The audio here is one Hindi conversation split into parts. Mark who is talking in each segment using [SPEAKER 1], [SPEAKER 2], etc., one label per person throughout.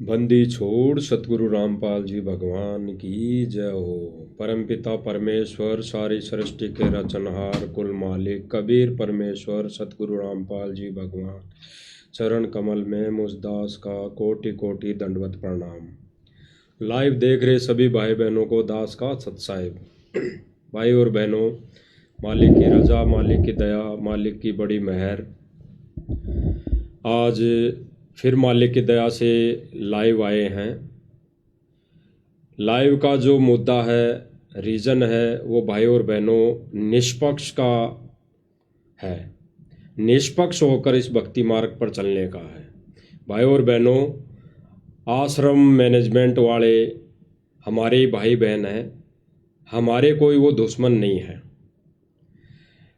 [SPEAKER 1] बंदी छोड़ सतगुरु रामपाल जी भगवान की जय हो। परमपिता परमेश्वर सारी सृष्टि के रचनहार कुल मालिक कबीर परमेश्वर सतगुरु रामपाल जी भगवान चरण कमल में मुझ दास का कोटि कोटि दंडवत प्रणाम। लाइव देख रहे सभी भाई बहनों को दास का सत साहिब। भाई और बहनों, मालिक की रजा, मालिक की दया, मालिक की बड़ी मेहर, आज फिर मालिक की दया से लाइव आए हैं। लाइव का जो मुद्दा है, रीज़न है, वो भाई और बहनों निष्पक्ष का है। निष्पक्ष होकर इस भक्ति मार्ग पर चलने का है। भाई और बहनों, आश्रम मैनेजमेंट वाले हमारे ही भाई बहन हैं, हमारे कोई वो दुश्मन नहीं है।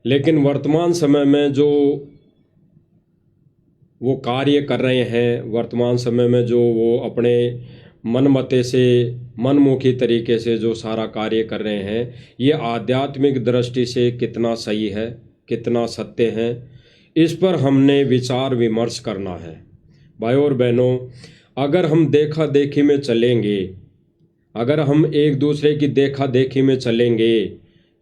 [SPEAKER 1] लेकिन वर्तमान समय में जो वो कार्य कर रहे हैं, वर्तमान समय में जो वो अपने मनमते से, मनमुखी तरीके से जो सारा कार्य कर रहे हैं, ये आध्यात्मिक दृष्टि से कितना सही है, कितना सत्य है, इस पर हमने विचार विमर्श करना है। भाई और बहनों, अगर हम देखा देखी में चलेंगे, अगर हम एक दूसरे की देखा देखी में चलेंगे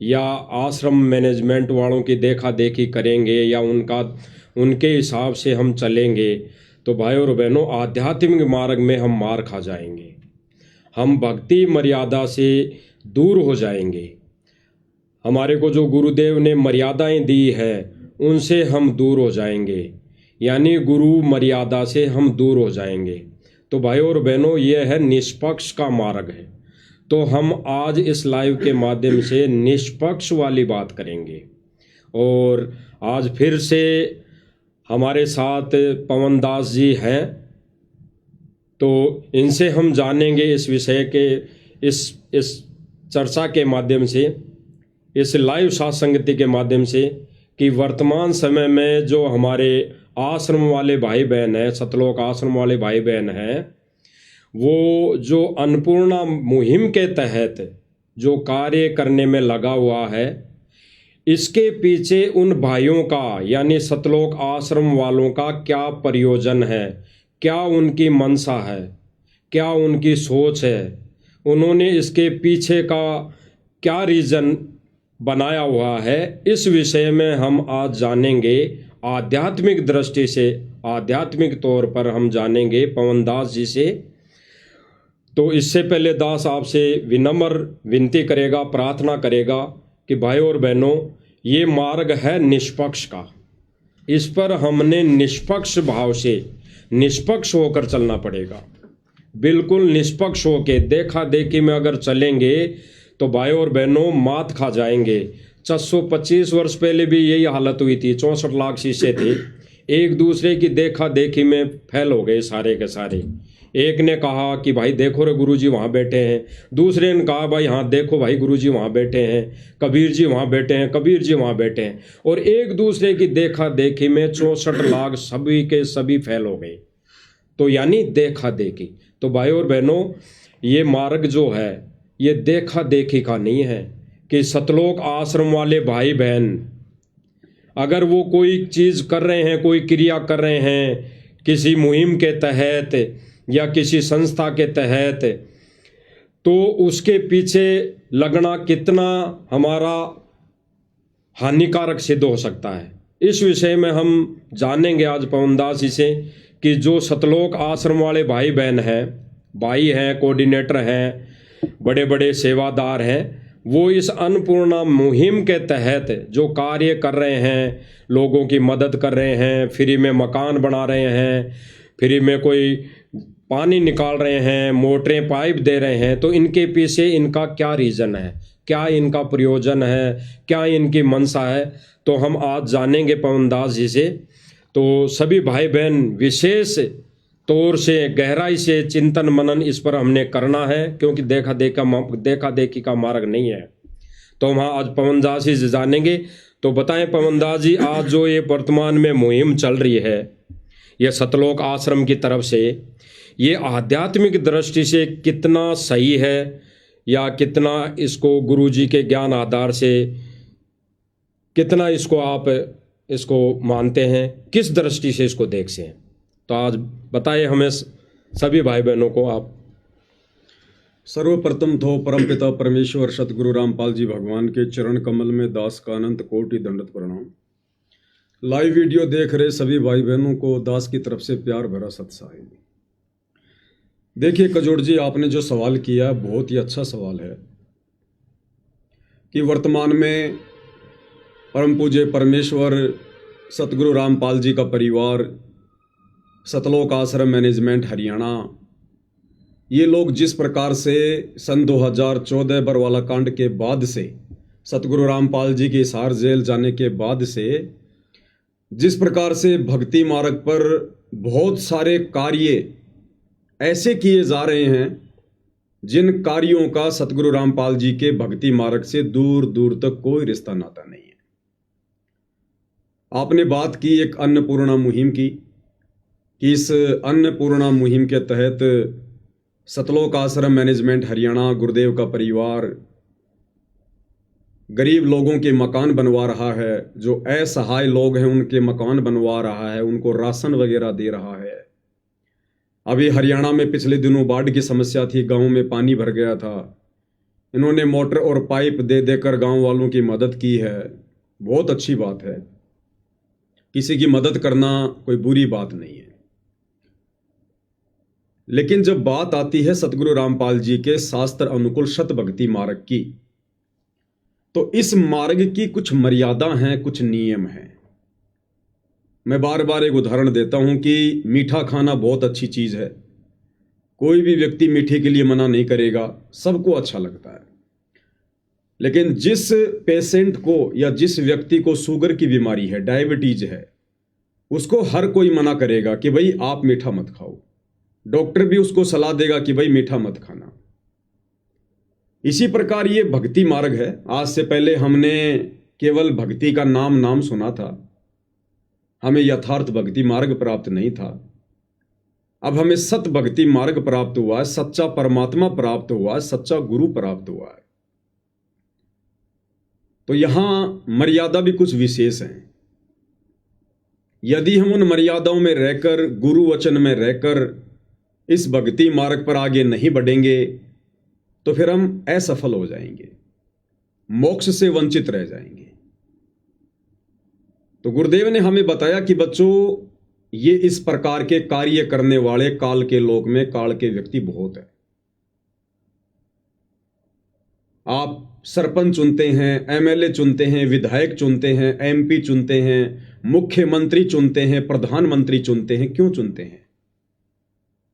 [SPEAKER 1] या आश्रम मैनेजमेंट वालों की देखा देखी करेंगे या उनके हिसाब से हम चलेंगे, तो भाई और बहनों आध्यात्मिक मार्ग में हम मार खा जाएंगे। हम भक्ति मर्यादा से दूर हो जाएंगे। हमारे को जो गुरुदेव ने मर्यादाएं दी है, उनसे हम दूर हो जाएंगे, यानी गुरु मर्यादा से हम दूर हो जाएंगे। तो भाई और बहनों, यह है निष्पक्ष का मार्ग है। तो हम आज इस लाइव के माध्यम से निष्पक्ष वाली बात करेंगे। और आज फिर से हमारे साथ पवन दास जी हैं, तो इनसे हम जानेंगे इस विषय के, इस चर्चा के माध्यम से, इस लाइव सत्संगति के माध्यम से, कि वर्तमान समय में जो हमारे आश्रम वाले भाई बहन हैं, सतलोक आश्रम वाले भाई बहन हैं, वो जो अन्नपूर्णा मुहिम के तहत जो कार्य करने में लगा हुआ है, इसके पीछे उन भाइयों का, यानी सतलोक आश्रम वालों का क्या प्रयोजन है, क्या उनकी मनसा है, क्या उनकी सोच है, उन्होंने इसके पीछे का क्या रीज़न बनाया हुआ है, इस विषय में हम आज जानेंगे। आध्यात्मिक दृष्टि से, आध्यात्मिक तौर पर हम जानेंगे पवन दास जी से। तो इससे पहले दास आपसे विनम्र विनती करेगा, प्रार्थना करेगा कि भाई और बहनों, ये मार्ग है निष्पक्ष का। इस पर हमने निष्पक्ष भाव से, निष्पक्ष होकर चलना पड़ेगा। बिल्कुल निष्पक्ष होके, देखा देखी में अगर चलेंगे तो भाई और बहनों मात खा जाएंगे। 425 वर्ष पहले भी यही हालत हुई थी। 64 लाख शीशे थे, एक दूसरे की देखा देखी में फैल हो गए सारे के सारे। एक ने कहा कि भाई देखो रे गुरुजी वहाँ बैठे हैं, दूसरे ने कहा भाई हाँ देखो भाई गुरुजी वहाँ बैठे हैं, कबीर जी वहाँ बैठे हैं, कबीर जी वहाँ बैठे हैं, और एक दूसरे की देखा देखी में 64 लाख सभी के सभी फैल हो गए। तो यानी देखा देखी। तो भाई और बहनों, ये मार्ग जो है, ये देखा देखी का नहीं है। कि सतलोक आश्रम वाले भाई बहन अगर वो कोई चीज़ कर रहे हैं, कोई क्रिया कर रहे हैं किसी मुहिम के तहत या किसी संस्था के तहत, तो उसके पीछे लगना कितना हमारा हानिकारक सिद्ध हो सकता है, इस विषय में हम जानेंगे आज पवन दास जी से। कि जो सतलोक आश्रम वाले भाई बहन हैं, भाई हैं, कोऑर्डिनेटर हैं, बड़े बड़े सेवादार हैं, वो इस अन्नपूर्णा मुहिम के तहत जो कार्य कर रहे हैं, लोगों की मदद कर रहे हैं, फ्री में मकान बना रहे हैं, फ्री में कोई पानी निकाल रहे हैं, मोटरें पाइप दे रहे हैं, तो इनके पीछे इनका क्या रीज़न है, क्या इनका प्रयोजन है, क्या इनकी मनसा है, तो हम आज जानेंगे पवन दास जी से। तो सभी भाई बहन विशेष तौर से, गहराई से चिंतन मनन इस पर हमने करना है, क्योंकि देखा देखी का मार्ग नहीं है। तो हम आज पवन दास जी से जानेंगे। तो बताएं पवन दास जी, आज जो ये वर्तमान में मुहिम चल रही है, ये सतलोक आश्रम की तरफ से, ये आध्यात्मिक दृष्टि से कितना सही है, या कितना इसको गुरुजी के ज्ञान आधार से कितना इसको आप इसको मानते हैं, किस दृष्टि से इसको देखते हैं? तो आज बताइए हमें सभी भाई बहनों को आप।
[SPEAKER 2] सर्वप्रथम तो परमपिता परमेश्वर सतगुरु रामपाल जी भगवान के चरण कमल में दास का अनंत कोटि दंडवत प्रणाम। लाइव वीडियो देख रहे सभी भाई बहनों को दास की तरफ से प्यार भरा सत्साई। देखिए कजोड़ जी, आपने जो सवाल किया बहुत ही अच्छा सवाल है कि वर्तमान में परम पूज्य परमेश्वर सतगुरु रामपाल जी का परिवार, सतलोक आश्रम मैनेजमेंट हरियाणा, ये लोग जिस प्रकार से सन 2014 बरवाला कांड के बाद से, सतगुरु रामपाल जी की हिसार जेल जाने के बाद से जिस प्रकार से भक्ति मार्ग पर बहुत सारे कार्य ऐसे किए जा रहे हैं जिन कार्यों का सतगुरु रामपाल जी के भक्ति मार्ग से दूर दूर तक कोई रिश्ता नाता नहीं है। आपने बात की एक अन्नपूर्णा मुहिम की कि इस अन्नपूर्णा मुहिम के तहत सतलोक आश्रम मैनेजमेंट हरियाणा, गुरुदेव का परिवार गरीब लोगों के मकान बनवा रहा है, जो असहाय लोग हैं उनके मकान बनवा रहा है, उनको राशन वगैरह दे रहा है। अभी हरियाणा में पिछले दिनों बाढ़ की समस्या थी, गांव में पानी भर गया था, इन्होंने मोटर और पाइप दे देकर गांव वालों की मदद की है। बहुत अच्छी बात है, किसी की मदद करना कोई बुरी बात नहीं है। लेकिन जब बात आती है सतगुरु रामपाल जी के शास्त्र अनुकूल शत भक्ति मार्ग की, तो इस मार्ग की कुछ मर्यादा हैं, कुछ नियम हैं। मैं बार बार एक उदाहरण देता हूं कि मीठा खाना बहुत अच्छी चीज है, कोई भी व्यक्ति मीठे के लिए मना नहीं करेगा, सबको अच्छा लगता है। लेकिन जिस पेशेंट को या जिस व्यक्ति को शुगर की बीमारी है, डायबिटीज है, उसको हर कोई मना करेगा कि भाई आप मीठा मत खाओ। डॉक्टर भी उसको सलाह देगा कि भाई मीठा मत खाना। इसी प्रकार ये भक्ति मार्ग है। आज से पहले हमने केवल भक्ति का नाम सुना था, हमें यथार्थ भक्ति मार्ग प्राप्त नहीं था। अब हमें सत भक्ति मार्ग प्राप्त हुआ है, सच्चा परमात्मा प्राप्त हुआ है, सच्चा गुरु प्राप्त हुआ है। तो यहां मर्यादा भी कुछ विशेष हैं। यदि हम उन मर्यादाओं में रहकर, गुरु वचन में रहकर इस भक्ति मार्ग पर आगे नहीं बढ़ेंगे तो फिर हम असफल हो जाएंगे, मोक्ष से वंचित रह जाएंगे। तो गुरुदेव ने हमें बताया कि बच्चों, ये इस प्रकार के कार्य करने वाले काल के लोक में काल के व्यक्ति बहुत है। आप सरपंच चुनते हैं, एमएलए चुनते हैं, विधायक चुनते हैं, एमपी चुनते हैं, मुख्यमंत्री चुनते हैं, प्रधानमंत्री चुनते हैं। क्यों चुनते हैं?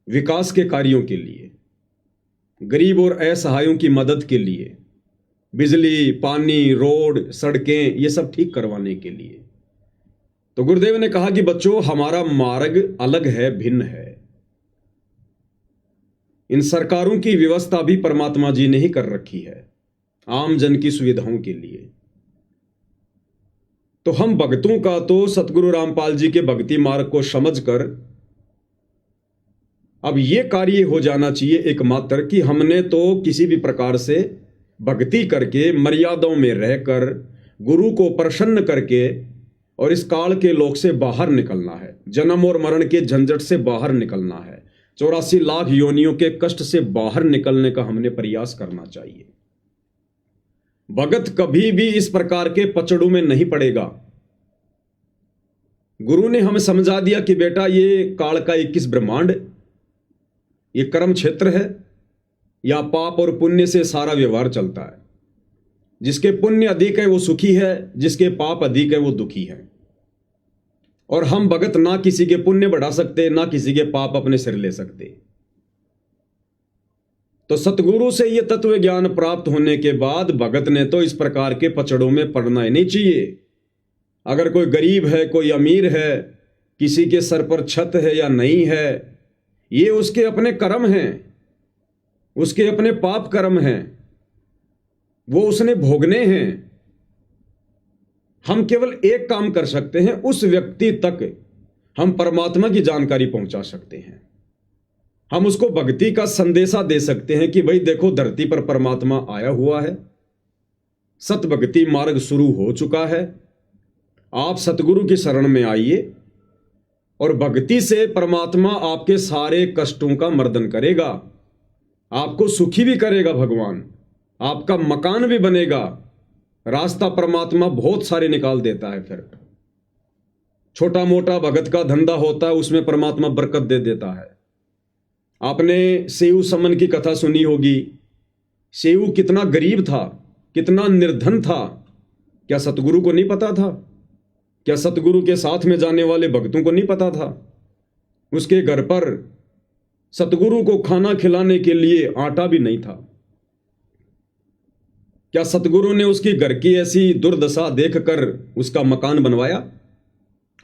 [SPEAKER 2] विकास के कार्यों के लिए, गरीब और असहायों की मदद के लिए, बिजली, पानी, रोड, सड़कें, ये सब ठीक करवाने के लिए। तो गुरुदेव ने कहा कि बच्चों, हमारा मार्ग अलग है, भिन्न है। इन सरकारों की व्यवस्था भी परमात्मा जी ने ही कर रखी है आम जन की सुविधाओं के लिए। तो हम भक्तों का तो सतगुरु रामपाल जी के भक्ति मार्ग को समझकर अब ये कार्य हो जाना चाहिए एकमात्र कि हमने तो किसी भी प्रकार से भक्ति करके, मर्यादाओं में रहकर, गुरु को प्रसन्न करके और इस काल के लोक से बाहर निकलना है, जन्म और मरण के झंझट से बाहर निकलना है, 84 लाख योनियों के कष्ट से बाहर निकलने का हमने प्रयास करना चाहिए। भगत कभी भी इस प्रकार के पचड़ों में नहीं पड़ेगा। गुरु ने हमें समझा दिया कि बेटा, ये काल का 21 ब्रह्मांड, ये कर्म क्षेत्र है, या पाप और पुण्य से सारा व्यवहार चलता है। जिसके पुण्य अधिक है वो सुखी है, जिसके पाप अधिक है वो दुखी है। और हम भगत ना किसी के पुण्य बढ़ा सकते, ना किसी के पाप अपने सिर ले सकते। तो सतगुरु से ये तत्व ज्ञान प्राप्त होने के बाद भगत ने तो इस प्रकार के पचड़ों में पड़ना ही नहीं चाहिए। अगर कोई गरीब है, कोई अमीर है, किसी के सर पर छत है या नहीं है, ये उसके अपने कर्म हैं, उसके अपने पाप कर्म हैं, वो उसने भोगने हैं। हम केवल एक काम कर सकते हैं, उस व्यक्ति तक हम परमात्मा की जानकारी पहुंचा सकते हैं। हम उसको भक्ति का संदेशा दे सकते हैं कि भाई देखो, धरती पर परमात्मा आया हुआ है, सत भक्ति मार्ग शुरू हो चुका है, आप सतगुरु की शरण में आइए और भक्ति से परमात्मा आपके सारे कष्टों का मर्दन करेगा, आपको सुखी भी करेगा भगवान, आपका मकान भी बनेगा। रास्ता परमात्मा बहुत सारे निकाल देता है। फिर छोटा मोटा भगत का धंधा होता है, उसमें परमात्मा बरकत दे देता है। आपने सेऊ समन की कथा सुनी होगी। सेऊ कितना गरीब था, कितना निर्धन था। क्या सतगुरु को नहीं पता था? क्या सतगुरु के साथ में जाने वाले भक्तों को नहीं पता था? उसके घर पर सतगुरु को खाना खिलाने के लिए आटा भी नहीं था। क्या सतगुरु ने उसकी घर की ऐसी दुर्दशा देखकर उसका मकान बनवाया?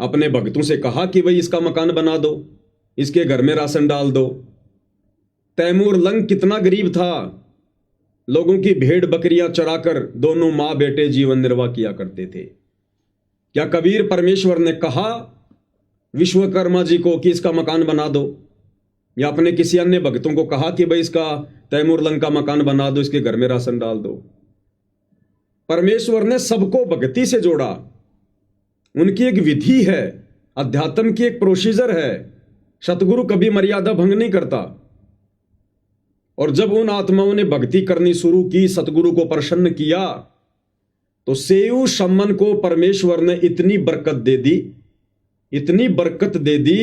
[SPEAKER 2] अपने भक्तों से कहा कि भाई इसका मकान बना दो, इसके घर में राशन डाल दो। तैमूर लंग कितना गरीब था, लोगों की भेड़ बकरियां चराकर दोनों मां बेटे जीवन निर्वाह किया करते थे। क्या कबीर परमेश्वर ने कहा विश्वकर्मा जी को कि इसका मकान बना दो, या अपने किसी अन्य भक्तों को कहा कि भाई इसका तैमूर लंग का मकान बना दो, इसके घर में राशन डाल दो? परमेश्वर ने सबको भक्ति से जोड़ा। उनकी एक विधि है, अध्यात्म की एक प्रोसीजर है। सतगुरु कभी मर्यादा भंग नहीं करता। और जब उन आत्माओं ने भक्ति करनी शुरू की, सतगुरु को प्रसन्न किया, तो सेऊ सम्मन को परमेश्वर ने इतनी बरकत दे दी, इतनी बरकत दे दी,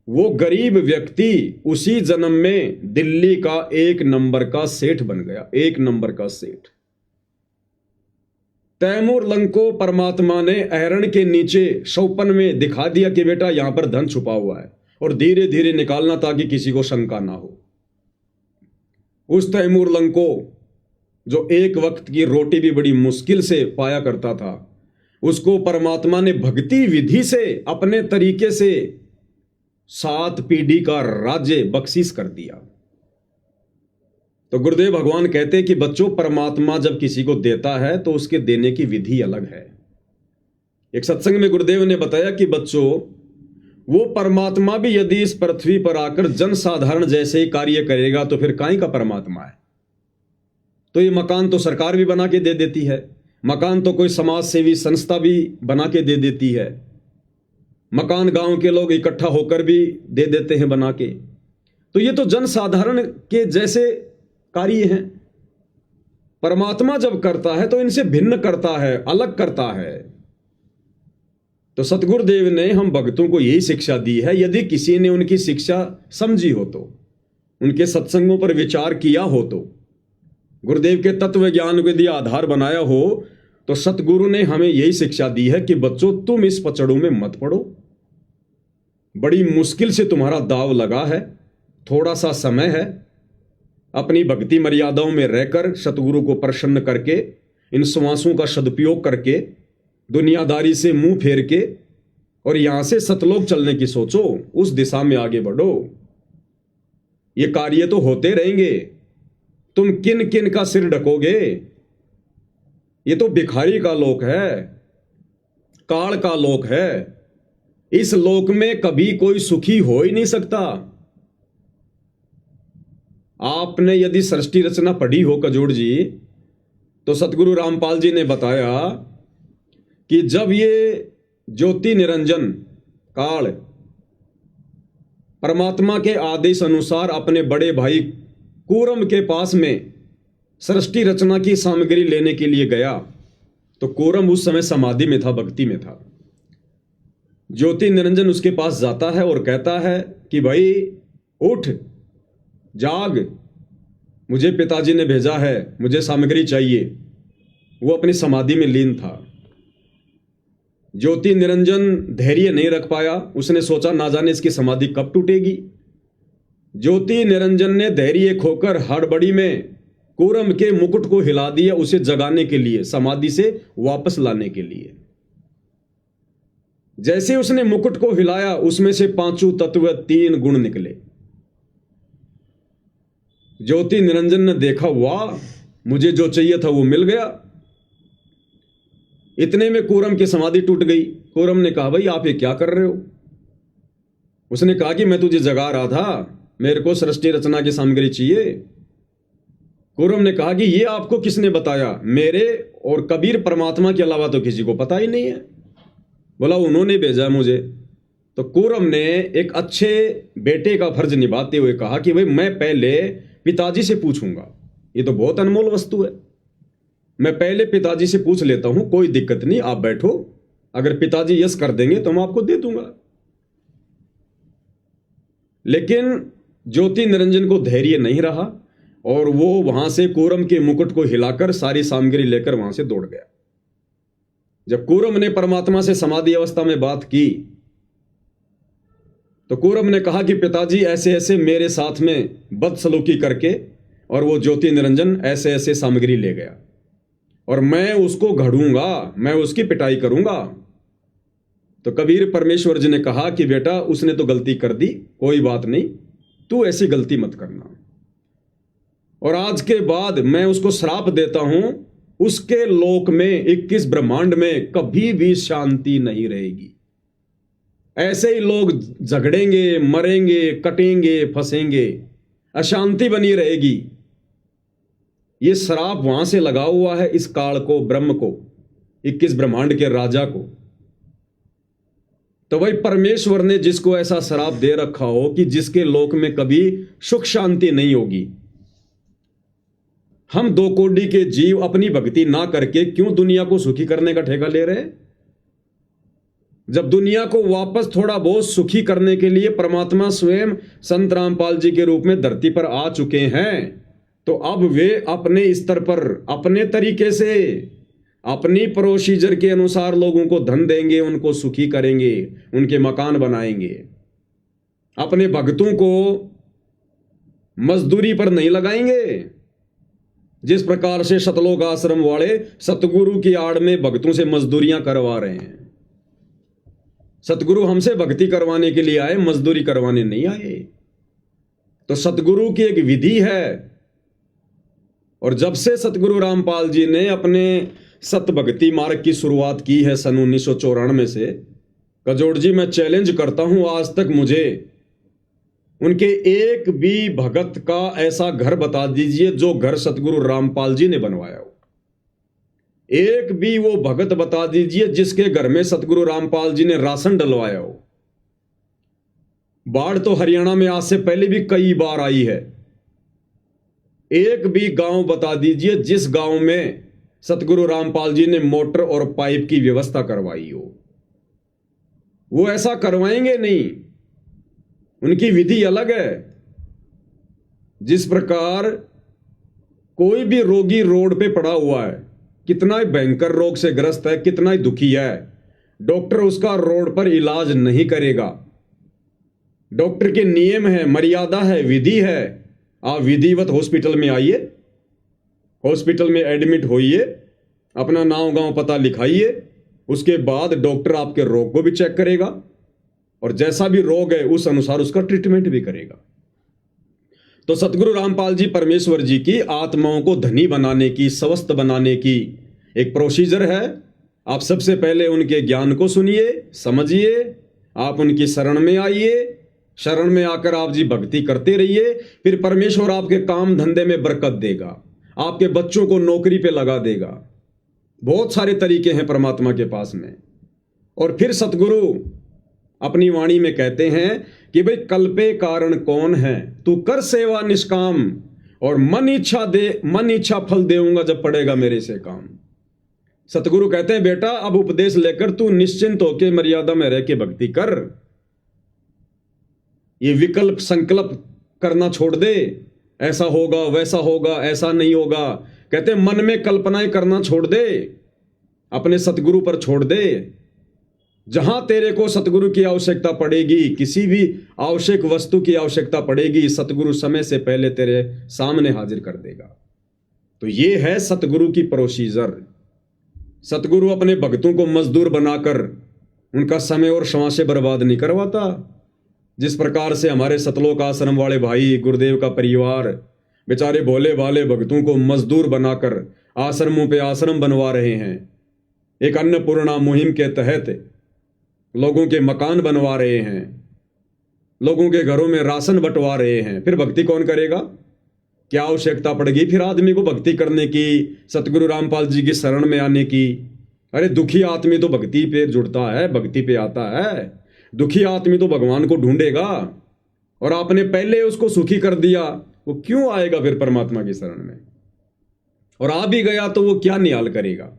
[SPEAKER 2] वो गरीब व्यक्ति उसी जन्म में दिल्ली का 1 नंबर का सेठ बन गया। 1 नंबर का सेठ। तैमूर लंग को परमात्मा ने अहरण के नीचे शौपन में दिखा दिया कि बेटा यहां पर धन छुपा हुआ है, और धीरे धीरे निकालना ताकि किसी को शंका ना हो। उस तैमूर लंग को, जो एक वक्त की रोटी भी बड़ी मुश्किल से पाया करता था, उसको परमात्मा ने भक्ति विधि से अपने तरीके से 7 पीढ़ी का राज्य बख्शीश कर दिया। तो गुरुदेव भगवान कहते हैं कि बच्चों, परमात्मा जब किसी को देता है तो उसके देने की विधि अलग है। एक सत्संग में गुरुदेव ने बताया कि बच्चों, वो परमात्मा भी यदि इस पृथ्वी पर आकर जनसाधारण जैसे ही कार्य करेगा तो फिर काहे का परमात्मा है? तो ये मकान तो सरकार भी बना के दे देती है, मकान तो कोई समाज सेवी संस्था भी बना के दे देती है, मकान गांव के लोग इकट्ठा होकर भी दे देते हैं बना के। तो ये तो जनसाधारण के जैसे कार्य हैं। परमात्मा जब करता है तो इनसे भिन्न करता है, अलग करता है। तो सतगुरुदेव ने हम भक्तों को यही शिक्षा दी है। यदि किसी ने उनकी शिक्षा समझी हो तो, उनके सत्संगों पर विचार किया हो तो, गुरुदेव के तत्व ज्ञान को यदि आधार बनाया हो, तो सतगुरु ने हमें यही शिक्षा दी है कि बच्चों, तुम इस पचड़ों में मत पड़ो। बड़ी मुश्किल से तुम्हारा दाव लगा है, थोड़ा सा समय है। अपनी भक्ति मर्यादाओं में रहकर सतगुरु को प्रसन्न करके, इन श्वासों का सदुपयोग करके, दुनियादारी से मुंह फेर के, और यहां से सतलोक चलने की सोचो, उस दिशा में आगे बढ़ो। ये कार्य तो होते रहेंगे। तुम किन किन का सिर ढकोगे? ये तो भिखारी का लोक है, काल का लोक है। इस लोक में कभी कोई सुखी हो ही नहीं सकता। आपने यदि सृष्टि रचना पढ़ी हो कजोड़ जी, तो सतगुरु रामपाल जी ने बताया कि जब ये ज्योति निरंजन काल परमात्मा के आदेश अनुसार अपने बड़े भाई कूरम के पास में सृष्टि रचना की सामग्री लेने के लिए गया, तो कूरम उस समय समाधि में था, भक्ति में था। ज्योति निरंजन उसके पास जाता है और कहता है कि भाई उठ, जाग, मुझे पिताजी ने भेजा है, मुझे सामग्री चाहिए। वो अपनी समाधि में लीन था। ज्योति निरंजन धैर्य नहीं रख पाया। उसने सोचा ना जाने इसकी समाधि कब टूटेगी। ज्योति निरंजन ने धैर्य खोकर हड़बड़ी में कूरम के मुकुट को हिला दिया, उसे जगाने के लिए, समाधि से वापस लाने के लिए। जैसे उसने मुकुट को हिलाया, उसमें से 5 तत्व 3 गुण निकले। ज्योति निरंजन ने देखा, वाह, मुझे जो चाहिए था वो मिल गया। इतने में कूरम की समाधि टूट गई। कूरम ने कहा, भाई आप ये क्या कर रहे हो? उसने कहा कि मैं तुझे जगा रहा था, मेरे को सृष्टि रचना की सामग्री चाहिए। कूरम ने कहा कि ये आपको किसने बताया? मेरे और कबीर परमात्मा के अलावा तो किसी को पता ही नहीं है। बोला, उन्होंने भेजा मुझे। तो कूरम ने एक अच्छे बेटे का फर्ज निभाते हुए कहा कि भाई मैं पहले पिताजी से पूछूंगा, ये तो बहुत अनमोल वस्तु है, मैं पहले पिताजी से पूछ लेता हूं, कोई दिक्कत नहीं, आप बैठो, अगर पिताजी यस कर देंगे तो मैं आपको दे दूंगा। लेकिन ज्योति निरंजन को धैर्य नहीं रहा और वो वहां से कूरम के मुकुट को हिलाकर सारी सामग्री लेकर वहां से दौड़ गया। जब कूरम ने परमात्मा से समाधि अवस्था में बात की तो कूरम ने कहा कि पिताजी ऐसे ऐसे मेरे साथ में बदसलूकी करके और वो ज्योति निरंजन ऐसे ऐसे सामग्री ले गया और मैं उसको घड़ूंगा, मैं उसकी पिटाई करूंगा। तो कबीर परमेश्वर जी ने कहा कि बेटा उसने तो गलती कर दी, कोई बात नहीं, तू ऐसी गलती मत करना, और आज के बाद मैं उसको श्राप देता हूं, उसके लोक में 21 ब्रह्मांड में कभी भी शांति नहीं रहेगी। ऐसे ही लोग झगड़ेंगे, मरेंगे, कटेंगे, फंसेंगे, अशांति बनी रहेगी। ये श्राप वहां से लगा हुआ है इस काल को, ब्रह्म को, 21 ब्रह्मांड के राजा को। तो भाई परमेश्वर ने जिसको ऐसा श्राप दे रखा हो कि जिसके लोक में कभी सुख शांति नहीं होगी, हम 2 कोटि के जीव अपनी भक्ति ना करके क्यों दुनिया को सुखी करने का ठेका ले रहे? जब दुनिया को वापस थोड़ा बहुत सुखी करने के लिए परमात्मा स्वयं संत रामपाल जी के रूप में धरती पर आ चुके हैं, तो अब वे अपने स्तर पर, अपने तरीके से, अपनी प्रोसीजर के अनुसार लोगों को धन देंगे, उनको सुखी करेंगे, उनके मकान बनाएंगे, अपने भक्तों को मजदूरी पर नहीं लगाएंगे। जिस प्रकार से सतलोक आश्रम वाले सतगुरु की आड़ में भक्तों से मजदूरियां करवा रहे हैं। सतगुरु हमसे भक्ति करवाने के लिए आए, मजदूरी करवाने नहीं आए। तो सतगुरु की एक विधि है, और जब से सतगुरु रामपाल जी ने अपने सत भक्ति मार्ग की शुरुआत की है सन 1994 से, कजोड़ जी मैं चैलेंज करता हूं, आज तक मुझे उनके एक भी भगत का ऐसा घर बता दीजिए जो घर सतगुरु रामपाल जी ने बनवाया हो। एक भी वो भगत बता दीजिए जिसके घर में सतगुरु रामपाल जी ने राशन डलवाया हो। बाढ़ तो हरियाणा में आज से पहले भी कई बार आई है। एक भी गांव बता दीजिए जिस गांव में सतगुरु रामपाल जी ने मोटर और पाइप की व्यवस्था करवाई हो। वो ऐसा करवाएंगे नहीं, उनकी विधि अलग है। जिस प्रकार कोई भी रोगी रोड पे पड़ा हुआ है, कितना ही भयंकर रोग से ग्रस्त है, कितना ही दुखी है, डॉक्टर उसका रोड पर इलाज नहीं करेगा। डॉक्टर के नियम है, मर्यादा है, विधि है। आप विधिवत हॉस्पिटल में आइए, हॉस्पिटल में एडमिट होइए, अपना नाम गांव पता लिखाइए, उसके बाद डॉक्टर आपके रोग को भी चेक करेगा और जैसा भी रोग है उस अनुसार उसका ट्रीटमेंट भी करेगा। तो सतगुरु रामपाल जी परमेश्वर जी की आत्माओं को धनी बनाने की, स्वस्थ बनाने की एक प्रोसीजर है। आप सबसे पहले उनके ज्ञान को सुनिए, समझिए, आप उनकी शरण में आइए, शरण में आकर आप जी भक्ति करते रहिए, फिर परमेश्वर आपके काम धंधे में बरकत देगा, आपके बच्चों को नौकरी पे लगा देगा। बहुत सारे तरीके हैं परमात्मा के पास में। और फिर सतगुरु अपनी वाणी में कहते हैं कि भाई कल्पे कारण कौन है, तू कर सेवा निष्काम और मन इच्छा फल देऊंगा जब पड़ेगा मेरे से काम। सतगुरु कहते हैं बेटा अब उपदेश लेकर तू निश्चिंत होकर मर्यादा में रह के भक्ति कर। ये विकल्प संकल्प करना छोड़ दे, ऐसा होगा वैसा होगा, ऐसा नहीं होगा। कहते हैं मन में कल्पनाएं करना छोड़ दे, अपने सतगुरु पर छोड़ दे। जहां तेरे को सतगुरु की आवश्यकता पड़ेगी, किसी भी आवश्यक वस्तु की आवश्यकता पड़ेगी, सतगुरु समय से पहले तेरे सामने हाजिर कर देगा। तो ये है सतगुरु की प्रोसीजर। सतगुरु अपने भक्तों को मजदूर बनाकर उनका समय और श्वासें बर्बाद नहीं करवाता। जिस प्रकार से हमारे सतलोक आश्रम वाले भाई, गुरुदेव का परिवार बेचारे भोले भाले भक्तों को मजदूर बनाकर आश्रमों पे आश्रम बनवा रहे हैं। एक अन्नपूर्णा मुहिम के तहत लोगों के मकान बनवा रहे हैं, लोगों के घरों में राशन बंटवा रहे हैं। फिर भक्ति कौन करेगा? क्या आवश्यकता पड़ेगी फिर आदमी को भक्ति करने की, सतगुरु रामपाल जी की शरण में आने की? अरे दुखी आदमी तो भक्ति पे जुड़ता है, भक्ति पे आता है। दुखी आदमी तो भगवान को ढूंढेगा, और आपने पहले उसको सुखी कर दिया, वो क्यों आएगा फिर परमात्मा की शरण में? और आ भी गया तो वो क्या निहाल करेगा?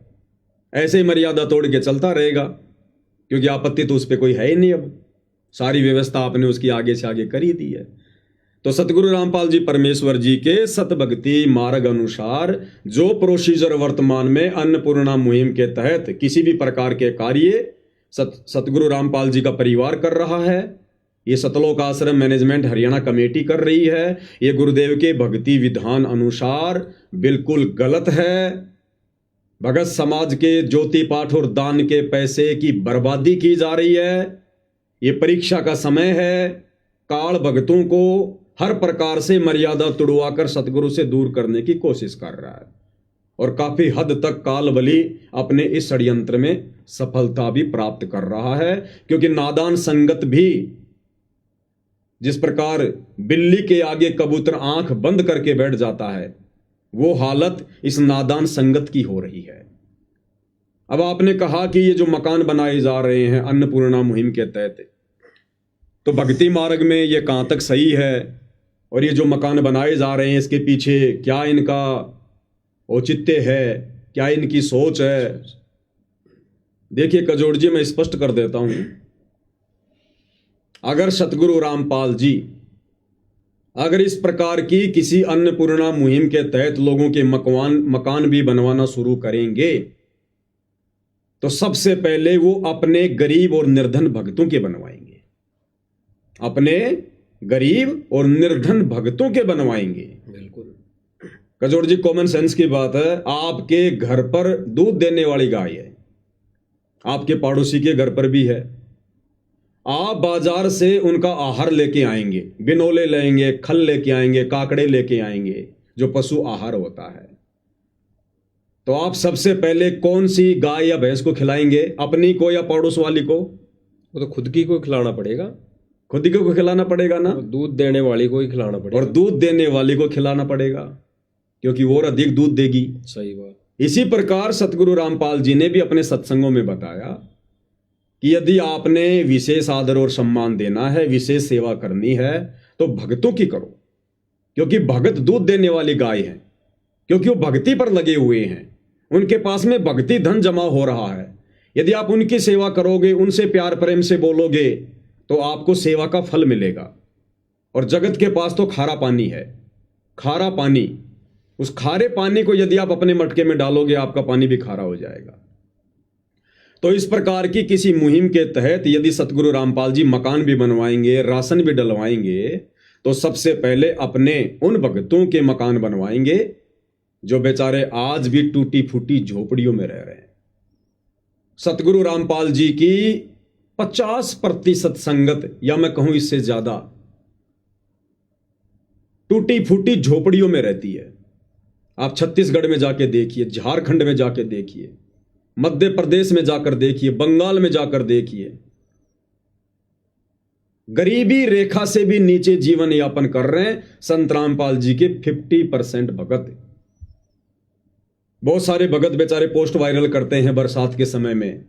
[SPEAKER 2] ऐसे ही मर्यादा तोड़ के चलता रहेगा, क्योंकि आपत्ति तो उस पर कोई है ही नहीं। अब सारी व्यवस्था आपने उसकी आगे से आगे कर ही दी है। तो सतगुरु रामपाल जी परमेश्वर जी के सतभक्ति मार्ग अनुसार जो प्रोसीजर वर्तमान में अन्नपूर्णा मुहिम के तहत किसी भी प्रकार के कार्य सतगुरु रामपाल जी का परिवार कर रहा है, ये सतलोक आश्रम मैनेजमेंट हरियाणा कमेटी कर रही है, ये गुरुदेव के भक्ति विधान अनुसार बिल्कुल गलत है। भगत समाज के ज्योति पाठ और दान के पैसे की बर्बादी की जा रही है। ये परीक्षा का समय है। काल भक्तों को हर प्रकार से मर्यादा तुड़वाकर सतगुरु से दूर करने की कोशिश कर रहा है, और काफी हद तक काल बली अपने इस षड्यंत्र में सफलता भी प्राप्त कर रहा है। क्योंकि नादान संगत भी, जिस प्रकार बिल्ली के आगे कबूतर आंख बंद करके बैठ जाता है, वो हालत इस नादान संगत की हो रही है। अब आपने कहा कि ये जो मकान बनाए जा रहे हैं अन्नपूर्णा मुहिम के तहत, तो भक्ति मार्ग में ये कहां तक सही है? और ये जो मकान बनाए जा रहे हैं इसके पीछे क्या इनका औचित्य है, क्या इनकी सोच है? देखिए कजोड़ जी, मैं स्पष्ट कर देता हूं, अगर सतगुरु रामपाल जी अगर इस प्रकार की किसी अन्नपूर्णा मुहिम के तहत लोगों के मकान भी बनवाना शुरू करेंगे, तो सबसे पहले वो अपने गरीब और निर्धन भक्तों के बनवाएंगे, अपने गरीब और निर्धन भक्तों के बनवाएंगे।
[SPEAKER 1] बिल्कुल
[SPEAKER 2] कजोड़ जी, कॉमन सेंस की बात है। आपके घर पर दूध देने वाली गाय है, आपके पड़ोसी के घर पर भी है। आप बाजार से उनका आहार लेके आएंगे, बिनोले लेंगे, खल लेके आएंगे, काकड़े लेके आएंगे, जो पशु आहार होता है। तो आप सबसे पहले कौन सी गाय या भैंस को खिलाएंगे? अपनी को या पड़ोस वाली को?
[SPEAKER 1] वो तो खुद की को खिलाना पड़ेगा,
[SPEAKER 2] खुद ही को खिलाना पड़ेगा ना।
[SPEAKER 1] दूध देने वाली को ही खिलाना पड़ेगा,
[SPEAKER 2] और दूध देने वाली को खिलाना पड़ेगा, क्योंकि वो और अधिक दूध देगी।
[SPEAKER 1] सही बात।
[SPEAKER 2] इसी प्रकार सतगुरु रामपाल जी ने भी अपने सत्संगों में बताया कि यदि आपने विशेष आदर और सम्मान देना है, विशेष सेवा करनी है, तो भक्तों की करो, क्योंकि भगत दूध देने वाली गाय है, क्योंकि वो भक्ति पर लगे हुए हैं, उनके पास में भक्ति धन जमा हो रहा है। यदि आप उनकी सेवा करोगे, उनसे प्यार प्रेम से बोलोगे, तो आपको सेवा का फल मिलेगा। और जगत के पास तो खारा पानी है, खारा पानी, उस खारे पानी को यदि आप अपने मटके में डालोगे, आपका पानी भी खारा हो जाएगा। तो इस प्रकार की किसी मुहिम के तहत यदि सतगुरु रामपाल जी मकान भी बनवाएंगे, राशन भी डलवाएंगे, तो सबसे पहले अपने उन भक्तों के मकान बनवाएंगे जो बेचारे आज भी टूटी फूटी झोपड़ियों में रह रहे हैं। सतगुरु रामपाल जी की 50% संगत, या मैं कहूं इससे ज्यादा, टूटी फूटी झोपड़ियों में रहती है। आप छत्तीसगढ़ में जाके देखिए, झारखंड में जाके देखिए, मध्य प्रदेश में जाकर देखिए, बंगाल में जाकर देखिए, गरीबी रेखा से भी नीचे जीवन यापन कर रहे हैं संत रामपाल जी के 50% भगत। बहुत सारे भगत बेचारे पोस्ट वायरल करते हैं बरसात के समय में,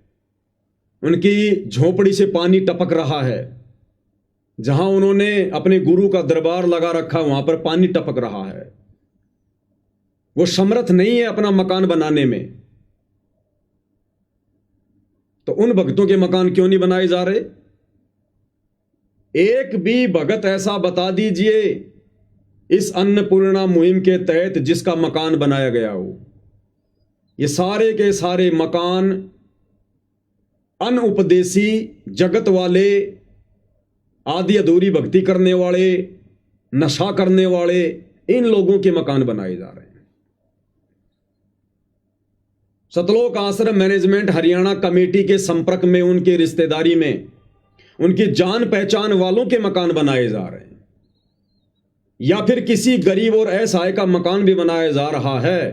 [SPEAKER 2] उनकी झोपड़ी से पानी टपक रहा है, जहां उन्होंने अपने गुरु का दरबार लगा रखा, वहां पर पानी टपक रहा है। वो समर्थ नहीं है अपना मकान बनाने में, तो उन भक्तों के मकान क्यों नहीं बनाए जा रहे? एक भी भगत ऐसा बता दीजिए इस अन्नपूर्णा मुहिम के तहत जिसका मकान बनाया गया हो। ये सारे के सारे मकान अनउपदेशी, जगत वाले, आधी अधूरी भक्ति करने वाले, नशा करने वाले, इन लोगों के मकान बनाए जा रहे हैं। सतलोक आश्रम मैनेजमेंट हरियाणा कमेटी के संपर्क में, उनके रिश्तेदारी में, उनकी जान पहचान वालों के मकान बनाए जा रहे हैं, या फिर किसी गरीब और असहाय का मकान भी बनाया जा रहा है,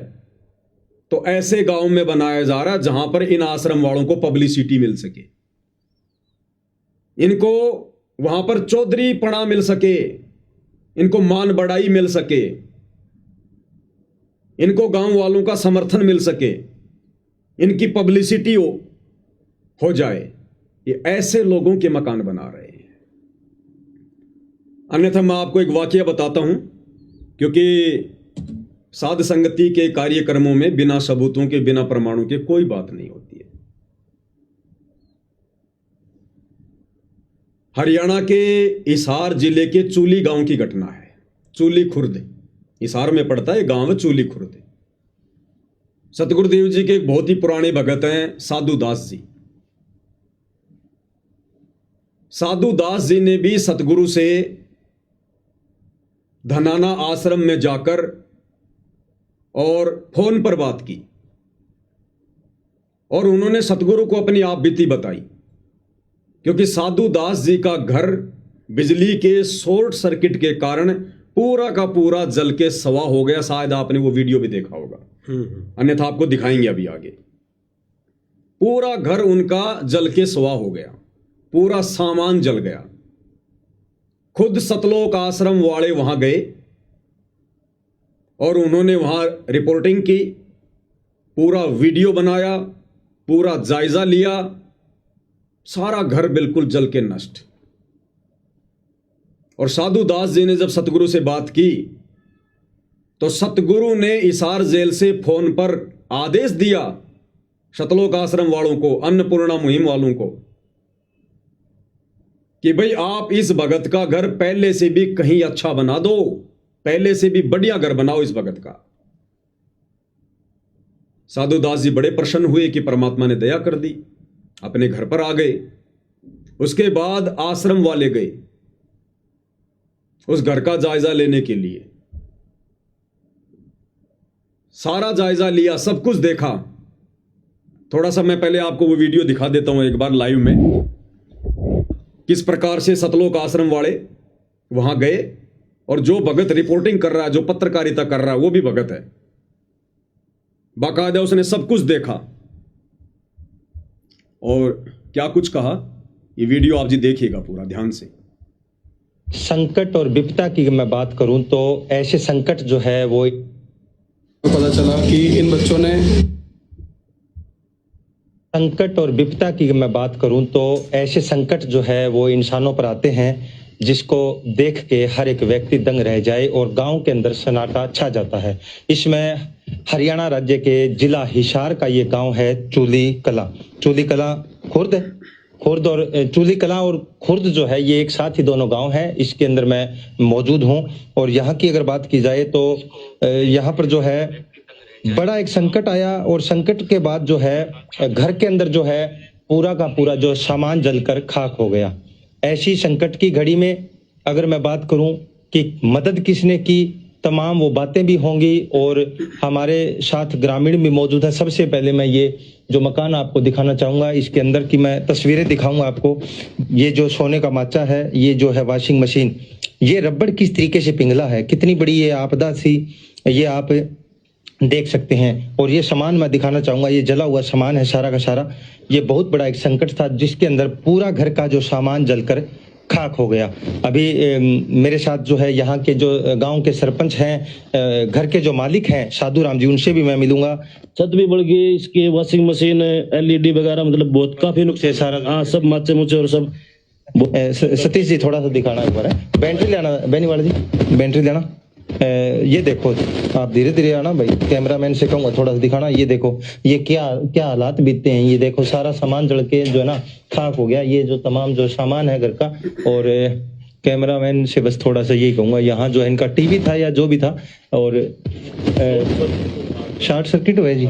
[SPEAKER 2] तो ऐसे गांव में बनाया जा रहा है जहां पर इन आश्रम वालों को पब्लिसिटी मिल सके, इनको वहां पर चौधरी पड़ा मिल सके, इनको मान बढ़ाई मिल सके, इनको गांव वालों का समर्थन मिल सके, इनकी पब्लिसिटी हो जाए। ये ऐसे लोगों के मकान बना रहे हैं। अन्यथा मैं आपको एक वाकया बताता हूं, क्योंकि साध संगति के कार्यक्रमों में बिना सबूतों के, बिना प्रमाणों के कोई बात नहीं होती है। हरियाणा के हिसार जिले के चूली गांव की घटना है। चूली खुर्द हिसार में पड़ता है, गांव है चूली खुर्द। सतगुरुदेव जी के एक बहुत ही पुराने भगत हैं साधु दास जी। साधु दास जी ने भी सतगुरु से धनाना आश्रम में जाकर और फोन पर बात की और उन्होंने सतगुरु को अपनी आप बीती बताई, क्योंकि साधु दास जी का घर बिजली के शॉर्ट सर्किट के कारण पूरा का पूरा जल के सवा हो गया। शायद आपने वो वीडियो भी देखा होगा, अन्यथा आपको दिखाएंगे अभी आगे। पूरा घर उनका जल के सवा हो गया, पूरा सामान जल गया। खुद सतलोक आश्रम वाले वहां गए और उन्होंने वहां रिपोर्टिंग की, पूरा वीडियो बनाया, पूरा जायजा लिया। सारा घर बिल्कुल जल के नष्ट। और साधु दास जी ने जब सतगुरु से बात की तो सतगुरु ने हिसार जेल से फोन पर आदेश दिया सतलोक आश्रम वालों को, अन्नपूर्णा मुहिम वालों को, कि भाई आप इस भगत का घर पहले से भी कहीं अच्छा बना दो, पहले से भी बढ़िया घर बनाओ इस भगत का। साधु दास जी बड़े प्रसन्न हुए कि परमात्मा ने दया कर दी, अपने घर पर आ गए। उसके बाद आश्रम वाले गए उस घर का जायजा लेने के लिए। सारा जायजा लिया, सब कुछ देखा। थोड़ा सा मैं पहले आपको वो वीडियो दिखा देता हूं एक बार लाइव में, किस प्रकार से सतलोक आश्रम वाले वहां गए और जो भगत रिपोर्टिंग कर रहा है, जो पत्रकारिता कर रहा है, वो भी भगत है। बाकायदा उसने सब कुछ देखा और क्या कुछ कहा, ये वीडियो आप जी देखिएगा पूरा ध्यान से।
[SPEAKER 3] संकट और विपदा की मैं बात करूं तो ऐसे संकट जो है वो
[SPEAKER 4] पता चला कि इन बच्चों ने
[SPEAKER 3] संकट और विपदा की मैं बात करूं तो ऐसे संकट जो है वो इंसानों पर आते हैं जिसको देख के हर एक व्यक्ति दंग रह जाए और गांव के अंदर सन्नाटा छा जाता है। इसमें हरियाणा राज्य के जिला हिसार का ये गांव है चूली कला। चूली कला खुर्द और चूली कला और खुर्द जो है ये एक साथ ही दोनों गांव हैं। इसके अंदर मैं मौजूद हूं और यहाँ की अगर बात की जाए तो यहाँ पर जो है बड़ा एक संकट आया और संकट के बाद जो है घर के अंदर जो है पूरा का पूरा जो सामान जलकर खाक हो गया। ऐसी संकट की घड़ी में अगर मैं बात करूं कि मदद किसने की, तमाम वो बातें भी होंगी और हमारे साथ ग्रामीण भी मौजूद है। सबसे पहले मैं ये जो मकान आपको दिखाना चाहूँगा, इसके अंदर की मैं तस्वीरें दिखाऊंगा आपको। ये जो सोने का माचा है, ये जो है वॉशिंग मशीन, ये रबड़ किस तरीके से पिघला है, कितनी बड़ी ये आपदा थी, ये आप देख सकते हैं। और ये सामान मैं दिखाना चाहूँगा, ये जला हुआ सामान है सारा का सारा। ये बहुत बड़ा एक संकट था जिसके अंदर पूरा घर का जो सामान जलकर खाक हो गया। अभी मेरे साथ जो है यहाँ के जो गांव के सरपंच हैं, घर के जो मालिक हैं साधु राम जी, उनसे भी मैं मिलूंगा।
[SPEAKER 5] छत भी बढ़ गई, इसके वॉशिंग मशीन, एलईडी वगैरह, मतलब बहुत काफी नुकसान सारा। हाँ, सब माचे मुचे और सब।
[SPEAKER 3] सतीश जी थोड़ा सा दिखाना एक बार है, बैटरी लेना बेनी वाला जी, बैटरी लेना। ये देखो, आप धीरे धीरे आना भाई, कैमरामैन से कहूंगा थोड़ा सा दिखाना। ये देखो ये क्या क्या हालात बीतते हैं। ये देखो सारा सामान जल के जो है ना खाक हो गया। ये जो तमाम जो सामान है घर का, और कैमरामैन से बस थोड़ा सा यही कहूंगा, यहाँ जो है इनका टीवी था या जो भी था और शॉर्ट सर्किट हुआ जी।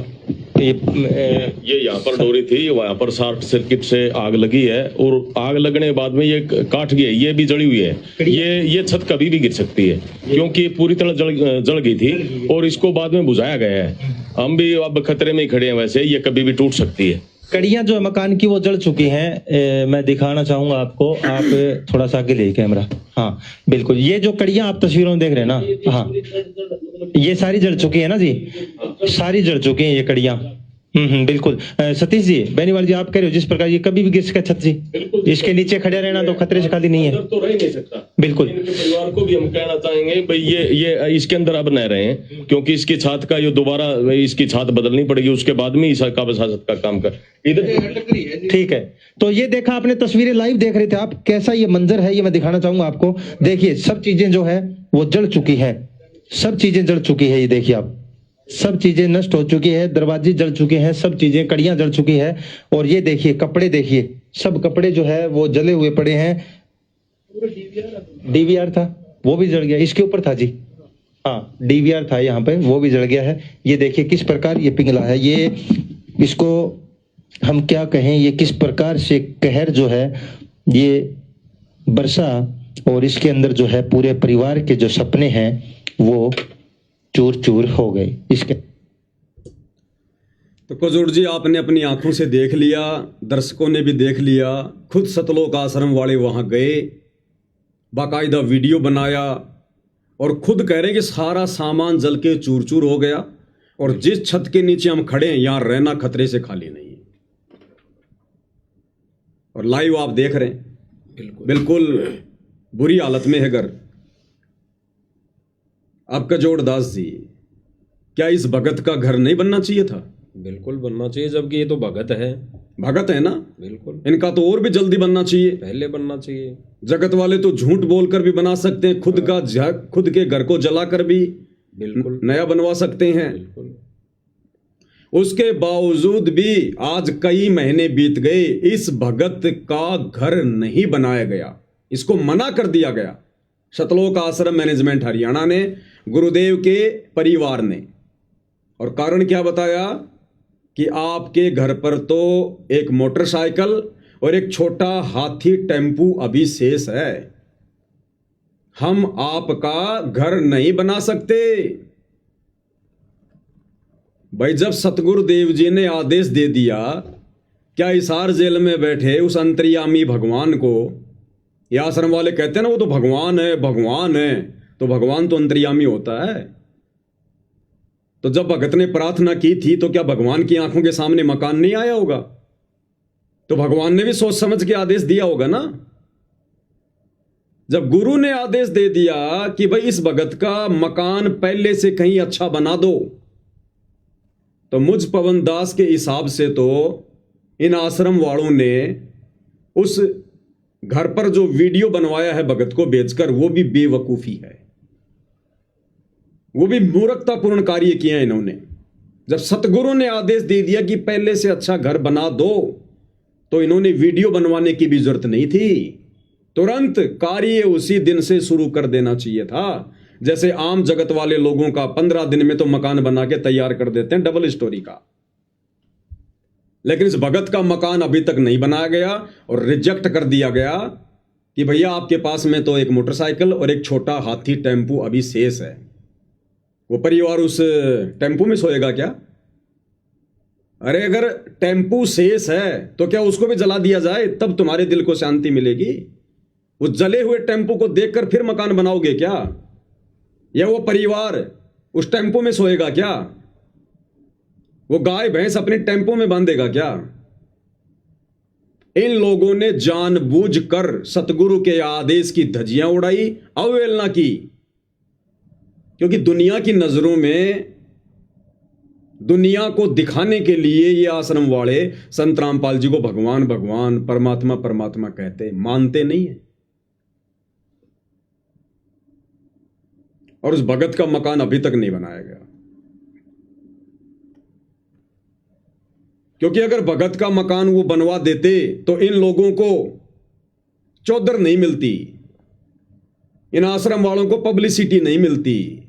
[SPEAKER 5] ये यहाँ पर डोरी थी, वहाँ पर शॉर्ट सर्किट से आग लगी है और आग लगने के बाद में ये काट गई है, ये भी जली हुई है। ये छत कभी भी गिर सकती है क्योंकि पूरी तरह जल गई थी और इसको बाद में बुझाया गया है। हम भी अब खतरे में ही खड़े हैं, वैसे ये कभी भी टूट सकती है।
[SPEAKER 3] कड़ियां जो है मकान की वो जल चुकी हैं। मैं दिखाना चाहूंगा आपको, आप थोड़ा सा आगे ले कैमरा। हाँ बिल्कुल, ये जो कड़ियां आप तस्वीरों में देख रहे हैं ना, हाँ ये सारी जल चुकी है ना जी, सारी जल चुकी हैं ये कड़ियां। बिल्कुल। सतीश जी, बेनीवाल जी, आप कह रहे हो जिस प्रकार ये कभी भी गिर सकता छत जी, इसके नीचे खड़े रहना तो खतरे से खाली नहीं है।
[SPEAKER 5] अंदर तो रह ही नहीं सकता।
[SPEAKER 3] बिल्कुल।
[SPEAKER 5] इनके परिवार को भी हम कहना चाहेंगे भाई ये इसके अंदर अब न रहे, क्योंकि इसकी छत का ये दोबारा इसकी छत बदलनी पड़ेगी, उसके बाद में इस का वसाहत का काम कर इधर।
[SPEAKER 3] ठीक है, तो ये देखा आपने, तस्वीरें लाइव देख रहे थे आप, कैसा ये मंजर है ये मैं दिखाना चाहूंगा आपको। देखिए सब चीजें जो है वो जल चुकी है, सब चीजें जल चुकी है। ये देखिए आप, सब चीजें नष्ट हो चुकी है, दरवाजे जल चुके हैं, सब चीजें, कड़ियां जल चुकी है। और ये देखिए कपड़े, देखिए सब कपड़े जो है वो जले हुए पड़े हैं। डीवीआर था वो भी जल गया, इसके ऊपर था जी, हाँ डीवीआर था यहाँ पे, वो भी जल गया है। ये देखिए किस प्रकार ये पिघला है, ये इसको हम क्या कहें, ये किस प्रकार से कहर जो है ये बरसा, और इसके अंदर जो है पूरे परिवार के जो सपने हैं वो चूर चूर हो गए इसके।
[SPEAKER 2] तो कुजूर जी, आपने अपनी आंखों से देख लिया, दर्शकों ने भी देख लिया, खुद सतलोक आश्रम वाले वहां गए, बाकायदा वीडियो बनाया और खुद कह रहे कि सारा सामान जल के चूर चूर हो गया, और जिस छत के नीचे हम खड़े हैं यहां रहना खतरे से खाली नहीं है। और लाइव आप देख रहे हैं, बिल्कुल बुरी हालत में है घर। अब कजोड़ दास जी, क्या इस भगत का घर नहीं बनना चाहिए था?
[SPEAKER 1] बिल्कुल बनना चाहिए, जबकि ये तो भगत है।
[SPEAKER 2] भगत है ना,
[SPEAKER 1] बिल्कुल
[SPEAKER 2] इनका तो और भी जल्दी बनना चाहिए।
[SPEAKER 1] पहले बनना चाहिए।
[SPEAKER 2] जगत वाले तो झूठ बोलकर भी बना सकते हैं, खुद के घर को जलाकर भी
[SPEAKER 1] बिल्कुल
[SPEAKER 2] नया बनवा सकते हैं।
[SPEAKER 1] बिल्कुल।
[SPEAKER 2] उसके बावजूद भी आज कई महीने बीत गए, इस भगत का घर नहीं बनाया गया, इसको मना कर दिया गया सतलोक आश्रम मैनेजमेंट हरियाणा ने, गुरुदेव के परिवार ने। और कारण क्या बताया कि आपके घर पर तो एक मोटरसाइकिल और एक छोटा हाथी टेम्पू अभी शेष है, हम आपका घर नहीं बना सकते। भाई, जब सतगुरुदेव जी ने आदेश दे दिया, क्या हिसार जेल में बैठे उस अंतर्यामी भगवान को, ये आश्रम वाले कहते हैं ना वो तो भगवान है, भगवान है, तो भगवान तो अंतर्यामी होता है। तो जब भगत ने प्रार्थना की थी तो क्या भगवान की आंखों के सामने मकान नहीं आया होगा? तो भगवान ने भी सोच समझ के आदेश दिया होगा ना। जब गुरु ने आदेश दे दिया कि भाई इस भगत का मकान पहले से कहीं अच्छा बना दो, तो मुझ पवन दास के हिसाब से तो इन आश्रम वालों ने उस घर पर जो वीडियो बनवाया है भगत को बेचकर, वो भी बेवकूफी है, वो भी मूर्खतापूर्ण कार्य किए हैं इन्होंने। जब सतगुरु ने आदेश दे दिया कि पहले से अच्छा घर बना दो, तो इन्होंने वीडियो बनवाने की भी जरूरत नहीं थी, तुरंत कार्य उसी दिन से शुरू कर देना चाहिए था। जैसे आम जगत वाले लोगों का 15 दिन में तो मकान बना के तैयार कर देते हैं डबल स्टोरी का, लेकिन इस भगत का मकान अभी तक नहीं बनाया गया और रिजेक्ट कर दिया गया कि भैया आपके पास में तो एक मोटरसाइकिल और एक छोटा हाथी टेम्पू अभी शेष है। वो परिवार उस टेम्पू में सोएगा क्या? अरे अगर टेम्पू शेष है तो क्या उसको भी जला दिया जाए, तब तुम्हारे दिल को शांति मिलेगी? उस जले हुए टेम्पू को देखकर फिर मकान बनाओगे क्या? या वो परिवार उस टेम्पो में सोएगा क्या? वो गाय भैंस अपने टेम्पो में बांधेगा क्या? इन लोगों ने जानबूझकर सतगुरु के आदेश की धज्जियां उड़ाई, अवहेलना की, क्योंकि दुनिया की नजरों में, दुनिया को दिखाने के लिए ये आश्रम वाले संत रामपाल जी को भगवान भगवान, परमात्मा परमात्मा कहते, मानते नहीं है। और उस भगत का मकान अभी तक नहीं बनाया गया, क्योंकि अगर भगत का मकान वो बनवा देते तो इन लोगों को चौधर नहीं मिलती, इन आश्रम वालों को पब्लिसिटी नहीं मिलती,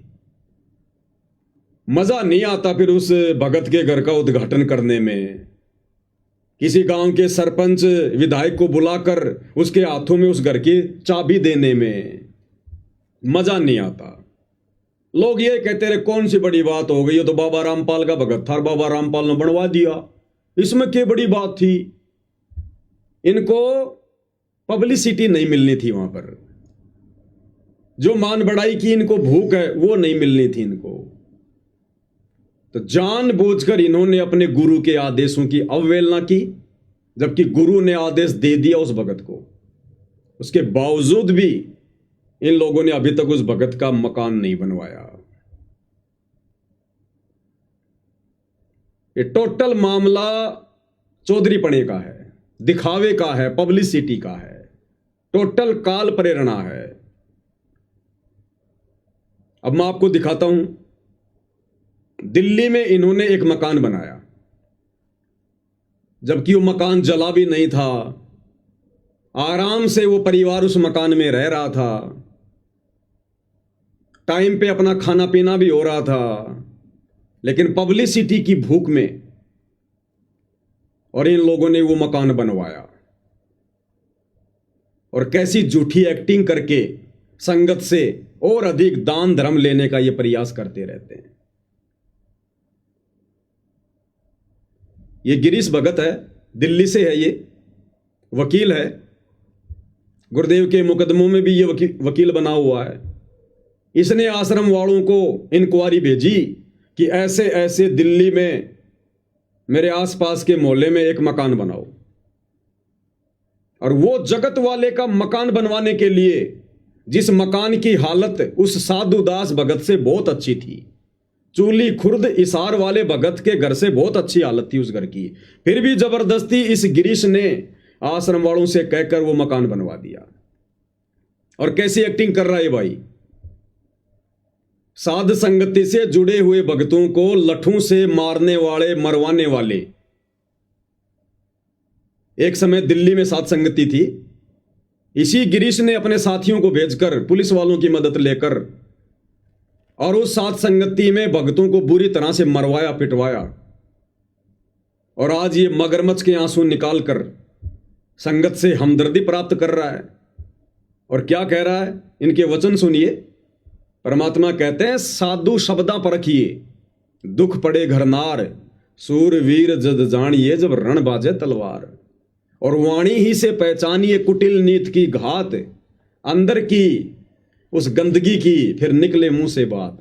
[SPEAKER 2] मजा नहीं आता फिर उस भगत के घर का उद्घाटन करने में, किसी गांव के सरपंच विधायक को बुलाकर उसके हाथों में उस घर की चाबी देने में मजा नहीं आता। लोग ये कहते रहे कौन सी बड़ी बात हो गई, ये तो बाबा रामपाल का भगत था, बाबा रामपाल ने बनवा दिया, इसमें क्या बड़ी बात थी? इनको पब्लिसिटी नहीं मिलनी थी, वहां पर जो मान बढ़ाई की इनको भूख है वो नहीं मिलनी थी इनको। तो जानबूझकर इन्होंने अपने गुरु के आदेशों की अवहेलना की, जबकि गुरु ने आदेश दे दिया उस भगत को। उसके बावजूद भी इन लोगों ने अभी तक उस भगत का मकान नहीं बनवाया। ये टोटल मामला चौधरीपने का है, दिखावे का है, पब्लिसिटी का है, टोटल काल प्रेरणा है। अब मैं आपको दिखाता हूं, दिल्ली में इन्होंने एक मकान बनाया, जबकि वो मकान जला भी नहीं था, आराम से वो परिवार उस मकान में रह रहा था, टाइम पे अपना खाना पीना भी हो रहा था, लेकिन पब्लिसिटी की भूख में और इन लोगों ने वो मकान बनवाया और कैसी झूठी एक्टिंग करके संगत से और अधिक दान धर्म लेने का ये प्रयास करते रहते हैं। ये गिरीश भगत है, दिल्ली से है, ये वकील है, गुरुदेव के मुकदमों में भी ये वकील बना हुआ है। इसने आश्रम वालों को इंक्वायरी भेजी कि ऐसे ऐसे दिल्ली में मेरे आसपास के मोहल्ले में एक मकान बनाओ, और वो जगत वाले का मकान बनवाने के लिए, जिस मकान की हालत उस साधुदास भगत से बहुत अच्छी थी, चूली खुर्द इसार वाले भगत के घर से बहुत अच्छी हालत थी उस घर की, फिर भी जबरदस्ती इस गिरीश ने आश्रम वालों से कहकर वो मकान बनवा दिया। और कैसी एक्टिंग कर रहा है भाई, साध संगति से जुड़े हुए भक्तों को लठों से मारने वाले, मरवाने वाले। एक समय दिल्ली में साध संगति थी, इसी गिरीश ने अपने साथियों को भेजकर पुलिस वालों की मदद लेकर और उस साध संगति में भक्तों को बुरी तरह से मरवाया, पिटवाया, और आज ये मगरमच्छ के आंसू निकालकर संगत से हमदर्दी प्राप्त कर रहा है। और क्या कह रहा है, इनके वचन सुनिए। परमात्मा कहते हैं, साधु शब्दा परखिए, दुख पड़े घरनार, सूरवीर जद जानिए जब रण बाजे तलवार, और वाणी ही से पहचानिए कुटिल नीत की घात, अंदर की उस गंदगी की फिर निकले मुंह से बात।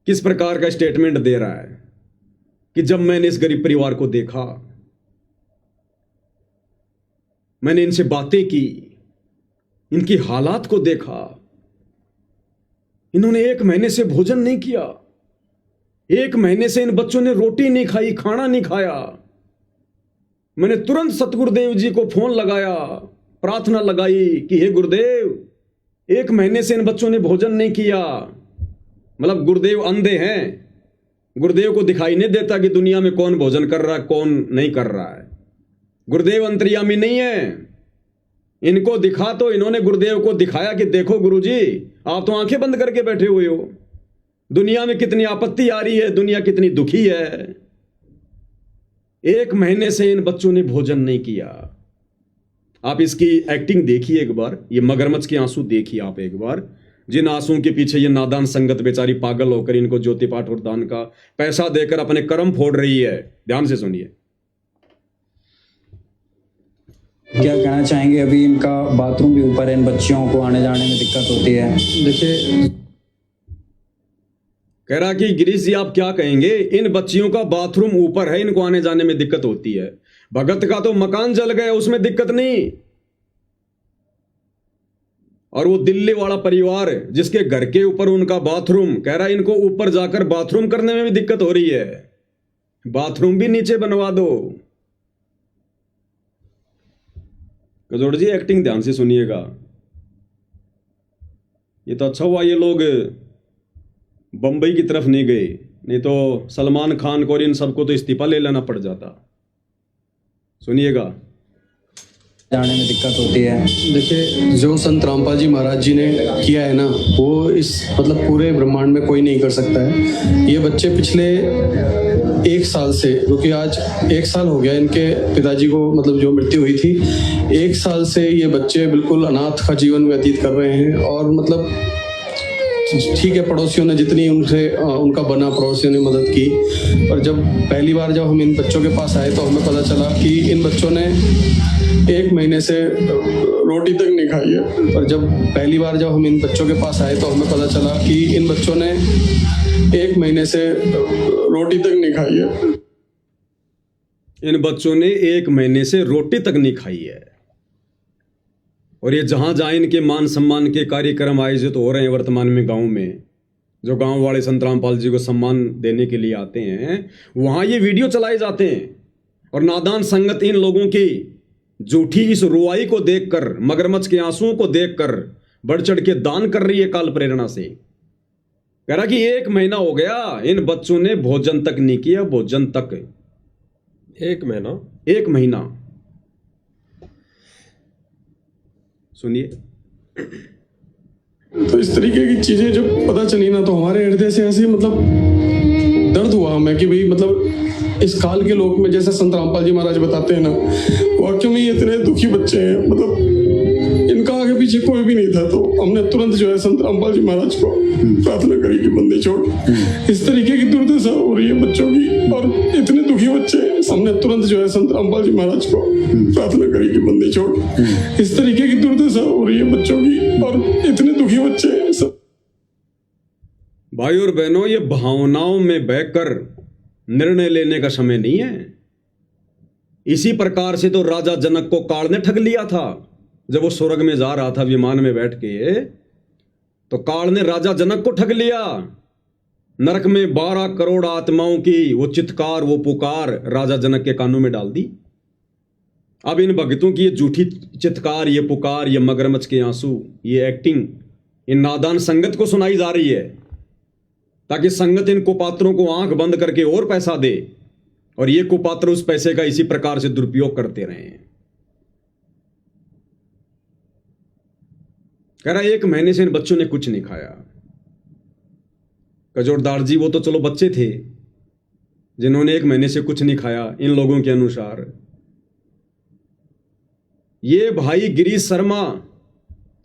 [SPEAKER 2] किस प्रकार का स्टेटमेंट दे रहा है कि जब मैंने इस गरीब परिवार को देखा, मैंने इनसे बातें की, इनकी हालात को देखा, इन्होंने 1 महीने से भोजन नहीं किया, 1 महीने से इन बच्चों ने रोटी नहीं खाई, खाना नहीं खाया। मैंने तुरंत सतगुरुदेव जी को फोन लगाया, प्रार्थना लगाई कि हे गुरुदेव, 1 महीने से इन बच्चों ने भोजन नहीं किया। मतलब गुरुदेव अंधे हैं, गुरुदेव को दिखाई नहीं देता कि दुनिया में कौन भोजन कर रहा है, कौन नहीं कर रहा है। गुरुदेव अंतर्यामी नहीं है, इनको दिखा तो इन्होंने गुरुदेव को दिखाया कि देखो गुरुजी, आप तो आंखें बंद करके बैठे हुए हो, दुनिया में कितनी आपत्ति आ रही है, दुनिया कितनी दुखी है। 1 महीने से इन बच्चों ने भोजन नहीं किया। आप इसकी एक्टिंग देखिए एक बार, ये मगरमच्छ के आंसू देखिए आप एक बार, जिन आंसुओं के पीछे ये नादान संगत बेचारी पागल होकर इनको ज्योति पाठ और दान का पैसा देकर अपने कर्म फोड़ रही है। ध्यान से सुनिए।
[SPEAKER 6] क्या कहना चाहेंगे? अभी इनका बाथरूम भी ऊपर है, इन बच्चियों को आने जाने में दिक्कत होती है।
[SPEAKER 4] देखिए,
[SPEAKER 2] कह रहा कि गिरीश जी आप क्या कहेंगे, इन बच्चियों का बाथरूम ऊपर है, इनको आने जाने में दिक्कत होती है। भगत का तो मकान जल गया, उसमें दिक्कत नहीं, और वो दिल्ली वाला परिवार जिसके घर के ऊपर उनका बाथरूम, कह रहा है इनको ऊपर जाकर बाथरूम करने में भी दिक्कत हो रही है, बाथरूम भी नीचे बनवा दो। कजोड़ जी एक्टिंग ध्यान से सुनिएगा। ये तो अच्छा हुआ ये लोग बंबई की तरफ नहीं गए, नहीं तो सलमान खान को और इन सबको तो इस्तीफा ले लेना पड़ जाता। सुनिएगा।
[SPEAKER 6] जाने में दिक्कत होती है।
[SPEAKER 4] देखिए, जो संत रामपाल जी महाराज जी ने किया है ना, वो इस मतलब पूरे ब्रह्मांड में कोई नहीं कर सकता है। ये बच्चे पिछले 1 साल से, क्योंकि आज 1 साल हो गया इनके पिताजी को, मतलब जो मृत्यु हुई थी, 1 साल से ये बच्चे बिल्कुल अनाथ का जीवन व्यतीत कर रहे हैं। और मतलब ठीक है, पड़ोसियों ने जितनी उनसे उनका बना, पड़ोसियों ने मदद की। और जब पहली बार जब हम इन बच्चों के पास आए तो हमें पता चला कि इन बच्चों ने 1 महीने से रोटी तक नहीं खाई है। और जब पहली बार जब हम इन बच्चों के पास आए तो हमें पता चला कि इन बच्चों ने 1 महीने से रोटी तक नहीं खाई है।
[SPEAKER 2] इन बच्चों ने 1 महीने से रोटी तक नहीं खाई है। और ये जहां जहां इनके मान सम्मान के कार्यक्रम आयोजित हो रहे हैं वर्तमान में गांव में, जो गांव वाले संत रामपाल जी को सम्मान देने के लिए आते हैं, वहां ये वीडियो चलाए जाते हैं। और नादान संगत इन लोगों की झूठी इस रुआई को देखकर, मगरमच्छ के आंसुओं को देखकर बढ़ चढ़ के दान कर रही है काल प्रेरणा से। कह रहा कि 1 महीना हो गया, इन बच्चों ने भोजन तक नहीं किया, भोजन तक।
[SPEAKER 1] 1 महीना?
[SPEAKER 2] 1 महीना। सुनिए।
[SPEAKER 4] तो इस तरीके की चीजें जब पता चली ना, तो हमारे हृदय से ऐसे मतलब दर्द हुआ हमें कि भाई मतलब इस काल के लोक में, जैसे संत रामपाल जी महाराज बताते हैं ना, वाकई में ये इतने दुखी बच्चे हैं, मतलब इनका आगे पीछे कोई भी नहीं था। तो हमने तुरंत जो है संत रामपाल जी महाराज को प्रार्थना करी कि बंदी छोड़। इस तरीके की दुर्दशा हो रही है बच्चों की और इतने दुखी बच्चे, हमने तुरंत जो है संत रामपाल जी महाराज को प्रार्थना करी कि बंदी छोड़। इस तरीके की दुर्दशा हो रही है बच्चों की और इतने दुखी बच्चे सब।
[SPEAKER 2] भाई और बहनों, ये भावनाओं में बहकर निर्णय लेने का समय नहीं है। इसी प्रकार से तो राजा जनक को काल ने ठग लिया था। जब वो स्वर्ग में जा रहा था विमान में बैठ के, तो काल ने राजा जनक को ठग लिया। नरक में 12 करोड़ आत्माओं की वो चित्कार, वो पुकार राजा जनक के कानों में डाल दी। अब इन भक्तों की ये झूठी चित्कार, ये पुकार, ये मगरमच्छ के आंसू, ये एक्टिंग इन नादान संगत को सुनाई जा रही है, ताकि संगत इन कुपात्रों को आंख बंद करके और पैसा दे, और ये कुपात्र उस पैसे का इसी प्रकार से दुरुपयोग करते रहे। कह रहा 1 महीने से इन बच्चों ने कुछ नहीं खाया। कजोरदार जी वो तो चलो बच्चे थे जिन्होंने 1 महीने से कुछ नहीं खाया इन लोगों के अनुसार। ये भाई गिरीश शर्मा,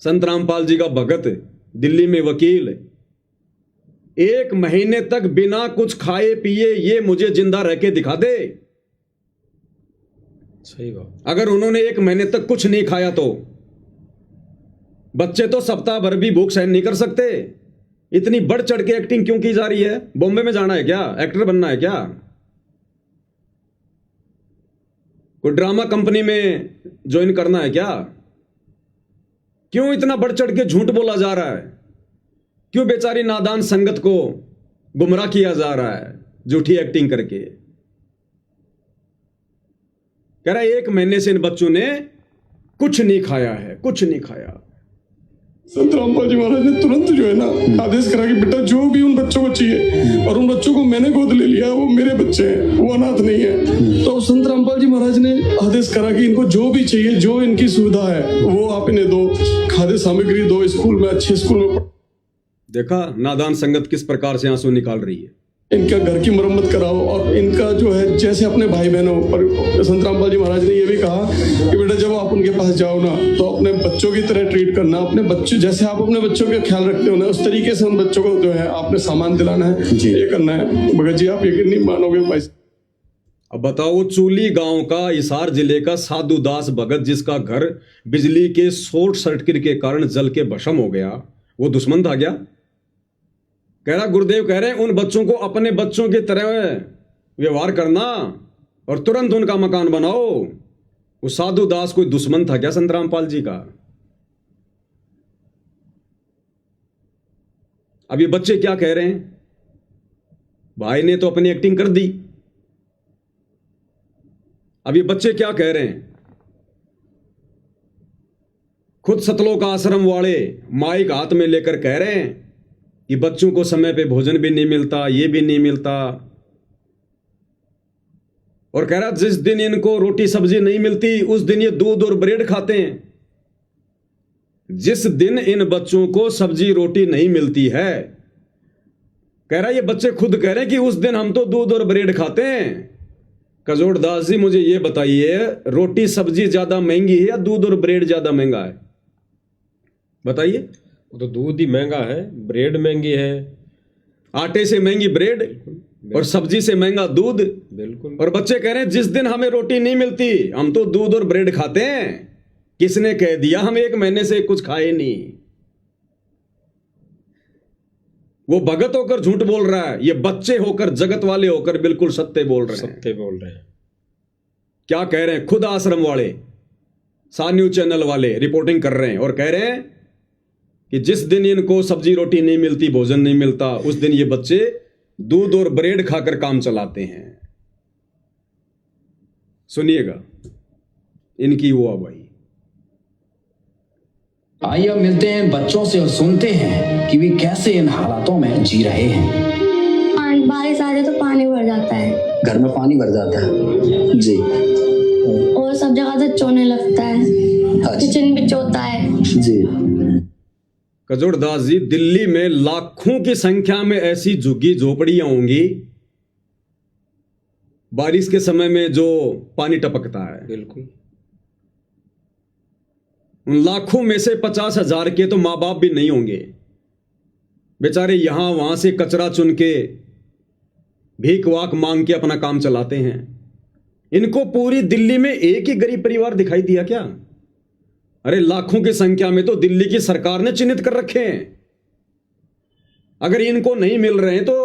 [SPEAKER 2] संत रामपाल जी का भगत, दिल्ली में वकील, 1 महीने तक बिना कुछ खाए पिए ये मुझे जिंदा रह के दिखा दे।
[SPEAKER 1] सही बात।
[SPEAKER 2] अगर उन्होंने 1 महीने तक कुछ नहीं खाया तो बच्चे तो सप्ताह भर भी भूख सहन नहीं कर सकते। इतनी बढ़ चढ़ के एक्टिंग क्यों की जा रही है? बॉम्बे में जाना है क्या? एक्टर बनना है क्या? कोई ड्रामा कंपनी में ज्वाइन करना है क्या? क्यों इतना बढ़ चढ़ के झूठ बोला जा रहा है? क्यों बेचारी नादान संगत को गुमराह किया जा रहा है झूठी एक्टिंग करके? कह रहा है 1 महीने से इन बच्चों ने कुछ नहीं खाया है, कुछ नहीं खाया।
[SPEAKER 4] संत रामपाल जी महाराज ने तुरंत जो है ना आदेश करा कि बेटा जो भी उन बच्चों को चाहिए, और उन बच्चों को मैंने गोद ले लिया, वो मेरे बच्चे हैं, वो अनाथ नहीं है। तो संत रामपाल जी महाराज ने आदेश करा कि इनको जो भी चाहिए, जो इनकी सुविधा है, वो आप इन्हें दो, खाद्य सामग्री दो, स्कूल में अच्छे स्कूल में।
[SPEAKER 2] देखा नादान संगत किस प्रकार से आंसू निकाल रही है।
[SPEAKER 4] इनका घर की मरम्मत कराओ, और इनका जो है जैसे अपने भाई बहनों पर संत रामपाल जी महाराज ने ये भी कहा कि बेटा जब आप उनके पास जाओ ना, तो अपने बच्चों की तरह ट्रीट करना। अपने बच्चे जैसे आप अपने बच्चों का ख्याल रखते हो ना, उस तरीके से उन बच्चों को जो है आपने सामान दिलाना है, ये करना है। भगत जी आप यकीन नहीं मानोगे भाई।
[SPEAKER 2] अब बताओ, चूली गांव का, हिसार जिले का साधु दास भगत, जिसका घर बिजली के शॉर्ट सर्किट के कारण जल के भस्म हो गया, वो दुश्मन था क्या? कह रहा गुरुदेव कह रहे हैं उन बच्चों को अपने बच्चों की तरह व्यवहार करना और तुरंत उनका मकान बनाओ। वो साधु दास कोई दुश्मन था क्या संत रामपाल जी का? अब ये बच्चे क्या कह रहे हैं? भाई ने तो अपनी एक्टिंग कर दी। अब ये बच्चे क्या कह रहे हैं? खुद सतलोक आश्रम वाले माइक हाथ में लेकर कह रहे हैं कि बच्चों को समय पे भोजन भी नहीं मिलता, ये भी नहीं मिलता। और कह रहा जिस दिन इनको रोटी सब्जी नहीं मिलती उस दिन ये दूध और ब्रेड खाते हैं। जिस दिन इन बच्चों को सब्जी रोटी नहीं मिलती है, कह रहा ये बच्चे खुद कह रहे हैं कि उस दिन हम तो दूध और ब्रेड खाते हैं। कजोड़दास जी मुझे ये बताइए, रोटी सब्जी ज्यादा महंगी है या दूध और ब्रेड ज्यादा महंगा है? बताइए।
[SPEAKER 1] वो तो दूध ही महंगा है, ब्रेड महंगी है।
[SPEAKER 2] आटे से महंगी ब्रेड और सब्जी से महंगा दूध।
[SPEAKER 1] बिल्कुल।
[SPEAKER 2] और बच्चे कह रहे हैं जिस दिन हमें रोटी नहीं मिलती हम तो दूध और ब्रेड खाते हैं। किसने कह दिया? हम 1 महीने से कुछ खाए नहीं। वो भगत होकर झूठ बोल रहा है, ये बच्चे होकर, जगत वाले होकर बिल्कुल सत्य बोल रहे हैं।
[SPEAKER 1] सत्य बोल रहे हैं।
[SPEAKER 2] क्या कह रहे हैं? खुद आश्रम वाले, सा न्यूज चैनल वाले रिपोर्टिंग कर रहे हैं और कह रहे हैं कि जिस दिन इनको सब्जी रोटी नहीं मिलती, भोजन नहीं मिलता, उस दिन ये बच्चे दूध और ब्रेड खाकर काम चलाते हैं। सुनिएगा इनकी वो भाई।
[SPEAKER 7] आइए अब मिलते हैं बच्चों से और सुनते हैं कि वे कैसे इन हालातों में जी रहे हैं।
[SPEAKER 8] बारिश आ जाए तो पानी भर जाता है,
[SPEAKER 7] घर में पानी भर जाता है जी,
[SPEAKER 8] और सब जगह से चोने लगता है, किचन भी चोता है
[SPEAKER 7] जी।
[SPEAKER 2] कजोड़दास जी, दिल्ली में लाखों की संख्या में ऐसी झुग्गी झोपड़ियां होंगी बारिश के समय में जो पानी टपकता है।
[SPEAKER 1] बिल्कुल।
[SPEAKER 2] उन लाखों में से 50,000 के तो माँ बाप भी नहीं होंगे, बेचारे यहां वहां से कचरा चुन के, भीख वाक मांग के अपना काम चलाते हैं। इनको पूरी दिल्ली में एक ही गरीब परिवार दिखाई दिया क्या? अरे लाखों की संख्या में तो दिल्ली की सरकार ने चिन्हित कर रखे हैं। अगर इनको नहीं मिल रहे हैं तो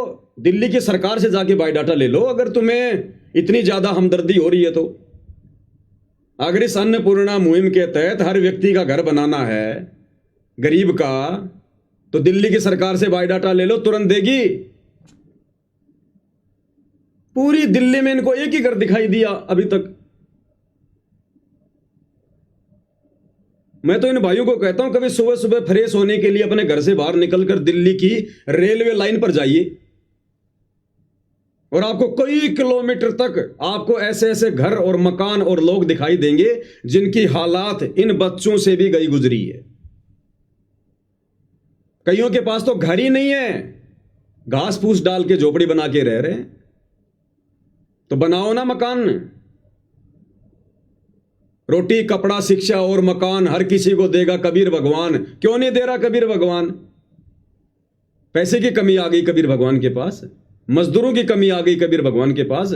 [SPEAKER 2] दिल्ली की सरकार से जाके बायोडाटा ले लो, अगर तुम्हें इतनी ज्यादा हमदर्दी हो रही है तो। अगर इस अन्नपूर्णा मुहिम के तहत हर व्यक्ति का घर बनाना है गरीब का, तो दिल्ली की सरकार से बायोडाटा ले लो, तुरंत देगी। पूरी दिल्ली में इनको एक ही घर दिखाई दिया अभी तक। मैं तो इन भाइयों को कहता हूं कभी सुबह सुबह फ्रेश होने के लिए अपने घर से बाहर निकलकर दिल्ली की रेलवे लाइन पर जाइए और आपको कई किलोमीटर तक आपको ऐसे ऐसे घर और मकान और लोग दिखाई देंगे जिनकी हालात इन बच्चों से भी गई गुजरी है। कईयों के पास तो घर ही नहीं है, घास फूस डाल के झोपड़ी बना के रह रहे हैं। तो बनाओ ना मकान। रोटी कपड़ा शिक्षा और मकान हर किसी को देगा कबीर भगवान। क्यों नहीं दे रहा कबीर भगवान? पैसे की कमी आ गई कबीर भगवान के पास, मजदूरों की कमी आ गई कबीर भगवान के पास।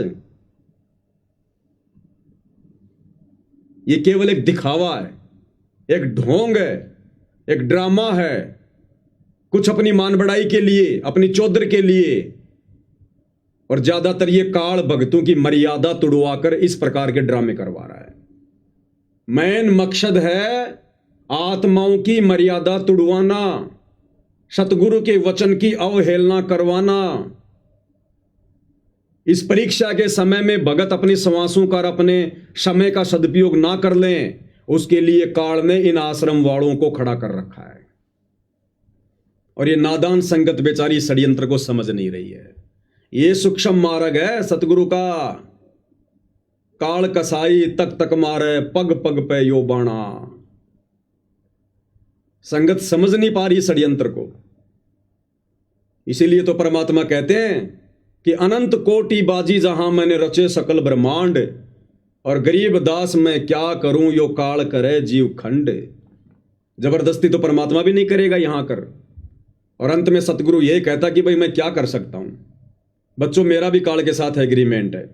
[SPEAKER 2] ये केवल एक दिखावा है, एक ढोंग है, एक ड्रामा है, कुछ अपनी मान बढ़ाई के लिए, अपनी चौधर के लिए। और ज्यादातर ये काल भक्तों की मर्यादा तुड़वाकर इस प्रकार के ड्रामे करवा रहा है। मेन मकसद है आत्माओं की मर्यादा तुड़वाना, सतगुरु के वचन की अवहेलना करवाना। इस परीक्षा के समय में भगत अपनी श्वासों का, अपने समय का सदुपयोग ना कर लें, उसके लिए काल ने इन आश्रम वालों को खड़ा कर रखा है। और ये नादान संगत बेचारी षड्यंत्र को समझ नहीं रही है। ये सूक्ष्म मार्ग है सतगुरु का। काल कसाई तक तक मारे, पग पग पे यो बाणा। संगत समझ नहीं पा रही षड्यंत्र को। इसीलिए तो परमात्मा कहते हैं कि अनंत कोटि बाजी जहां मैंने रचे सकल ब्रह्मांड, और गरीब दास मैं क्या करूं यो काल करे जीव खंड। जबरदस्ती तो परमात्मा भी नहीं करेगा यहां कर। और अंत में सतगुरु यही कहता कि भाई मैं क्या कर सकता हूं बच्चों, मेरा भी काल के साथ एग्रीमेंट है।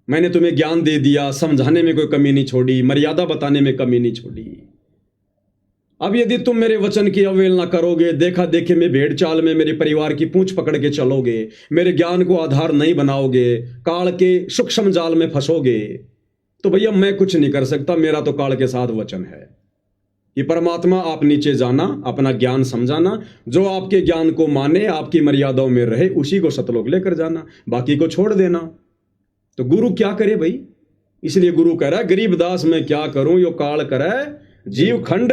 [SPEAKER 2] मैंने तुम्हें ज्ञान दे दिया, समझाने में कोई कमी नहीं छोड़ी, मर्यादा बताने में कमी नहीं छोड़ी। अब यदि तुम मेरे वचन की अवहेलना करोगे, देखा देखे में भेड़ चाल में मेरे परिवार की पूंछ पकड़ के चलोगे, मेरे ज्ञान को आधार नहीं बनाओगे, काल के सूक्ष्म जाल में फंसोगे, तो भैया मैं कुछ नहीं कर सकता। मेरा तो काल के साथ वचन है कि परमात्मा आप नीचे जाना, अपना ज्ञान समझाना, जो आपके ज्ञान को माने, आपकी मर्यादाओं में रहे, उसी को सतलोक लेकर जाना, बाकी को छोड़ देना। तो गुरु क्या करे भाई? इसलिए गुरु कह रहा है गरीब दास मैं क्या करूं यो काल करे जीव खंड।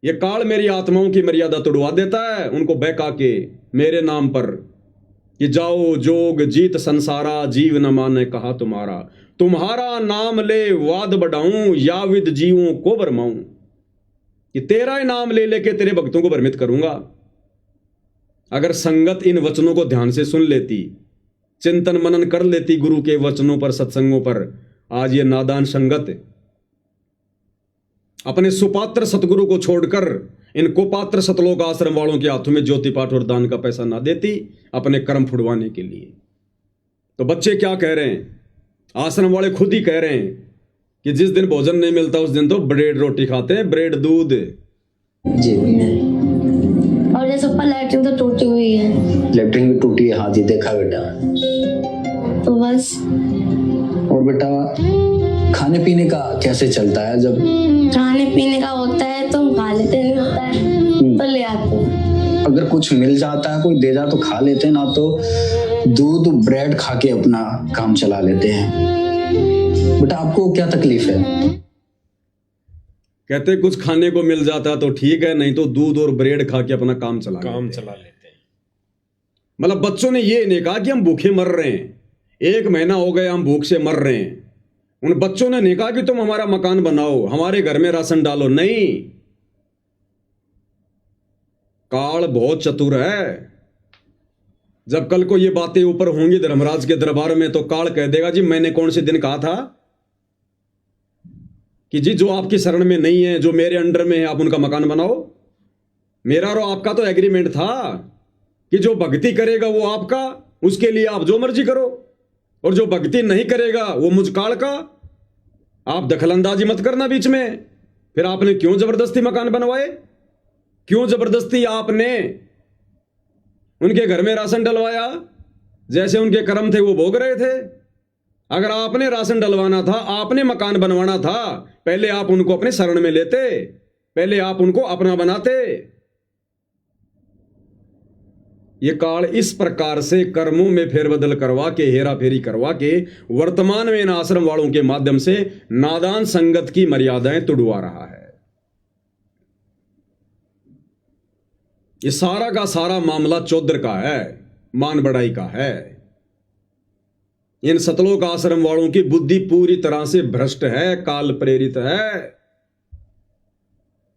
[SPEAKER 2] ये काल मेरी आत्माओं की मर्यादा तोड़वा देता है, उनको बहका के मेरे नाम पर कि जाओ जोग जीत संसारा, जीव न माने कहा तुम्हारा, तुम्हारा नाम ले वाद बढ़ाऊं, या विद जीवों को भरमाऊं। कि तेरा ही नाम ले लेके तेरे भक्तों को भ्रमित करूंगा। अगर संगत इन वचनों को ध्यान से सुन लेती, चिंतन मनन कर लेती गुरु के वचनों पर, सत्संगों पर, आज ये नादान संगत अपने सुपात्र सतगुरु को छोड़कर इन कुपात्र सतलोक आश्रम वालों के हाथों में ज्योति पाठ और दान का पैसा ना देती अपने कर्म फुड़वाने के लिए। तो बच्चे क्या कह रहे हैं, आश्रम वाले खुद ही कह रहे हैं कि जिस दिन भोजन नहीं मिलता उस दिन तो ब्रेड रोटी खाते हैं, ब्रेड दूध।
[SPEAKER 6] जी
[SPEAKER 8] और जैसे ऊपर लैट्रिन तो टूटी हुई है।
[SPEAKER 6] लेटरिन भी टूटी है, हाँ जी देखा बेटा।
[SPEAKER 8] तो बस।
[SPEAKER 6] और बेटा खाने पीने का कैसे चलता है? जब
[SPEAKER 8] खाने पीने का होता है तो हम खा लेते, नहीं होता है तो ले आते हैं।
[SPEAKER 6] अगर कुछ मिल जाता है, कोई दे जा तो खा लेते हैं, ना तो दूध ब्रेड खा के अपना काम चला लेते हैं। बेटा आपको क्या तकलीफ है?
[SPEAKER 2] कहते कुछ खाने को मिल जाता तो ठीक है, नहीं तो दूध और ब्रेड खा के अपना काम चला
[SPEAKER 1] काम
[SPEAKER 2] लेते हैं।
[SPEAKER 1] चला लेते हैं।
[SPEAKER 2] मतलब बच्चों ने ये नहीं कहा कि हम भूखे मर रहे हैं, 1 महीना हो गया हम भूख से मर रहे हैं। उन बच्चों ने नहीं कहा कि तुम हमारा मकान बनाओ, हमारे घर में राशन डालो, नहीं। काल बहुत चतुर है। जब कल को ये बातें ऊपर होंगी धर्मराज के दरबार में तो काल कह देगा जी मैंने कौन से दिन कहा था कि जी जो आपकी शरण में नहीं है, जो मेरे अंडर में है, आप उनका मकान बनाओ। मेरा और आपका तो एग्रीमेंट था कि जो भक्ति करेगा वो आपका, उसके लिए आप जो मर्जी करो, और जो भक्ति नहीं करेगा वो मुझ काल का। आप दखलंदाजी मत करना बीच में। फिर आपने क्यों जबरदस्ती मकान बनवाए? क्यों जबरदस्ती आपने उनके घर में राशन डलवाया? जैसे उनके कर्म थे वो भोग रहे थे। अगर आपने राशन डलवाना था, आपने मकान बनवाना था, पहले आप उनको अपने शरण में लेते, पहले आप उनको अपना बनाते। ये काल इस प्रकार से कर्मों में फेरबदल करवा के, हेरा फेरी करवा के वर्तमान में इन आश्रम वालों के माध्यम से नादान संगत की मर्यादाएं तुड़वा रहा है। ये सारा का सारा मामला चौधर का है, मान बढ़ाई का है। इन सतलोक आश्रम वालों की बुद्धि पूरी तरह से भ्रष्ट है, काल प्रेरित है।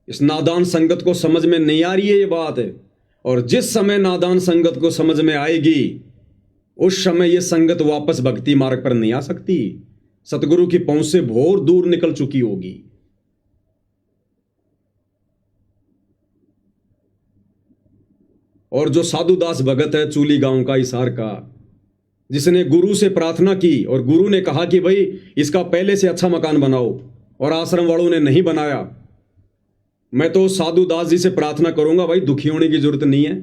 [SPEAKER 2] इस नादान संगत को समझ में नहीं आ रही है ये बात है। और जिस समय नादान संगत को समझ में आएगी उस समय ये संगत वापस भक्ति मार्ग पर नहीं आ सकती। सतगुरु की पहुंच से बहुत दूर निकल चुकी होगी। और जो साधुदास भगत है चूली गांव का, हिसार का, जिसने गुरु से प्रार्थना की और गुरु ने कहा कि भाई इसका पहले से अच्छा मकान बनाओ, और आश्रम वालों ने नहीं बनाया, मैं तो साधुदास जी से प्रार्थना करूंगा भाई दुखी होने की जरूरत नहीं है,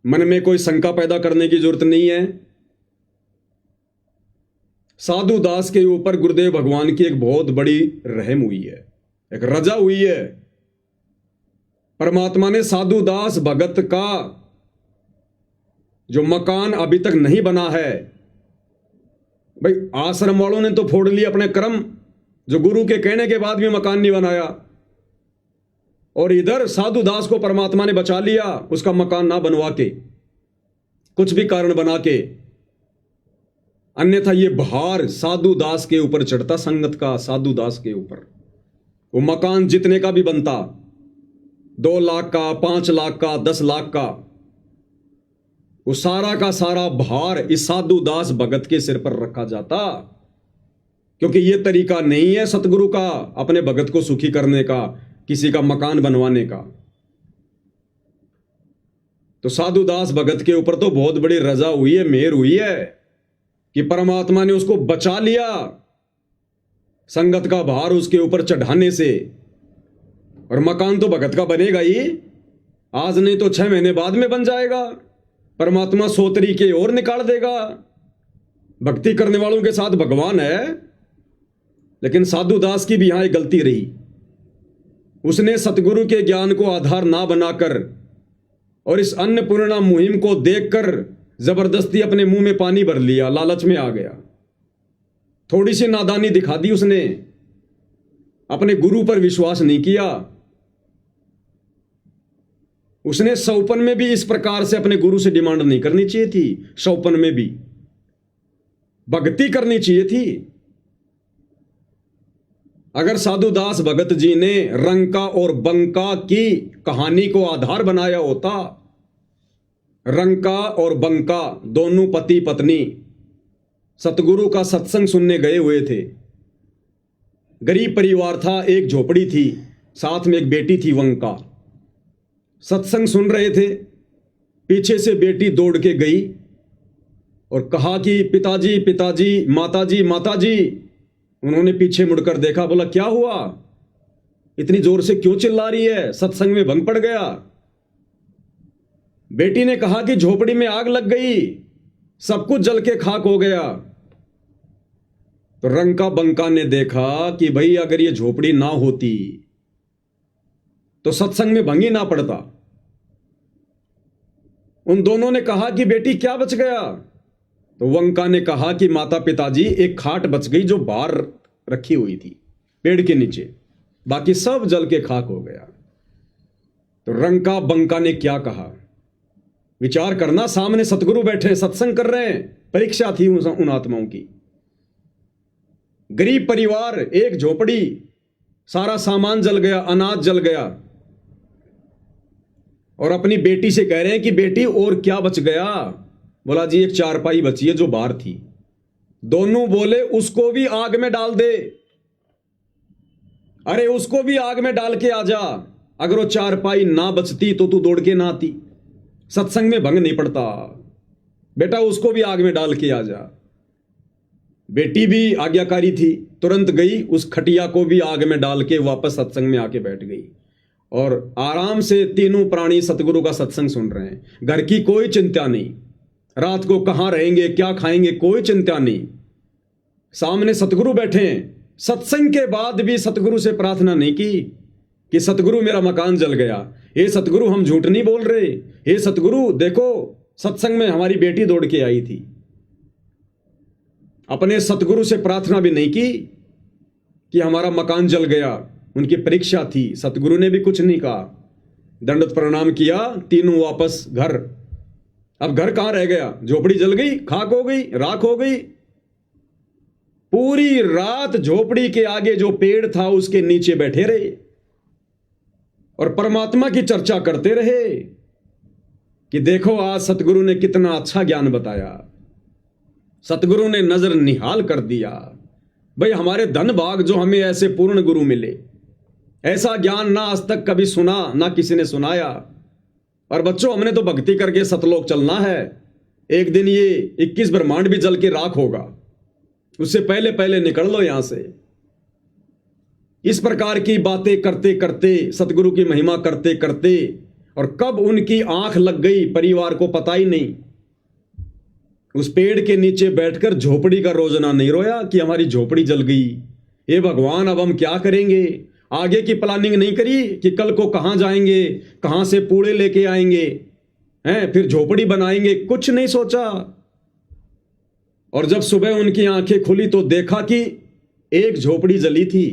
[SPEAKER 2] मन में कोई शंका पैदा करने की जरूरत नहीं है। साधुदास के ऊपर गुरुदेव भगवान की एक बहुत बड़ी रहम हुई है, एक रजा हुई है। परमात्मा ने साधुदास भगत का जो मकान अभी तक नहीं बना है, भाई आश्रम वालों ने तो फोड़ लिया अपने कर्म, जो गुरु के कहने के बाद भी मकान नहीं बनाया, और इधर साधुदास को परमात्मा ने बचा लिया उसका मकान ना बनवा के, कुछ भी कारण बना के। अन्यथा ये भार साधुदास के ऊपर चढ़ता, संगत का साधुदास के ऊपर। वो मकान जितने का भी बनता, 2 लाख का, 5 लाख का, 10 लाख का, वो सारा का सारा भार इस साधुदास भगत के सिर पर रखा जाता। क्योंकि ये तरीका नहीं है सतगुरु का अपने भगत को सुखी करने का, किसी का मकान बनवाने का। तो साधुदास भगत के ऊपर तो बहुत बड़ी रजा हुई है, मेहर हुई है कि परमात्मा ने उसको बचा लिया संगत का भार उसके ऊपर चढ़ाने से। और मकान तो भगत का बनेगा ही, आज नहीं तो 6 महीने बाद में बन जाएगा। परमात्मा 100 तरीके और निकाल देगा। भक्ति करने वालों के साथ भगवान है। लेकिन साधुदास की भी यहां एक गलती रही, उसने सतगुरु के ज्ञान को आधार ना बनाकर और इस अन्नपूर्णा मुहिम को देखकर जबरदस्ती अपने मुंह में पानी भर लिया, लालच में आ गया। थोड़ी सी नादानी दिखा दी उसने, अपने गुरु पर विश्वास नहीं किया। उसने सौपन में भी इस प्रकार से अपने गुरु से डिमांड नहीं करनी चाहिए थी। सौपन में भी भक्ति करनी चाहिए थी। अगर साधुदास भगत जी ने रंका और बंका की कहानी को आधार बनाया होता, रंका और बंका दोनों पति पत्नी सतगुरु का सत्संग सुनने गए हुए थे। गरीब परिवार था, एक झोपड़ी थी, साथ में एक बेटी थी वंका। सत्संग सुन रहे थे, पीछे से बेटी दौड़ के गई और कहा कि पिताजी पिताजी, माताजी माताजी। उन्होंने पीछे मुड़कर देखा, बोला क्या हुआ, इतनी जोर से क्यों चिल्ला रही है, सत्संग में भंग पड़ गया। बेटी ने कहा कि झोपड़ी में आग लग गई, सब कुछ जल के खाक हो गया। तो रंका बंका ने देखा कि भाई अगर ये झोपड़ी ना होती तो सत्संग में भंग ही ना पड़ता। उन दोनों ने कहा कि बेटी क्या बच गया। तो वंका ने कहा कि माता पिताजी एक खाट बच गई जो बाहर रखी हुई थी पेड़ के नीचे, बाकी सब जल के खाक हो गया। तो रंका बंका ने क्या कहा, विचार करना, सामने सतगुरु बैठे सत्संग कर रहे हैं, परीक्षा थी उन आत्माओं की। गरीब परिवार, एक झोपड़ी, सारा सामान जल गया, अनाज जल गया, और अपनी बेटी से कह रहे हैं कि बेटी और क्या बच गया। बोला जी एक चारपाई बची है जो बाहर थी। दोनों बोले उसको भी आग में डाल दे, अरे उसको भी आग में डाल के आ जा। अगर वो चारपाई ना बचती तो तू दौड़ के ना आती, सत्संग में भंग नहीं पड़ता, बेटा उसको भी आग में डाल के आ जा। बेटी भी आज्ञाकारी थी, तुरंत गई, उस खटिया को भी आग में डाल के वापस सत्संग में आके बैठ गई। और आराम से तीनों प्राणी सतगुरु का सत्संग सुन रहे हैं। घर की कोई चिंता नहीं, रात को कहां रहेंगे, क्या खाएंगे, कोई चिंता नहीं। सामने सतगुरु बैठे हैं। सत्संग के बाद भी सतगुरु से प्रार्थना नहीं की कि सतगुरु मेरा मकान जल गया, हे सतगुरु हम झूठ नहीं बोल रहे, हे सतगुरु देखो सत्संग में हमारी बेटी दौड़ के आई थी। अपने सतगुरु से प्रार्थना भी नहीं की कि हमारा मकान जल गया, उनकी परीक्षा थी। सतगुरु ने भी कुछ नहीं कहा, दंडवत प्रणाम किया, तीनों वापस घर। अब घर कहां रह गया, झोपड़ी जल गई, खाक हो गई, राख हो गई। पूरी रात झोपड़ी के आगे जो पेड़ था उसके नीचे बैठे रहे और परमात्मा की चर्चा करते रहे कि देखो आज सतगुरु ने कितना अच्छा ज्ञान बताया, सतगुरु ने नजर निहाल कर दिया। भाई हमारे धन भाग जो हमें ऐसे पूर्ण गुरु मिले, ऐसा ज्ञान ना आज तक कभी सुना, ना किसी ने सुनाया। और बच्चों हमने तो भक्ति करके सतलोक चलना है, एक दिन ये 21 ब्रह्मांड भी जल के राख होगा, उससे पहले पहले निकल लो यहां से। इस प्रकार की बातें करते करते, सतगुरु की महिमा करते करते, और कब उनकी आंख लग गई परिवार को पता ही नहीं। उस पेड़ के नीचे बैठकर झोपड़ी का रोजना नहीं रोया कि हमारी झोपड़ी जल गई, हे भगवान अब हम क्या करेंगे। आगे की प्लानिंग नहीं करी कि कल को कहां जाएंगे, कहां से पूड़े लेके आएंगे, हैं फिर झोपड़ी बनाएंगे, कुछ नहीं सोचा। और जब सुबह उनकी आंखें खुली तो देखा कि एक झोपड़ी जली थी,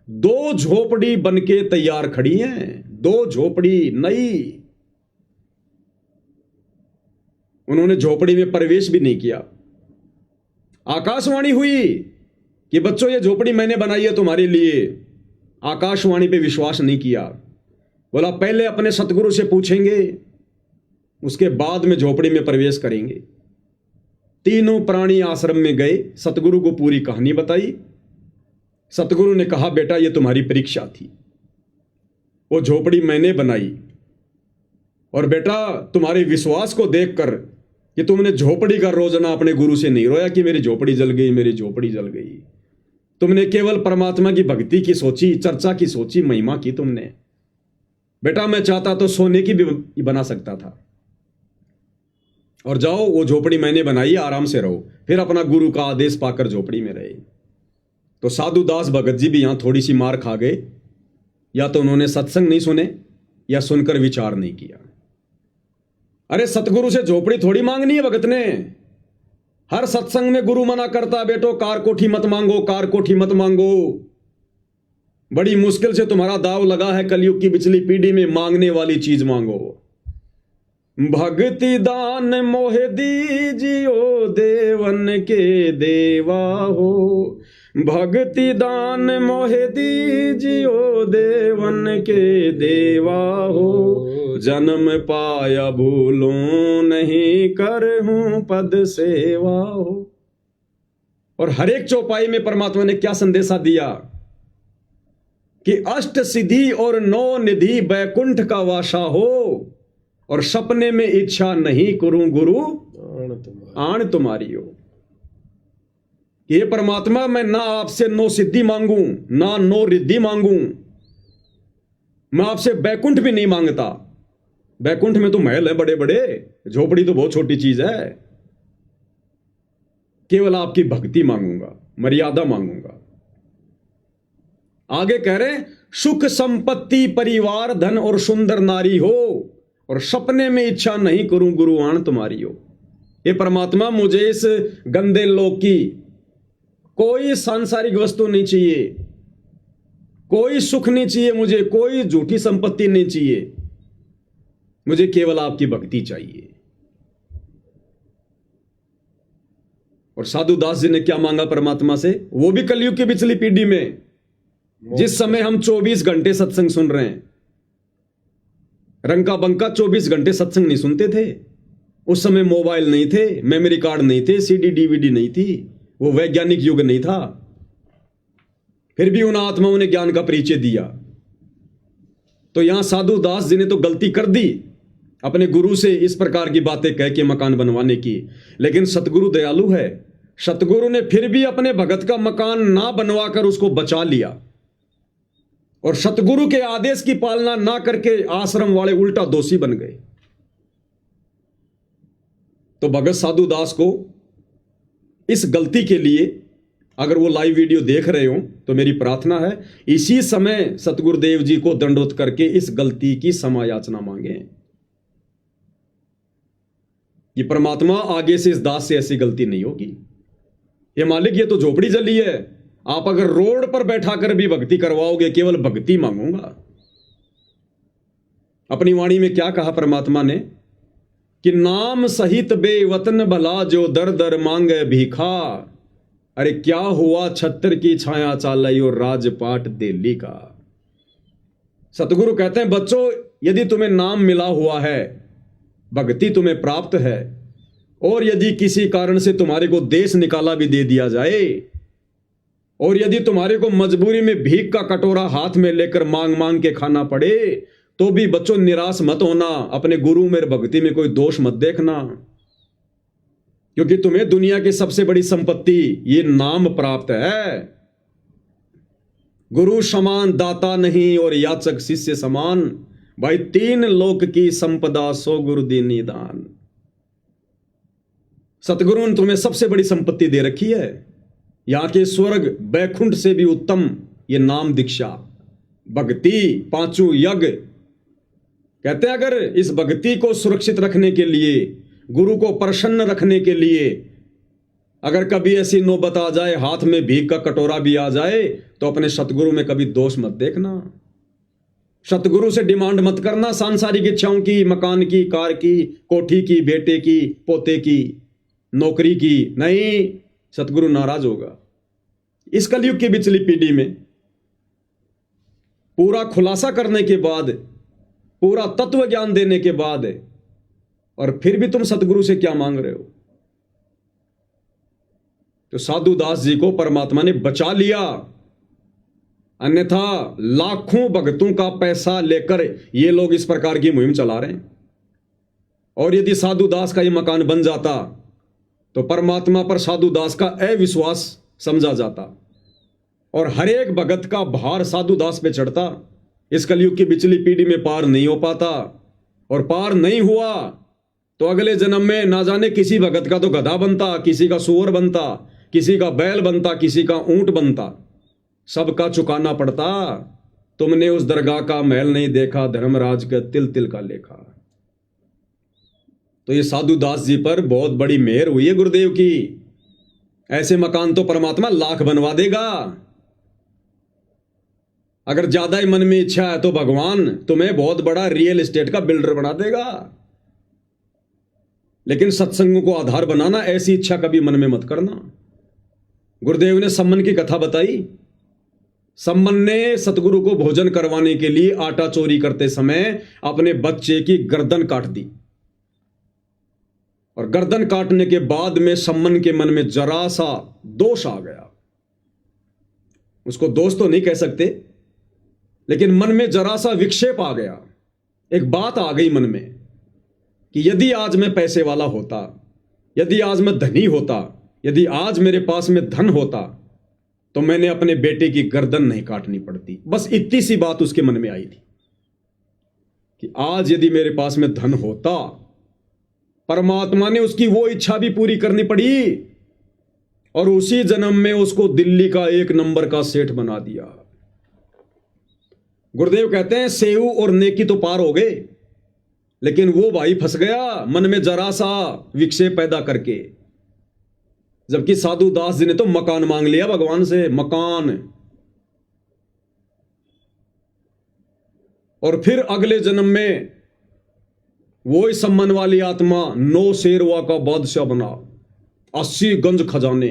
[SPEAKER 2] 2 झोपड़ी बनके तैयार खड़ी हैं, 2 झोपड़ी नई। उन्होंने झोपड़ी में प्रवेश भी नहीं किया। आकाशवाणी हुई कि बच्चों ये झोपड़ी मैंने बनाई है तुम्हारे लिए। आकाशवाणी पे विश्वास नहीं किया, बोला पहले अपने सतगुरु से पूछेंगे, उसके बाद में झोपड़ी में प्रवेश करेंगे। तीनों प्राणी आश्रम में गए, सतगुरु को पूरी कहानी बताई। सतगुरु ने कहा बेटा ये तुम्हारी परीक्षा थी, वो झोपड़ी मैंने बनाई, और बेटा तुम्हारे विश्वास को देखकर कि तुमने झोपड़ी का रोजना अपने गुरु से नहीं रोया कि मेरी झोपड़ी जल गई, मेरी झोपड़ी जल गई। तुमने केवल परमात्मा की भक्ति की सोची, चर्चा की सोची, महिमा की तुमने। बेटा मैं चाहता तो सोने की भी बना सकता था, और जाओ वो झोपड़ी मैंने बनाई, आराम से रहो। फिर अपना गुरु का आदेश पाकर झोपड़ी में रहे। तो साधु दास भगत जी भी यहां थोड़ी सी मार खा गए, या तो उन्होंने सत्संग नहीं सुने या सुनकर विचार नहीं किया। अरे सतगुरु से झोपड़ी थोड़ी मांगनी है भगत ने। हर सत्संग में गुरु मना करता, बेटो कार कोठी मत मांगो, कार कोठी मत मांगो, बड़ी मुश्किल से तुम्हारा दाव लगा है, कलयुग की पिछली पीढ़ी में मांगने वाली चीज मांगो। भक्ति दान मोहे दीजियो देवन के देवा हो, भक्ति दान मोहे दीजियो देवन के देवा हो, जन्म पाया भूलों नहीं करहूं पद सेवा हो। और हर एक चौपाई में परमात्मा ने क्या संदेशा दिया कि अष्ट सिद्धि और नौ निधि बैकुंठ का वासा हो, और सपने में इच्छा नहीं करूं गुरु आण तुम्हारी हो। ये परमात्मा, मैं ना आपसे नो सिद्धि मांगू, ना नो रिद्धि मांगू, मैं आपसे बैकुंठ भी नहीं मांगता। बैकुंठ में तो महल है बड़े बड़े, झोपड़ी तो बहुत छोटी चीज है। केवल आपकी भक्ति मांगूंगा, मर्यादा मांगूंगा। आगे कह रहे हैं, सुख संपत्ति परिवार धन और सुंदर नारी हो, और सपने में इच्छा नहीं करूं गुरु आण तुम्हारी हो। ये परमात्मा, मुझे इस गंदे लोक की कोई सांसारिक वस्तु नहीं चाहिए, कोई सुख नहीं चाहिए, मुझे कोई झूठी संपत्ति नहीं चाहिए, मुझे केवल आपकी भक्ति चाहिए। और साधु दास जी ने क्या मांगा परमात्मा से? वो भी कलयुग की पिछली पीढ़ी में, जिस समय हम 24 घंटे सत्संग सुन रहे हैं। रंका बंका 24 घंटे सत्संग नहीं सुनते थे। उस समय मोबाइल नहीं थे, मेमोरी कार्ड नहीं थे, सीडी डीवीडी नहीं थी, वो वैज्ञानिक युग नहीं था। फिर भी उन आत्माओं ने ज्ञान का परिचय दिया। तो यहां साधु दास जी ने तो गलती कर दी अपने गुरु से इस प्रकार की बातें कह के मकान बनवाने की, लेकिन सतगुरु दयालु है। सतगुरु ने फिर भी अपने भगत का मकान ना बनवाकर उसको बचा लिया, और सतगुरु के आदेश की पालना ना करके आश्रम वाले उल्टा दोषी बन गए। तो भगत साधु दास को इस गलती के लिए, अगर वो लाइव वीडियो देख रहे हो तो मेरी प्रार्थना है, इसी समय सतगुरुदेव जी को दंडोत करके इस गलती की क्षमा याचना मांगे। ये परमात्मा, आगे से इस दास से ऐसी गलती नहीं होगी। ये मालिक, ये तो झोपड़ी जली है, आप अगर रोड पर बैठाकर भी भक्ति करवाओगे, केवल भक्ति मांगूंगा। अपनी वाणी में क्या कहा परमात्मा ने कि नाम सहित बेवतन भला जो दर दर मांगे भीखा। अरे क्या हुआ छत्र की छाया चालाई और राजपाट दिल्ली का। सतगुरु कहते हैं, बच्चों, यदि तुम्हें नाम मिला हुआ है, भक्ति तुम्हें प्राप्त है, और यदि किसी कारण से तुम्हारे को देश निकाला भी दे दिया जाए, और यदि तुम्हारे को मजबूरी में भीख का कटोरा हाथ में लेकर मांग मांग के खाना पड़े, तो भी बच्चों निराश मत होना। अपने गुरु में भक्ति में कोई दोष मत देखना, क्योंकि तुम्हें दुनिया की सबसे बड़ी संपत्ति ये नाम प्राप्त है। गुरु समान दाता नहीं और याचक शिष्य समान, भाई 3 लोक की संपदा सो गुरु दीनी दान। सतगुरु ने तुम्हें सबसे बड़ी संपत्ति दे रखी है, यहां के स्वर्ग बैकुंठ से भी उत्तम ये नाम दीक्षा, भक्ति, 5 यज्ञ। कहते हैं, अगर इस भक्ति को सुरक्षित रखने के लिए, गुरु को प्रसन्न रखने के लिए, अगर कभी ऐसी नौबत आ जाए, हाथ में भीख का कटोरा भी आ जाए, तो अपने सतगुरु में कभी दोष मत देखना। सतगुरु से डिमांड मत करना सांसारिक इच्छाओं की, मकान की, कार की, कोठी की, बेटे की, पोते की, नौकरी की। नहीं, सतगुरु नाराज होगा। इस कलयुग की पिछली पीढ़ी में पूरा खुलासा करने के बाद, पूरा तत्व ज्ञान देने के बाद, और फिर भी तुम सतगुरु से क्या मांग रहे हो? तो साधु दास जी को परमात्मा ने बचा लिया, अन्यथा लाखों भक्तों का पैसा लेकर ये लोग इस प्रकार की मुहिम चला रहे हैं। और यदि साधु दास का ये मकान बन जाता तो परमात्मा पर साधु दास का अविश्वास समझा जाता, और हर एक भगत का भार साधु दास पे चढ़ता। इस कलयुग की पिछली पीढ़ी में पार नहीं हो पाता, और पार नहीं हुआ तो अगले जन्म में ना जाने किसी भगत का तो गधा बनता, किसी का सूअर बनता, किसी का बैल बनता, किसी का ऊंट बनता, सबका चुकाना पड़ता। तुमने उस दरगाह का महल नहीं देखा, धर्मराज के तिल तिल का लेखा। तो ये साधु दास जी पर बहुत बड़ी मेहर हुई है गुरुदेव की। ऐसे मकान तो परमात्मा लाख बनवा देगा। अगर ज्यादा ही मन में इच्छा है तो भगवान तुम्हें बहुत बड़ा रियल एस्टेट का बिल्डर बना देगा। लेकिन सत्संग को आधार बनाना, ऐसी इच्छा कभी मन में मत करना। गुरुदेव ने सम्मन की कथा बताई। सम्मन ने सतगुरु को भोजन करवाने के लिए आटा चोरी करते समय अपने बच्चे की गर्दन काट दी, और गर्दन काटने के बाद में सम्मन के मन में जरा सा दोष आ गया। उसको दोष तो नहीं कह सकते, लेकिन मन में जरा सा विक्षेप आ गया, एक बात आ गई मन में कि यदि आज मैं पैसे वाला होता, यदि आज मैं धनी होता, यदि आज मेरे पास में धन होता, तो मैंने अपने बेटे की गर्दन नहीं काटनी पड़ती। बस इतनी सी बात उसके मन में आई थी कि आज यदि मेरे पास में धन होता, परमात्मा ने उसकी वो इच्छा भी पूरी करनी पड़ी और उसी जन्म में उसको दिल्ली का 1 नंबर का सेठ बना दिया। गुरुदेव कहते हैं सेऊ और नेकी तो पार हो गए, लेकिन वो भाई फंस गया मन में जरा सा विक्षेप पैदा करके। जबकि साधु दास जी ने तो मकान मांग लिया भगवान से, मकान। और फिर अगले जन्म में वो ही सम्मान वाली आत्मा 9 शेरवा का बादशाह बना, 80 गंज खजाने।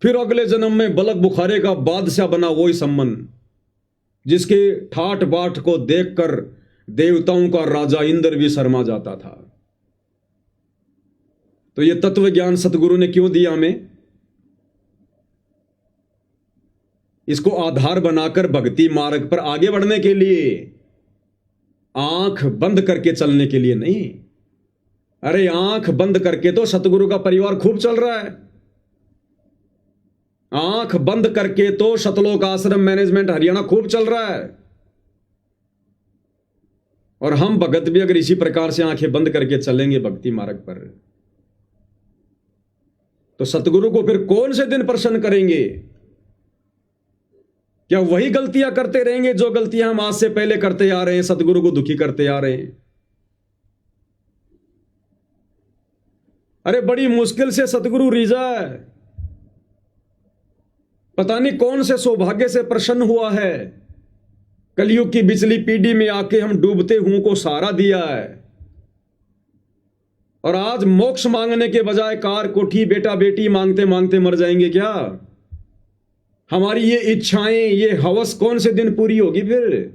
[SPEAKER 2] फिर अगले जन्म में बलक बुखारे का बादशाह बना वो ही सम्मन, जिसके ठाठ बाट को देखकर देवताओं का राजा इंद्र भी शर्मा जाता था। तो ये तत्व ज्ञान सतगुरु ने क्यों दिया हमें? इसको आधार बनाकर भक्ति मार्ग पर आगे बढ़ने के लिए, आंख बंद करके चलने के लिए नहीं। अरे आंख बंद करके तो सतगुरु का परिवार खूब चल रहा है। आंख बंद करके तो सतलोक आश्रम मैनेजमेंट हरियाणा खूब चल रहा है। और हम भगत भी अगर इसी प्रकार से आंखें बंद करके चलेंगे भक्ति मार्ग पर, तो सतगुरु को फिर कौन से दिन प्रसन्न करेंगे? क्या वही गलतियां करते रहेंगे जो गलतियां हम आज से पहले करते आ रहे हैं, सतगुरु को दुखी करते आ रहे हैं? अरे बड़ी मुश्किल से सतगुरु रिझा है, पता नहीं कौन से सौभाग्य से प्रसन्न हुआ है। कलयुग की बिचली पीढ़ी में आके हम डूबते हुओं को सहारा दिया है, और आज मोक्ष मांगने के बजाय कार कोठी बेटा बेटी मांगते मांगते मर जाएंगे क्या? हमारी ये इच्छाएं, ये हवस कौन से दिन पूरी होगी फिर?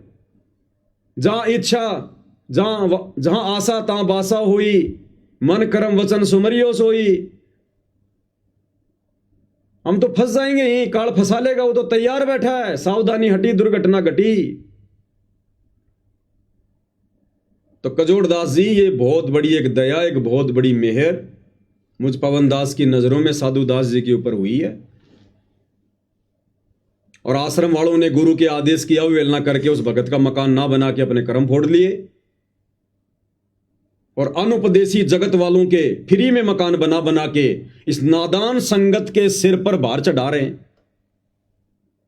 [SPEAKER 2] जहां इच्छा, जहां आशा तहां बासा हुई, मन कर्म वचन सुमरियो सोई। हम तो फंस जाएंगे ही, काल फंसा लेगा, वो तो तैयार बैठा है। सावधानी हटी दुर्घटना घटी। तो कजोड़ दास जी, ये बहुत बड़ी एक दया, एक बहुत बड़ी मेहर मुझ पवन दास की नजरों में साधु दास जी के ऊपर हुई है। और आश्रम वालों ने गुरु के आदेश की अवहेलना करके उस भगत का मकान ना बना के अपने कर्म फोड़ लिए, और अनुपदेशी जगत वालों के फ्री में मकान बना बना के इस नादान संगत के सिर पर भार चढ़ा रहे हैं।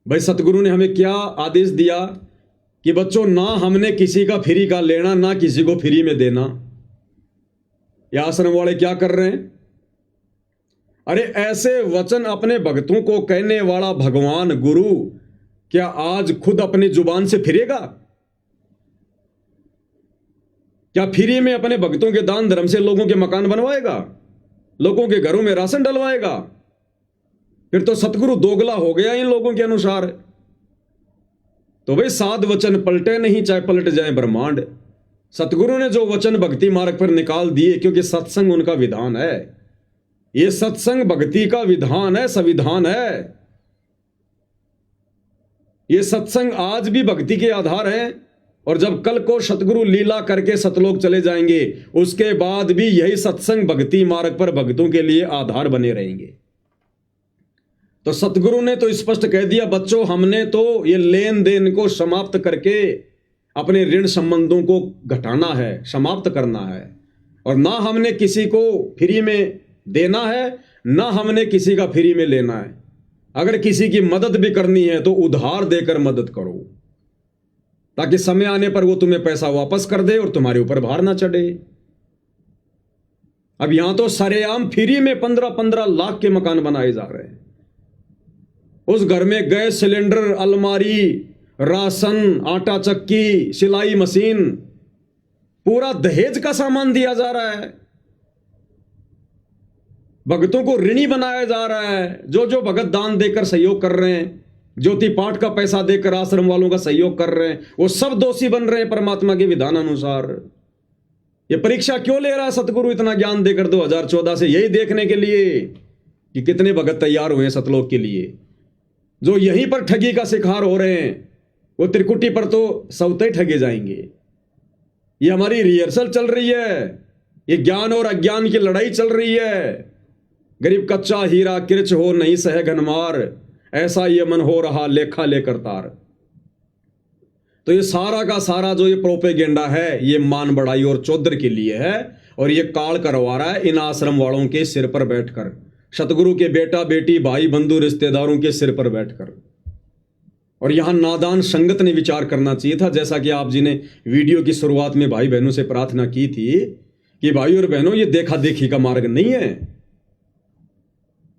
[SPEAKER 2] भाई सतगुरु ने हमें क्या आदेश दिया कि बच्चों, ना हमने किसी का फ्री का लेना, ना किसी को फ्री में देना। ये आश्रम वाले क्या कर रहे हैं? अरे ऐसे वचन अपने भक्तों को कहने वाला भगवान गुरु क्या आज खुद अपनी जुबान से फिरेगा? क्या फ्री में अपने भक्तों के दान धर्म से लोगों के मकान बनवाएगा, लोगों के घरों में राशन डलवाएगा? फिर तो सतगुरु दोगला हो गया इन लोगों के अनुसार। तो भाई साध वचन पलटे नहीं, चाहे पलट जाए ब्रह्मांड। सतगुरु ने जो वचन भक्ति मार्ग पर निकाल दिए, क्योंकि सत्संग उनका विधान है। ये सत्संग भक्ति का विधान है, संविधान है। ये सत्संग आज भी भक्ति के आधार है, और जब कल को सतगुरु लीला करके सतलोक चले जाएंगे, उसके बाद भी यही सत्संग भक्ति मार्ग पर भक्तों के लिए आधार बने रहेंगे। तो सतगुरु ने तो स्पष्ट कह दिया, बच्चों हमने तो ये लेन देन को समाप्त करके अपने ऋण संबंधों को घटाना है, समाप्त करना है। और ना हमने किसी को फ्री में देना है, ना हमने किसी का फ्री में लेना है। अगर किसी की मदद भी करनी है तो उधार देकर मदद करो, ताकि समय आने पर वो तुम्हें पैसा वापस कर दे और तुम्हारे ऊपर भार ना चढ़े। अब यहां तो सरेआम फ्री में 15-15 लाख के मकान बनाए जा रहे हैं। उस घर में गैस सिलेंडर, अलमारी, राशन, आटा चक्की, सिलाई मशीन, पूरा दहेज का सामान दिया जा रहा है। भगतों को ऋणी बनाया जा रहा है। जो जो भगत दान देकर सहयोग कर रहे हैं, ज्योति पाठ का पैसा देकर आश्रम वालों का सहयोग कर रहे हैं, वो सब दोषी बन रहे हैं परमात्मा के विधान अनुसार। ये परीक्षा क्यों ले रहा है सतगुरु इतना ज्ञान देकर 2014 से? यही देखने के लिए कि कितने भगत तैयार हुए हैं सतलोक के लिए। जो यहीं पर ठगी का शिकार हो रहे हैं, वो त्रिकुटी पर तो सौते ही ठगे जाएंगे। ये हमारी रिहर्सल चल रही है, ये ज्ञान और अज्ञान की लड़ाई चल रही है। गरीब कच्चा हीरा किरच हो नहीं सहे घनमार, ऐसा ये मन हो रहा लेखा लेकर तार। तो ये सारा का सारा जो ये प्रोपेगेंडा है ये मान बढ़ाई और चौधर के लिए है, और ये काल करवा रहा है इन आश्रम वालों के सिर पर बैठकर, सतगुरु के बेटा बेटी भाई बंधु रिश्तेदारों के सिर पर बैठकर। और यहां नादान संगत ने विचार करना चाहिए था, जैसा कि आप जी ने वीडियो की शुरुआत में भाई बहनों से प्रार्थना की थी कि भाई और बहनों ये देखा देखी का मार्ग नहीं है,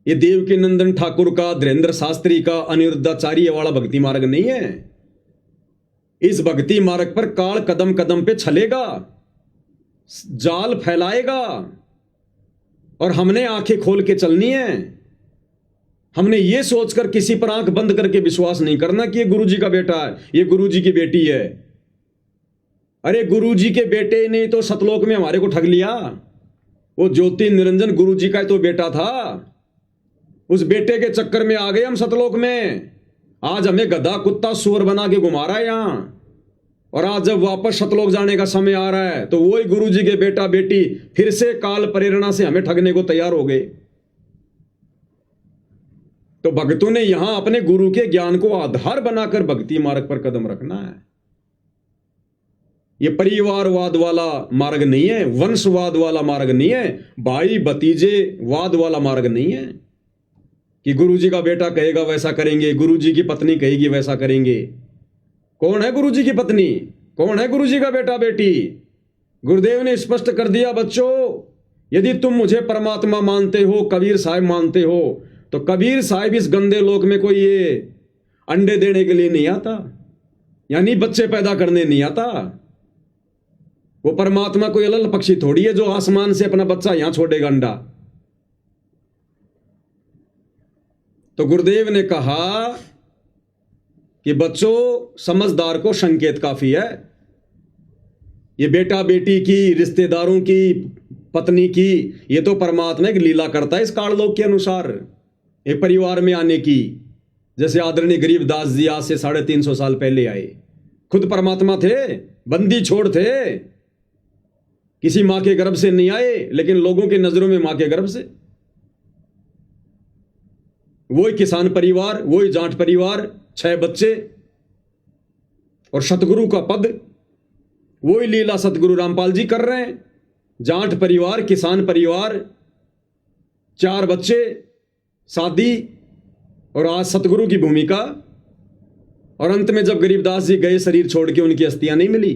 [SPEAKER 2] ये देवकी नंदन ठाकुर का, धीरेन्द्र शास्त्री का, अनिरुद्धाचार्य वाला भक्ति मार्ग नहीं है। इस भक्ति मार्ग पर काल कदम कदम पे चलेगा, जाल फैलाएगा, और हमने आंखें खोल के चलनी है। हमने ये सोचकर किसी पर आंख बंद करके विश्वास नहीं करना कि ये गुरुजी का बेटा है, ये गुरुजी की बेटी है। अरे गुरुजी के बेटे ने तो सतलोक में हमारे को ठग लिया। वो ज्योति निरंजन गुरुजी का तो बेटा था, उस बेटे के चक्कर में आ गए हम सतलोक में। आज हमें गधा कुत्ता सुअर बना के घुमा रहा है यहां, और आज जब वापस सतलोक जाने का समय आ रहा है तो वही गुरुजी के बेटा बेटी फिर से काल प्रेरणा से हमें ठगने को तैयार हो गए। तो भक्तों ने यहां अपने गुरु के ज्ञान को आधार बनाकर भक्ति मार्ग पर कदम रखना है। यह परिवारवाद वाला मार्ग नहीं है, वंशवाद वाला मार्ग नहीं है, भाई भतीजे वाद वाला मार्ग नहीं है कि गुरुजी का बेटा कहेगा वैसा करेंगे, गुरुजी की पत्नी कहेगी वैसा करेंगे। कौन है गुरुजी की पत्नी, कौन है गुरुजी का बेटा बेटी? गुरुदेव ने स्पष्ट कर दिया, बच्चों यदि तुम मुझे परमात्मा मानते हो, कबीर साहब मानते हो, तो कबीर साहब इस गंदे लोक में कोई ये अंडे देने के लिए नहीं आता, यानी बच्चे पैदा करने नहीं आता। वो परमात्मा कोई अलग पक्षी थोड़ी है जो आसमान से अपना बच्चा यहां छोड़ेगा अंडा। तो गुरुदेव ने कहा कि बच्चों समझदार को संकेत काफी है। ये बेटा बेटी की, रिश्तेदारों की, पत्नी की, ये तो परमात्मा एक लीला करता है इस काललोक के अनुसार एक परिवार में आने की। जैसे आदरणीय गरीबदास जी आज से 350 साल पहले आए, खुद परमात्मा थे, बंदी छोड़ थे, किसी मां के गर्भ से नहीं आए, लेकिन लोगों की नजरों में मां के गर्भ से। वही किसान परिवार, वही जाट परिवार, 6 बच्चे और सतगुरु का पद, वही लीला सतगुरु रामपाल जी कर रहे हैं। जाट परिवार, किसान परिवार, 4 बच्चे, शादी, और आज सतगुरु की भूमिका। और अंत में जब गरीबदास जी गए शरीर छोड़ के, उनकी अस्थियां नहीं मिली,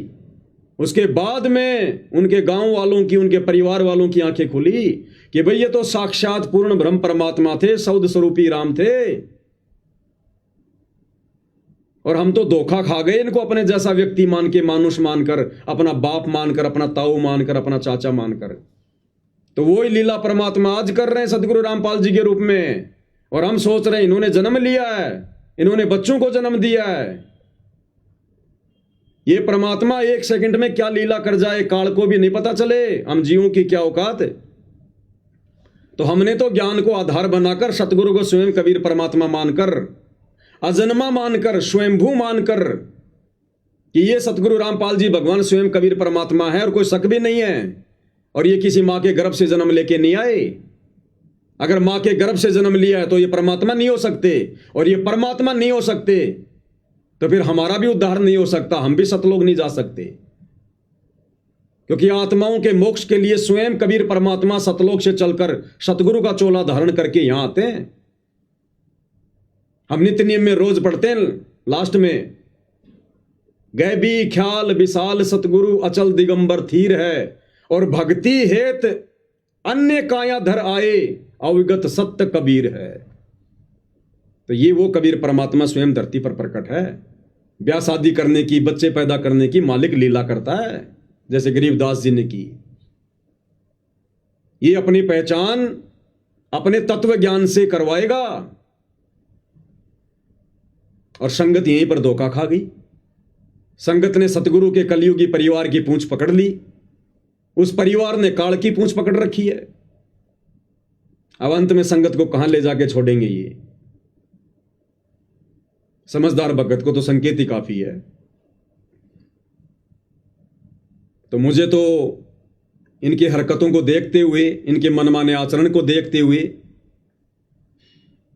[SPEAKER 2] उसके बाद में उनके गांव वालों की, उनके परिवार वालों की आंखें खुली कि भाई ये तो साक्षात पूर्ण ब्रह्म परमात्मा थे, सौद स्वरूपी राम थे, और हम तो धोखा खा गए इनको अपने जैसा व्यक्ति मान के, मानुष मानकर, अपना बाप मानकर, अपना ताऊ मानकर, अपना चाचा मानकर। तो वही लीला परमात्मा आज कर रहे हैं सतगुरु रामपाल जी के रूप में। और हम सोच रहे हैं इन्होंने जन्म लिया है, इन्होंने बच्चों को जन्म दिया है। ये परमात्मा 1 सेकंड में क्या लीला कर जाए काल को भी नहीं पता चले, हम जीवों की क्या औकात है। तो हमने तो ज्ञान को आधार बनाकर, सतगुरु को स्वयं कबीर परमात्मा मानकर, अजन्मा मानकर, स्वयंभू मानकर कि ये सतगुरु रामपाल जी भगवान स्वयं कबीर परमात्मा है और कोई शक भी नहीं है, और ये किसी मां के गर्भ से जन्म लेके नहीं आए। अगर मां के गर्भ से जन्म लिया है तो ये परमात्मा नहीं हो सकते, और ये परमात्मा नहीं हो सकते तो फिर हमारा भी उद्धार नहीं हो सकता, हम भी सतलोक नहीं जा सकते। क्योंकि आत्माओं के मोक्ष के लिए स्वयं कबीर परमात्मा सतलोक से चलकर सतगुरु का चोला धारण करके यहां आते हैं। हम नित्य नियम में रोज पढ़ते हैं लास्ट में, गए भी ख्याल विशाल सतगुरु अचल दिगंबर थीर है, और भक्ति हेत अन्य काया धर आए, अविगत सत्य कबीर है। तो ये वो कबीर परमात्मा स्वयं धरती पर प्रकट है। ब्याह शादी करने की, बच्चे पैदा करने की मालिक लीला करता है, जैसे गरीबदास जी ने की। ये अपनी पहचान अपने तत्व ज्ञान से करवाएगा, और संगत यहीं पर धोखा खा गई। संगत ने सतगुरु के कलयुगी परिवार की पूंछ पकड़ ली, उस परिवार ने काल की पूंछ पकड़ रखी है। अब अंत में संगत को कहां ले जाके छोड़ेंगे ये? समझदार भगत को तो संकेत ही काफी है। तो मुझे तो इनकी हरकतों को देखते हुए, इनके मनमाने आचरण को देखते हुए,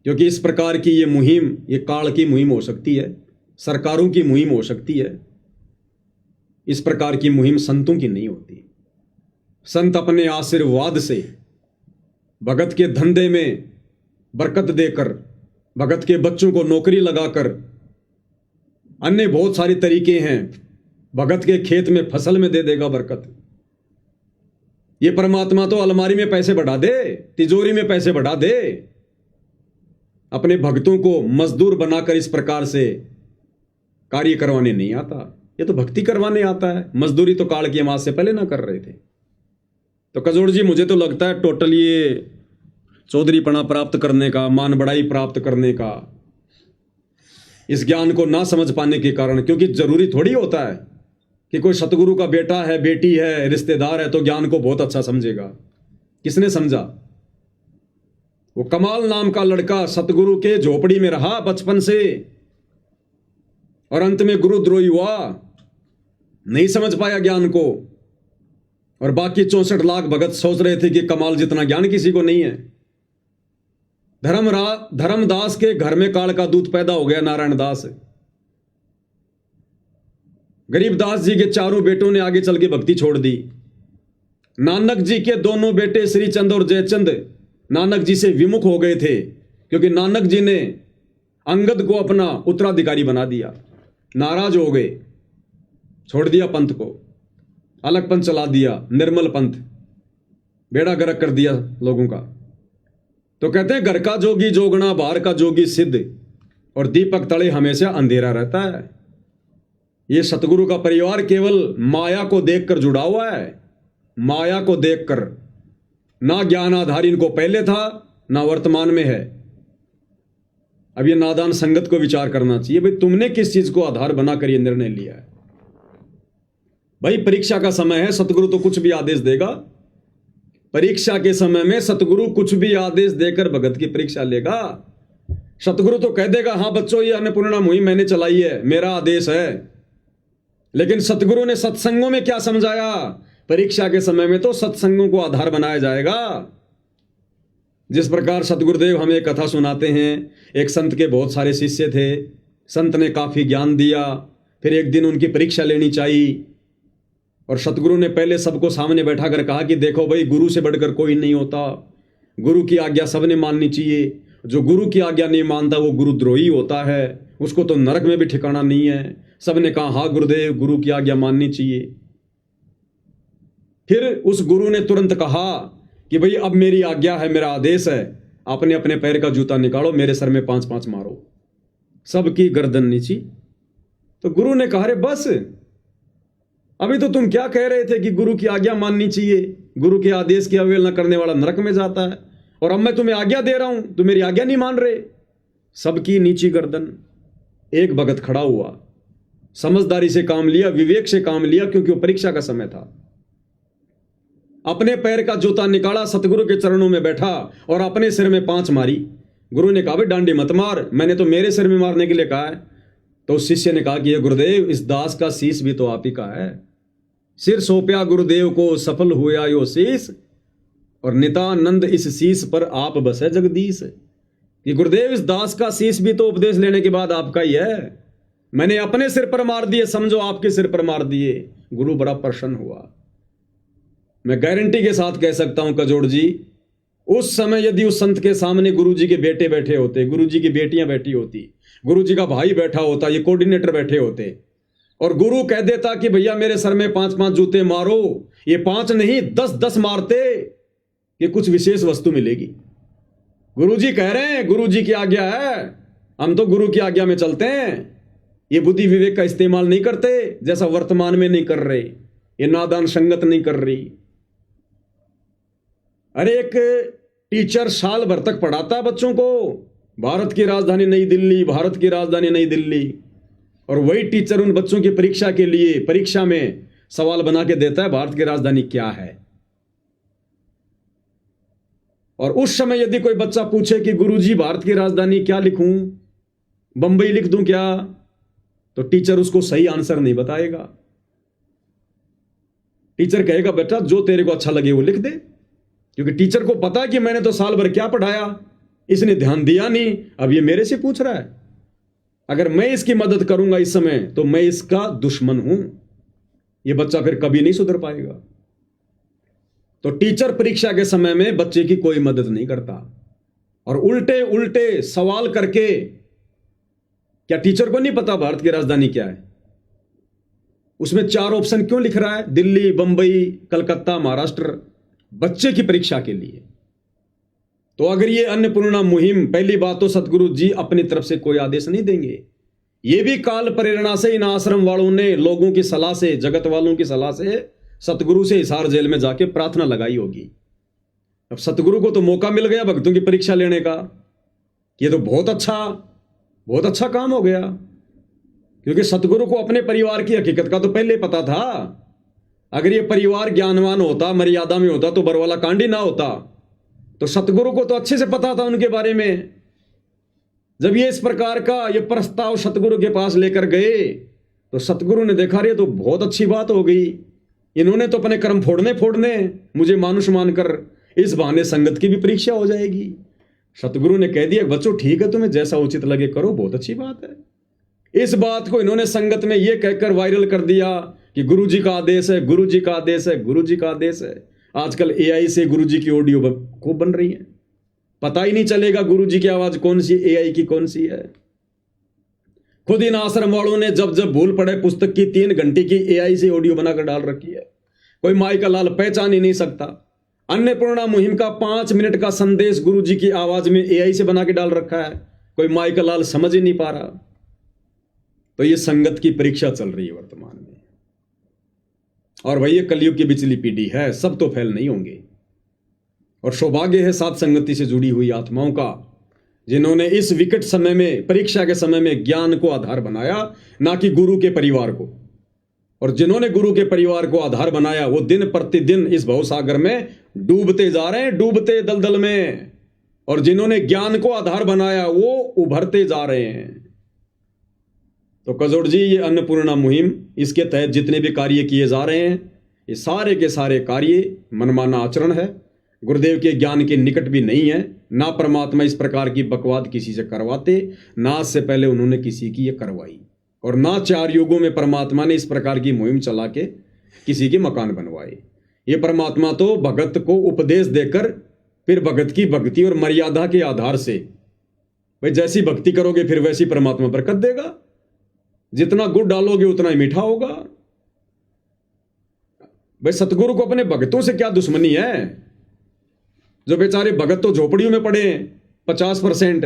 [SPEAKER 2] क्योंकि इस प्रकार की ये मुहिम, ये काल की मुहिम हो सकती है, सरकारों की मुहिम हो सकती है, इस प्रकार की मुहिम संतों की नहीं होती। संत अपने आशीर्वाद से, भगत के धंधे में बरकत देकर, भगत के बच्चों को नौकरी लगाकर, अन्य बहुत सारे तरीके हैं, भगत के खेत में फसल में दे देगा बरकत। ये परमात्मा तो अलमारी में पैसे बढ़ा दे, तिजोरी में पैसे बढ़ा दे, अपने भक्तों को मजदूर बनाकर इस प्रकार से कार्य करवाने नहीं आता। ये तो भक्ति करवाने आता है। मजदूरी तो काल की अमावस से पहले ना कर रहे थे। तो कजोड़ जी, मुझे तो लगता है टोटल ये चौधरीपना प्राप्त करने का, मान बढ़ाई प्राप्त करने का, इस ज्ञान को ना समझ पाने के कारण, क्योंकि जरूरी थोड़ी होता है कि कोई सतगुरु का बेटा है, बेटी है, रिश्तेदार है तो ज्ञान को बहुत अच्छा समझेगा। किसने समझा? वो कमाल नाम का लड़का सतगुरु के झोपड़ी में रहा बचपन से और अंत में गुरुद्रोही हुआ, नहीं समझ पाया ज्ञान को। और बाकी 64 लाख भगत सोच रहे थे कि कमाल जितना ज्ञान किसी को नहीं है। धर्मदास के घर में काल का दूत पैदा हो गया, नारायण दास। गरीबदास जी के चारों बेटों ने आगे चल के भक्ति छोड़ दी। नानक जी के दोनों बेटे श्रीचंद और जयचंद नानक जी से विमुख हो गए थे, क्योंकि नानक जी ने अंगद को अपना उत्तराधिकारी बना दिया। नाराज हो गए, छोड़ दिया पंथ को, अलग पंथ चला दिया, निर्मल पंथ, बेड़ा गर्क कर दिया लोगों का। तो कहते हैं घर का जोगी जोगना, बाहर का जोगी सिद्ध, और दीपक तले हमेशा अंधेरा रहता है। ये सतगुरु का परिवार केवल माया को देखकर जुड़ा हुआ है, माया को देखकर। ना ज्ञान आधार इनको पहले था, ना वर्तमान में है। अब ये नादान संगत को विचार करना चाहिए, भाई तुमने किस चीज को आधार बनाकर ये निर्णय लिया है। भाई परीक्षा का समय है, सतगुरु तो कुछ भी आदेश देगा। परीक्षा के समय में सतगुरु कुछ भी आदेश देकर भगत की परीक्षा लेगा। सतगुरु तो कह देगा, हाँ बच्चों ये अन्नपूर्णा मुहिम मैंने चलाई है, मेरा आदेश है। लेकिन सतगुरु ने सत्संगों में क्या समझाया? परीक्षा के समय में तो सत्संगों को आधार बनाया जाएगा। जिस प्रकार सतगुरुदेव हमें कथा सुनाते हैं, एक संत के बहुत सारे शिष्य थे, संत ने काफी ज्ञान दिया, फिर एक दिन उनकी परीक्षा लेनी चाहिए और सतगुरु ने पहले सबको सामने बैठा कर कहा कि देखो भाई, गुरु से बढ़कर कोई नहीं होता, गुरु की आज्ञा सबने माननी चाहिए। जो गुरु की आज्ञा नहीं मानता वो गुरुद्रोही होता है, उसको तो नरक में भी ठिकाना नहीं है। सबने कहा हाँ गुरुदेव, गुरु की आज्ञा माननी चाहिए। फिर उस गुरु ने तुरंत कहा कि भाई अब मेरी आज्ञा है, मेरा आदेश है, अपने अपने पैर का जूता निकालो, मेरे सर में 5-5 मारो, सबकी गर्दन नीची। तो गुरु ने कहा, अरे बस, अभी तो तुम क्या कह रहे थे कि गुरु की आज्ञा माननी चाहिए, गुरु के आदेश की अवहेलना करने वाला नरक में जाता है, और अब मैं तुम्हें आज्ञा दे रहा हूं, तुम मेरी आज्ञा नहीं मान रहे। सबकी नीची गर्दन। एक भगत खड़ा हुआ, समझदारी से काम लिया, विवेक से काम लिया, क्योंकि वो परीक्षा का समय था। अपने पैर का जूता निकाला, सतगुरु के चरणों में बैठा और अपने सिर में 5 मारी। गुरु ने कहा, भाई डांडी मत मार, मैंने तो मेरे सिर में मारने के लिए कहा है। तो उस शिष्य ने कहा कि ये गुरुदेव, इस दास का शीश भी तो आप ही का है। सिर सौंपया गुरुदेव को, सफल हुआ यो शीश, और नितानंद इस शीश पर आप बसे जगदीश। कि गुरुदेव, इस दास का शीश भी तो उपदेश लेने के बाद आपका ही है। मैंने अपने सिर पर मार दिए, समझो आपके सिर पर मार दिए। गुरु बड़ा प्रसन्न हुआ। मैं गारंटी के साथ कह सकता हूं कजोड़ जी, उस समय यदि उस संत के सामने गुरु जी के बेटे बैठे होते, गुरु जी की बेटियां बैठी होती, गुरु जी का भाई बैठा होता, ये कोऑर्डिनेटर बैठे होते, और गुरु कह देता कि भैया मेरे सर में 5-5 जूते मारो, ये 5 नहीं 10-10 मारते, ये कुछ विशेष वस्तु मिलेगी। गुरु जी कह रहे हैं, गुरु जी की आज्ञा है, हम तो गुरु की आज्ञा में चलते हैं। ये बुद्धि विवेक का इस्तेमाल नहीं करते, जैसा वर्तमान में नहीं कर रहे, ये नादान संगत नहीं कर रही। अरे एक टीचर साल भर तक पढ़ाता है बच्चों को, भारत की राजधानी नई दिल्ली, भारत की राजधानी नई दिल्ली, और वही टीचर उन बच्चों की परीक्षा के लिए परीक्षा में सवाल बना के देता है, भारत की राजधानी क्या है। और उस समय यदि कोई बच्चा पूछे कि गुरुजी भारत की राजधानी क्या लिखूं, बम्बई लिख दूं क्या, तो टीचर उसको सही आंसर नहीं बताएगा। टीचर कहेगा बेटा जो तेरे को अच्छा लगे वो लिख दे, क्योंकि टीचर को पता है कि मैंने तो साल भर क्या पढ़ाया, इसने ध्यान दिया नहीं, अब ये मेरे से पूछ रहा है। अगर मैं इसकी मदद करूंगा इस समय तो मैं इसका दुश्मन हूं, ये बच्चा फिर कभी नहीं सुधर पाएगा। तो टीचर परीक्षा के समय में बच्चे की कोई मदद नहीं करता, और उल्टे उल्टे सवाल करके, क्या टीचर को नहीं पता भारत की राजधानी क्या है? उसमें 4 ऑप्शन क्यों लिख रहा है? दिल्ली, बंबई, कलकत्ता, महाराष्ट्र, बच्चे की परीक्षा के लिए। तो अगर ये अन्नपूर्णा मुहिम, पहली बात तो सतगुरु जी अपनी तरफ से कोई आदेश नहीं देंगे, ये भी काल प्रेरणा से इन आश्रम वालों ने लोगों की सलाह से, जगत वालों की सलाह से सतगुरु से हिसार जेल में जाके प्रार्थना लगाई होगी। अब सतगुरु को तो मौका मिल गया भक्तों की परीक्षा लेने का, ये तो बहुत अच्छा काम हो गया, क्योंकि सतगुरु को अपने परिवार की हकीकत का तो पहले पता था। अगर ये परिवार ज्ञानवान होता, मर्यादा में होता, तो बरवाला कांड ही ना होता। तो सतगुरु को तो अच्छे से पता था उनके बारे में। जब ये इस प्रकार का ये प्रस्ताव सतगुरु के पास लेकर गए तो सतगुरु ने देखा रे तो बहुत अच्छी बात हो गई, इन्होंने तो अपने कर्म फोड़ने मुझे मानुष मानकर, इस बहाने संगत की भी परीक्षा हो जाएगी। सतगुरु ने कह दिया बच्चों ठीक है, तुम्हें जैसा उचित लगे करो, बहुत अच्छी बात है। इस बात को इन्होंने संगत में यह कहकर वायरल कर दिया कि गुरु जी का आदेश है, गुरु जी का आदेश है, गुरु जी का आदेश है। आजकल AI से गुरु जी की ऑडियो खूब बन रही है, पता ही नहीं चलेगा गुरु जी की आवाज कौन सी, AI की कौन सी है। खुद इन आश्रम वालों ने जब जब भूल पड़े पुस्तक की 3 घंटे की AI से ऑडियो बनाकर डाल रखी है, कोई माई का लाल पहचान ही नहीं सकता। अन्नपूर्णा मुहिम का 5 मिनट का संदेश गुरु जी की आवाज में AI से बना के डाल रखा है, कोई माई का लाल समझ ही नहीं पा रहा। तो ये संगत की परीक्षा चल रही है वर्तमान में। और भाई ये कलयुग की बिचली पीढ़ी है, सब तो फेल नहीं होंगे। और सौभाग्य है साथ संगति से जुड़ी हुई आत्माओं का, जिन्होंने इस विकट समय में, परीक्षा के समय में ज्ञान को आधार बनाया, ना कि गुरु के परिवार को। और जिन्होंने गुरु के परिवार को आधार बनाया वो दिन प्रतिदिन इस भवसागर में डूबते जा रहे हैं, डूबते दलदल में। और जिन्होंने ज्ञान को आधार बनाया वो उभरते जा रहे हैं। तो कजोड़ जी ये अन्नपूर्णा मुहिम, इसके तहत जितने भी कार्य किए जा रहे हैं, ये सारे के सारे कार्य मनमाना आचरण है, गुरुदेव के ज्ञान के निकट भी नहीं है। ना परमात्मा इस प्रकार की बकवाद किसी से करवाते, ना इससे पहले उन्होंने किसी की ये करवाई, और ना 4 युगों में परमात्मा ने इस प्रकार की मुहिम चला के किसी के मकान बनवाए। ये परमात्मा तो भगत को उपदेश देकर फिर भगत की भक्ति और मर्यादा के आधार से, भाई जैसी भक्ति करोगे फिर वैसी परमात्मा बरकत देगा, जितना गुड़ डालोगे उतना ही मीठा होगा। भाई सतगुरु को अपने भक्तों से क्या दुश्मनी है? जो बेचारे भगत तो झोपड़ियों में पड़े हैं 50%,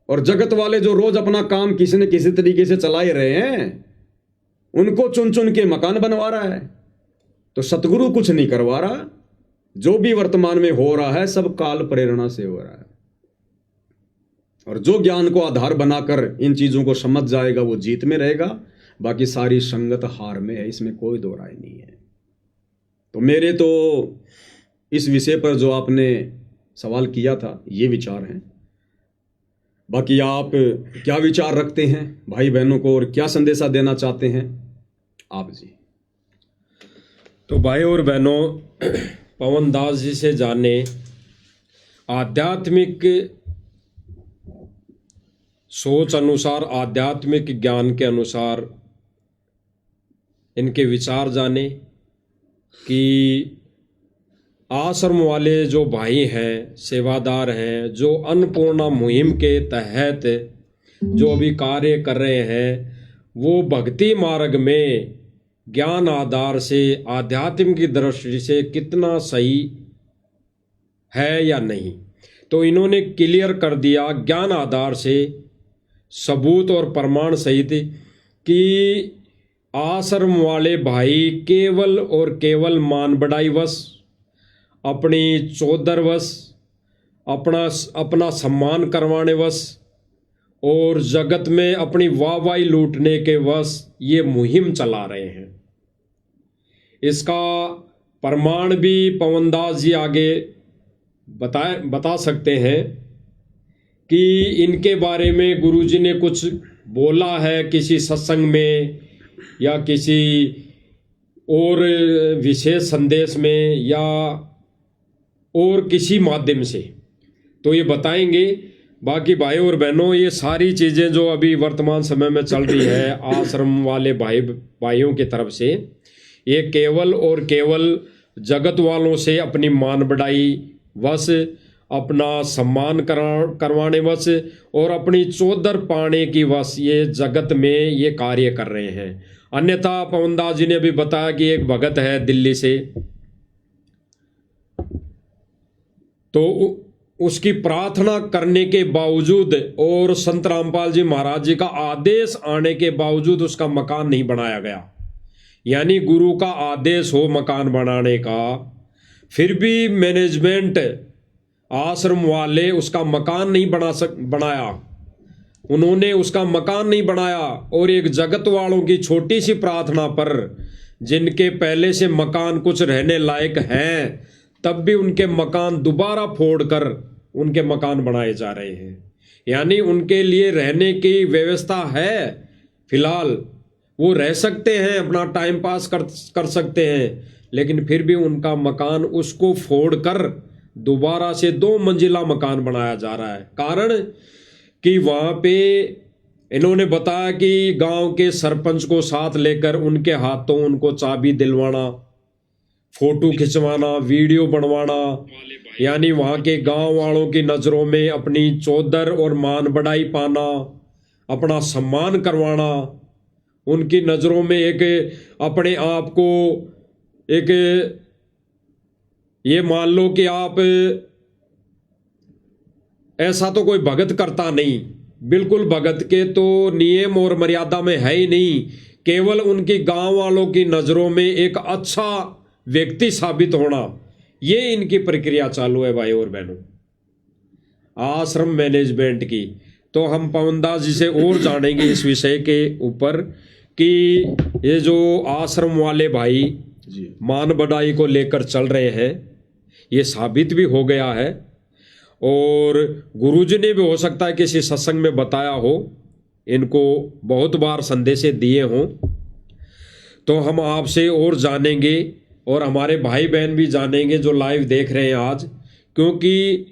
[SPEAKER 2] और जगत वाले जो रोज अपना काम किसी न किसी तरीके से चला ही रहे हैं, उनको चुन चुन के मकान बनवा रहा है। तो सतगुरु कुछ नहीं करवा रहा, जो भी वर्तमान में हो रहा है सब काल प्रेरणा से हो रहा है। और जो ज्ञान को आधार बनाकर इन चीजों को समझ जाएगा वो जीत में रहेगा, बाकी सारी संगत हार में है, इसमें कोई दो राय नहीं है। तो मेरे तो इस विषय पर जो आपने सवाल किया था ये विचार हैं। बाकी आप क्या विचार रखते हैं भाई बहनों को, और क्या संदेशा देना चाहते हैं आप जी?
[SPEAKER 1] तो भाई और बहनों, पवन दास जी से जाने आध्यात्मिक सोच अनुसार, आध्यात्मिक ज्ञान के अनुसार इनके विचार जाने कि आश्रम वाले जो भाई हैं, सेवादार हैं, जो अन्नपूर्णा मुहिम के तहत जो अभी कार्य कर रहे हैं, वो भक्ति मार्ग में ज्ञान आधार से, आध्यात्म की दृष्टि से कितना सही है या नहीं। तो इन्होंने क्लियर कर दिया ज्ञान आधार से, सबूत और प्रमाण सहित, कि आश्रम वाले भाई केवल और केवल मान बढ़ाई वश, अपनी चौधर वश, अपना सम्मान करवाने वश और जगत में अपनी वाहवाही लूटने के वश ये मुहिम चला रहे हैं। इसका प्रमाण भी पवनदास जी आगे बता सकते हैं कि इनके बारे में गुरुजी ने कुछ बोला है किसी सत्संग में या किसी और विशेष संदेश में या और किसी माध्यम से, तो ये बताएंगे। बाकी भाई और बहनों, ये सारी चीज़ें जो अभी वर्तमान समय में चल रही है आश्रम वाले भाइयों की तरफ से, ये केवल और केवल जगत वालों से अपनी मान बढ़ाई वश, अपना सम्मान करवाने वश और अपनी चौधर पाने की वश ये जगत में ये कार्य कर रहे हैं। अन्यथा पवनदास जी ने भी बताया कि एक भगत है दिल्ली से, तो उसकी प्रार्थना करने के बावजूद और संत रामपाल जी महाराज जी का आदेश आने के बावजूद उसका मकान नहीं बनाया गया। यानी गुरु का आदेश हो मकान बनाने का, फिर भी मैनेजमेंट आश्रम वाले उसका मकान नहीं बनाया, उन्होंने उसका मकान नहीं बनाया। और एक जगत वालों की छोटी सी प्रार्थना पर, जिनके पहले से मकान कुछ रहने लायक हैं, तब भी उनके मकान दोबारा फोड़कर उनके मकान बनाए जा रहे हैं। यानी उनके लिए रहने की व्यवस्था है, फिलहाल वो रह सकते हैं, अपना टाइम पास कर सकते हैं, लेकिन फिर भी उनका मकान उसको फोड़कर दोबारा से 2 मंजिला मकान बनाया जा रहा है। कारण कि वहाँ पे इन्होंने बताया कि गांव के सरपंच को साथ लेकर उनके हाथों उनको चाबी दिलवाना, फोटो खिंचवाना, वीडियो बनवाना, यानी वहाँ के गांव वालों की नज़रों में अपनी चौधर और मान बढ़ाई पाना, अपना सम्मान करवाना, उनकी नज़रों में एक अपने आप को एक ये मान लो कि आप ऐसा तो कोई भगत करता नहीं, बिल्कुल भगत के तो नियम और मर्यादा में है ही नहीं, केवल उनकी गांव वालों की नज़रों में एक अच्छा व्यक्ति साबित होना, ये इनकी प्रक्रिया चालू है भाई और बहनों आश्रम मैनेजमेंट की। तो हम पवनदास जी से और जानेंगे इस विषय के ऊपर कि ये जो आश्रम वाले भाई मान बढ़ाई को लेकर चल रहे हैं, ये साबित भी हो गया है और गुरुजी ने भी हो सकता है किसी सत्संग में बताया हो, इनको बहुत बार संदेश दिए हों। तो हम आपसे और जानेंगे और हमारे भाई बहन भी जानेंगे जो लाइव देख रहे हैं आज, क्योंकि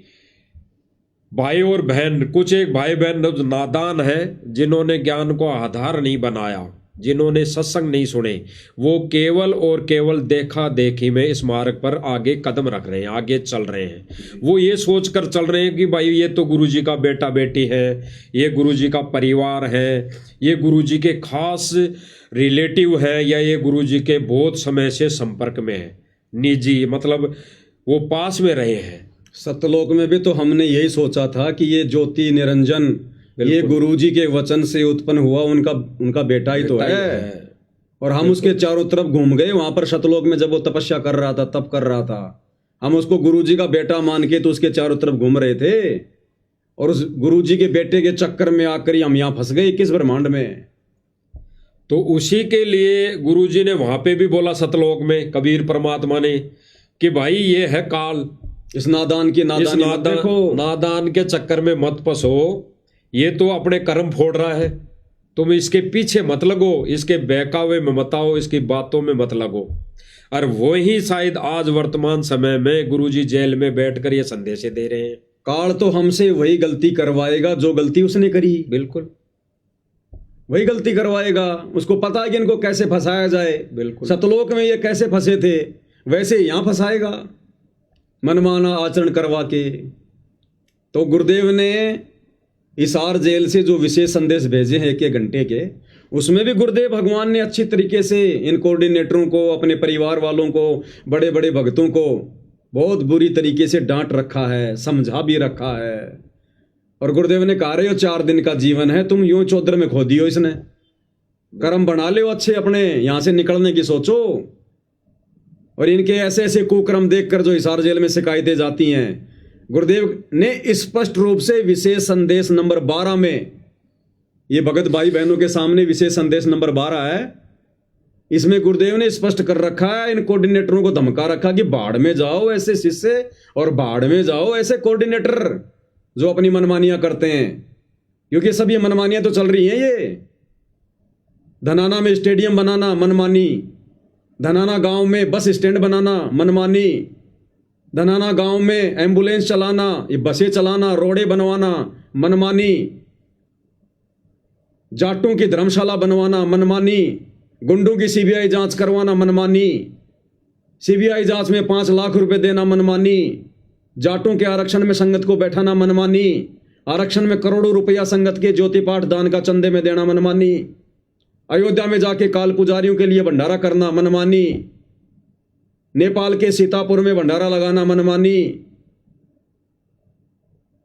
[SPEAKER 1] भाई और बहन, कुछ एक भाई बहन जो नादान हैं, जिन्होंने ज्ञान को आधार नहीं बनाया, जिन्होंने सत्संग नहीं सुने, वो केवल और केवल देखा देखी में इस मार्ग पर आगे कदम रख रहे हैं, आगे चल रहे हैं। वो ये सोच कर चल रहे हैं कि भाई ये तो गुरुजी का बेटा बेटी है, ये गुरुजी का परिवार है, ये गुरुजी के खास रिलेटिव है, या ये गुरुजी के बहुत समय से संपर्क में है, निजी, मतलब वो पास में रहे हैं।
[SPEAKER 2] सतलोक में भी तो हमने यही सोचा था कि ये ज्योति निरंजन ये गुरुजी के वचन से उत्पन्न हुआ उनका बेटा ही तो है। और हम उसके चारों तरफ घूम गए, वहां पर सतलोक में जब वो तपस्या कर रहा था, तप कर रहा था, हम उसको गुरुजी का बेटा मान के तो उसके चारों तरफ घूम रहे थे, और उस गुरुजी के बेटे के चक्कर में आकर हम यहाँ फंस गए किस ब्रह्मांड में।
[SPEAKER 1] तो उसी के लिए गुरुजी ने वहां पे भी बोला सतलोक में, कबीर परमात्मा ने, कि भाई ये है काल,
[SPEAKER 2] इस नादान की
[SPEAKER 1] नादान के चक्कर में मत फंसो, ये तो अपने कर्म फोड़ रहा है, तुम इसके पीछे मत लगो, इसके बहकावे में मत आओ, इसकी बातों में मत लगो। और वही शायद आज वर्तमान समय में गुरुजी जेल में बैठकर ये संदेश दे रहे हैं।
[SPEAKER 2] काल तो हमसे वही गलती करवाएगा जो गलती उसने करी,
[SPEAKER 1] बिल्कुल
[SPEAKER 2] वही गलती करवाएगा। उसको पता है कि इनको कैसे फंसाया जाए,
[SPEAKER 1] बिल्कुल
[SPEAKER 2] सतलोक में ये कैसे फंसे थे, वैसे यहाँ फंसाएगा मनमाना आचरण करवा के। तो गुरुदेव ने हिसार जेल से जो विशेष संदेश भेजे हैं 1 घंटे के, उसमें भी गुरुदेव भगवान ने अच्छी तरीके से इन कोऑर्डिनेटरों को, अपने परिवार वालों को, बड़े बड़े भक्तों को बहुत बुरी तरीके से डांट रखा है, समझा भी रखा है। और गुरुदेव ने कहा, रहे हो 4 दिन का जीवन है, तुम यूं चौधर में खो दियो, इसने कर्म बना ले अच्छे, अपने यहाँ से निकलने की सोचो। और इनके ऐसे ऐसे कुकर्म देखकर जो हिसार जेल में शिकायतें जाती हैं, गुरुदेव ने स्पष्ट रूप से विशेष संदेश नंबर 12 में, ये भगत भाई बहनों के सामने विशेष संदेश नंबर 12 है, इसमें गुरुदेव ने स्पष्ट कर रखा है, इन कोऑर्डिनेटरों को धमका रखा कि बाढ़ में जाओ ऐसे शिष्य और बाढ़ में जाओ ऐसे कोऑर्डिनेटर। जो अपनी मनमानियां करते हैं, क्योंकि सब ये मनमानियां तो चल रही हैं। ये धनाना में स्टेडियम बनाना मनमानी, धनाना गांव में बस स्टैंड बनाना मनमानी, धनाना गांव में एम्बुलेंस चलाना, ये बसें चलाना, रोडें बनवाना मनमानी, जाटों की धर्मशाला बनवाना मनमानी, गुंडों की सीबीआई जांच करवाना मनमानी, सीबीआई जांच में 5 लाख रुपए देना मनमानी, जाटों के आरक्षण में संगत को बैठाना मनमानी, आरक्षण में करोड़ों रुपया संगत के ज्योति पाठ दान का चंदे में देना मनमानी, अयोध्या में जाके काल पुजारियों के लिए भंडारा करना मनमानी, नेपाल के सीतापुर में भंडारा लगाना मनमानी,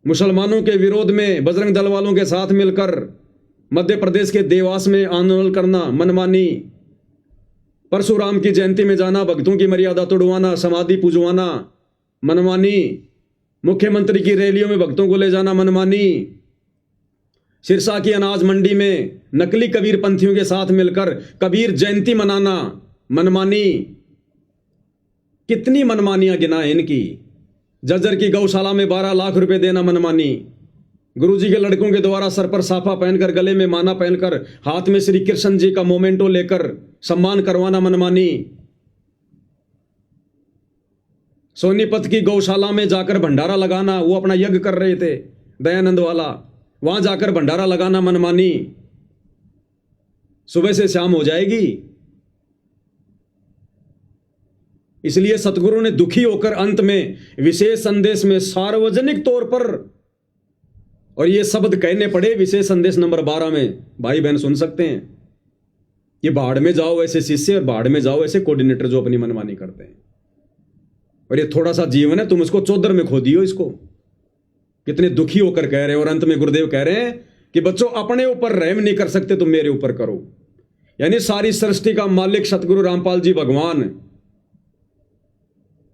[SPEAKER 2] मुसलमानों के विरोध में बजरंग दल वालों के साथ मिलकर मध्य प्रदेश के देवास में आंदोलन करना मनमानी, परशुराम की जयंती में जाना, भक्तों की मर्यादा तोड़वाना, समाधि पूजवाना मनमानी, मुख्यमंत्री की रैलियों में भक्तों को ले जाना मनमानी, सिरसा की अनाज मंडी में नकली कबीर पंथियों के साथ मिलकर कबीर जयंती मनाना मनमानी। कितनी मनमानियां गिनाएं इनकी। जज्जर की गौशाला में 12 लाख रुपए देना मनमानी, गुरुजी के लड़कों के द्वारा सर पर साफा पहनकर, गले में माला पहनकर, हाथ में श्री कृष्ण जी का मोमेंटो लेकर सम्मान करवाना मनमानी, सोनीपत की गौशाला में जाकर भंडारा लगाना, वो अपना यज्ञ कर रहे थे दयानंद वाला, वहां जाकर भंडारा लगाना मनमानी। सुबह से शाम हो जाएगी। इसलिए सतगुरु ने दुखी होकर अंत में विशेष संदेश में सार्वजनिक तौर पर, और ये शब्द कहने पड़े विशेष संदेश नंबर 12 में, भाई बहन सुन सकते हैं, ये बाढ़ में जाओ ऐसे शिष्य और बाढ़ में जाओ ऐसे कोऑर्डिनेटर जो अपनी मनमानी करते हैं। और ये थोड़ा सा जीवन है, तुम इसको चौधर में खो दियो इसको। कितने दुखी होकर कह रहे हैं। और अंत में गुरुदेव कह रहे हैं कि बच्चों अपने ऊपर रहम नहीं कर सकते तुम मेरे ऊपर करो। यानी सारी सृष्टि का मालिक सतगुरु रामपाल जी भगवान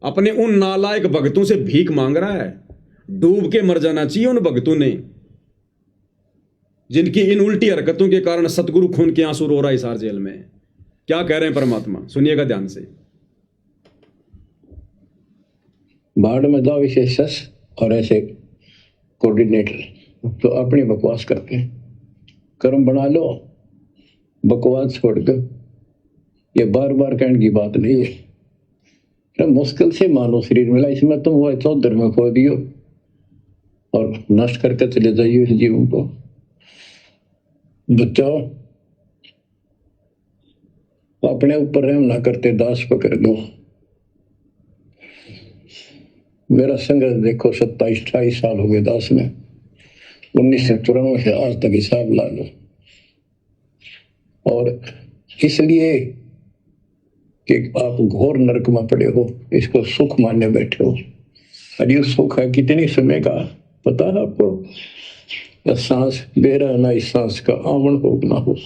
[SPEAKER 2] अपने उन नालायक भक्तों से भीख मांग रहा है। डूब के मर जाना चाहिए उन भक्तों ने, जिनकी इन उल्टी हरकतों के कारण सतगुरु खून के आंसू रो रहा है हिसार जेल में। क्या कह रहे हैं परमात्मा, सुनिएगा ध्यान से।
[SPEAKER 9] बाढ़ में जाओ विशेष और ऐसे कोऑर्डिनेटर तो अपनी बकवास करते हैं। कर्म बना लो, बकवास छोड़ कर। ये बार बार कहने की बात नहीं है। तो मुश्किल से मानो शरीर मिला, इसमें तुम वो चौधर में खो दियो और नष्ट करके चले जाइए इस जीवन को। बचाओ, अपने ऊपर रहम ना करते दास पकड़ लो। मेरा संघर्ष देखो, 27-28 साल हो गए दास में। 1994 से आज तक हिसाब ला लो। और इसलिए कि आप घोर नरक में पड़े हो, इसको सुख मानने बैठे हो। अरे सुख है कितनी समय का पता है आपको? सांस बेरा ना, इस सांस का आवन हो ना हो।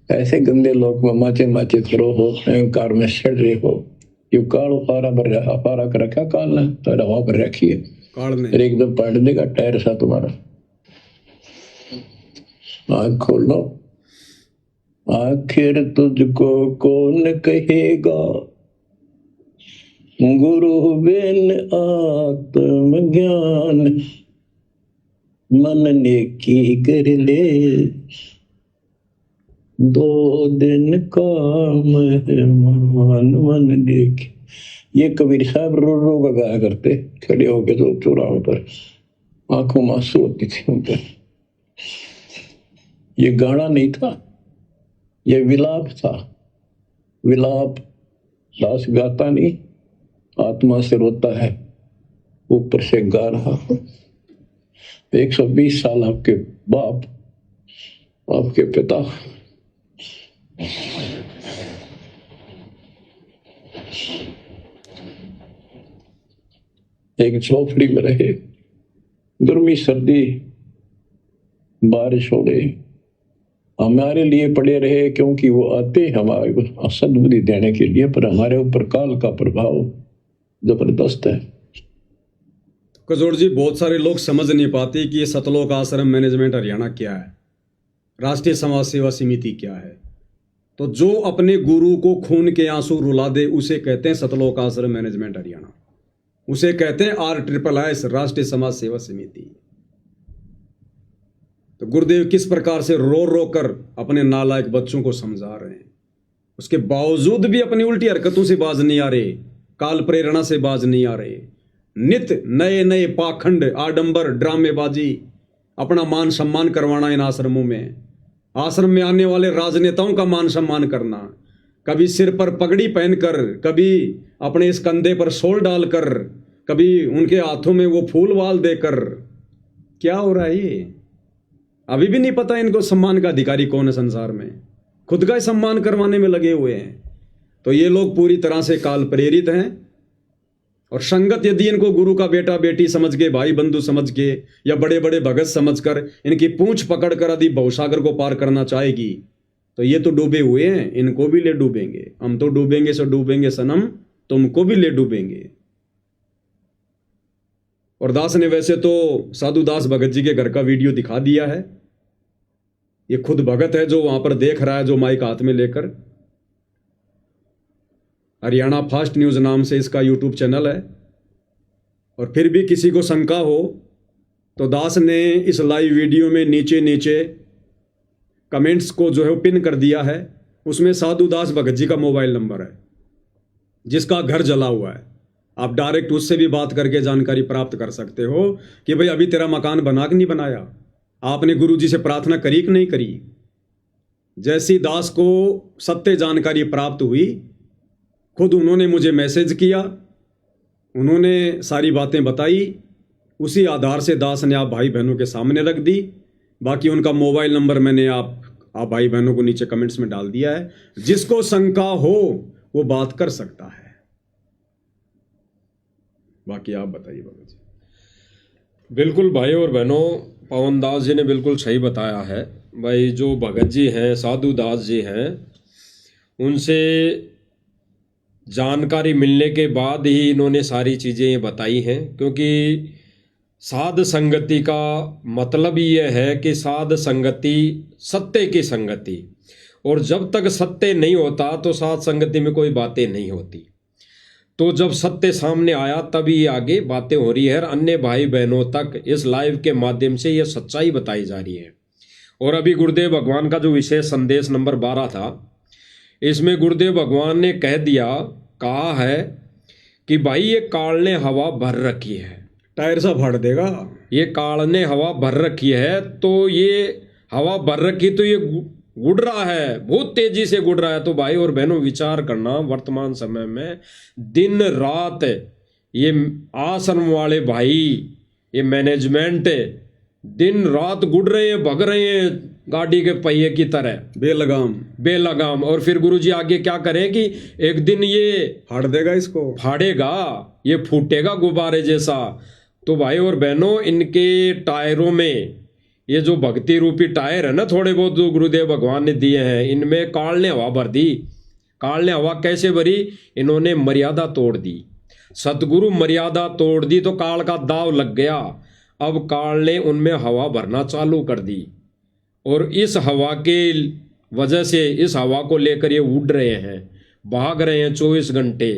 [SPEAKER 9] ऐसे गंदे लोग में माचे माचे करो हो, अहंकार में सड़ रहे हो। यू काल पारा कर रखा काल ने, तो हवा पर रखिए और एकदम पलट देगा टायर सा तुम्हारा। आँख खोल लो। आखिर तुझको कौन कहेगा गुरु बिन आत्मज्ञान, मन ने की कर ले 2 दिन का मेहमान, मन ने की। ये कबीर साहब रो रो का गाया करते खड़े होके तो चौराहों पर, आंखों में आंसू होती थी उनके। ये गाना नहीं था, ये विलाप था। विलाप दास गाता नहीं, आत्मा से रोता है, ऊपर से गा रहा। 120 साल आपके बाप, आपके पिता एक झोपड़ी में रहे, गर्मी सर्दी बारिश हो गई, हमारे लिए पड़े रहे, क्योंकि वो आते हमारे को सद्बुद्धि देने के लिए, पर हमारे ऊपर काल का प्रभाव जबरदस्त है।
[SPEAKER 2] कजोड़ जी, बहुत सारे लोग समझ नहीं पाते कि ये सतलोक आश्रम मैनेजमेंट हरियाणा क्या है, राष्ट्रीय समाज सेवा समिति क्या है। तो जो अपने गुरु को खून के आंसू रुला दे उसे कहते हैं सतलोक आश्रम मैनेजमेंट हरियाणा। उसे कहते हैं RSSS, राष्ट्रीय समाज सेवा समिति। तो गुरुदेव किस प्रकार से रो रो कर अपने नालायक बच्चों को समझा रहे हैं, उसके बावजूद भी अपनी उल्टी हरकतों से बाज नहीं आ रहे, काल प्रेरणा से बाज नहीं आ रहे। नित नए नए पाखंड, आडंबर, ड्रामेबाजी, अपना मान सम्मान करवाना इन आश्रमों में, आश्रम में आने वाले राजनेताओं का मान सम्मान करना, कभी सिर पर पगड़ी पहनकर, कभी अपने इस कंधे पर शॉल डालकर, कभी उनके हाथों में वो फूल वाल देकर। क्या हो रहा है ये? अभी भी नहीं पता इनको सम्मान का अधिकारी कौन है संसार में, खुद का ही सम्मान करवाने में लगे हुए हैं। तो ये लोग पूरी तरह से काल प्रेरित हैं। और संगत यदि इनको गुरु का बेटा बेटी समझ के, भाई बंधु समझ के, या बड़े बड़े भगत समझकर इनकी पूंछ पकड़कर यदि भवसागर को पार करना चाहेगी, तो ये तो डूबे हुए हैं, इनको भी ले डूबेंगे। हम तो डूबेंगे सो डूबेंगे सनम, तुमको भी ले डूबेंगे। और दास ने वैसे तो साधु दास भगत जी के घर का वीडियो दिखा दिया है। ये खुद भगत है जो वहां पर देख रहा है, जो माइक हाथ में लेकर। हरियाणा फास्ट न्यूज़ नाम से इसका यूट्यूब चैनल है। और फिर भी किसी को शंका हो तो दास ने इस लाइव वीडियो में नीचे नीचे कमेंट्स को जो है वो पिन कर दिया है। उसमें साधु दास भगत जी का मोबाइल नंबर है, जिसका घर जला हुआ है। आप डायरेक्ट उससे भी बात करके जानकारी प्राप्त कर सकते हो कि भाई अभी तेरा मकान बना कि नहीं बनाया, आपने गुरु जी से प्रार्थना करी कि नहीं करी। जैसी दास को सत्य जानकारी प्राप्त हुई, खुद उन्होंने मुझे मैसेज किया, उन्होंने सारी बातें बताई। उसी आधार से दास ने आप भाई बहनों के सामने रख दी। बाकी उनका मोबाइल नंबर मैंने आप भाई बहनों को नीचे कमेंट्स में डाल दिया है। जिसको शंका हो वो बात कर सकता है। बाकी आप बताइए बाबा जी।
[SPEAKER 1] बिल्कुल भाई और बहनों, पवन दास जी ने बिल्कुल सही बताया है। भाई जो भगत जी हैं, साधु दास जी हैं, उनसे जानकारी मिलने के बाद ही इन्होंने सारी चीज़ें बताई हैं। क्योंकि साध संगति का मतलब ये है कि साध संगति सत्य की संगति, और जब तक सत्य नहीं होता तो साध संगति में कोई बातें नहीं होती। तो जब सत्य सामने आया तभी आगे बातें हो रही है। और अन्य भाई बहनों तक इस लाइव के माध्यम से ये सच्चाई बताई जा रही है। और अभी गुरुदेव भगवान का जो विशेष संदेश नंबर 12 था, इसमें गुरुदेव भगवान ने कहा है कि भाई ये काल ने हवा भर रखी है,
[SPEAKER 2] टायर सा फाड़ देगा।
[SPEAKER 1] ये काल ने हवा भर रखी है, तो ये हवा भर रखी तो ये गुड़ रहा है, बहुत तेजी से गुड़ रहा है। तो भाई और बहनों विचार करना, वर्तमान समय में दिन रात ये आश्रम वाले भाई, ये मैनेजमेंट दिन रात गुड़ रहे हैं, भग रहे हैं गाड़ी के पहिए की तरह, बेलगाम। और फिर गुरुजी आगे क्या करें कि एक दिन ये
[SPEAKER 2] फाड़ देगा, इसको
[SPEAKER 1] फाड़ेगा, ये फूटेगा गुब्बारे जैसा। तो भाई और बहनों, इनके टायरों में ये जो भक्ति रूपी टायर है ना, थोड़े बहुत जो गुरुदेव भगवान ने दिए हैं, इनमें काल ने हवा भर दी। काल ने हवा कैसे भरी? इन्होंने मर्यादा तोड़ दी। सतगुरु मर्यादा तोड़ दी तो काल का दाव लग गया। अब काल ने उनमें हवा भरना चालू कर दी, और इस हवा के वजह से, इस हवा को लेकर ये उड़ रहे हैं, भाग रहे हैं 24 घंटे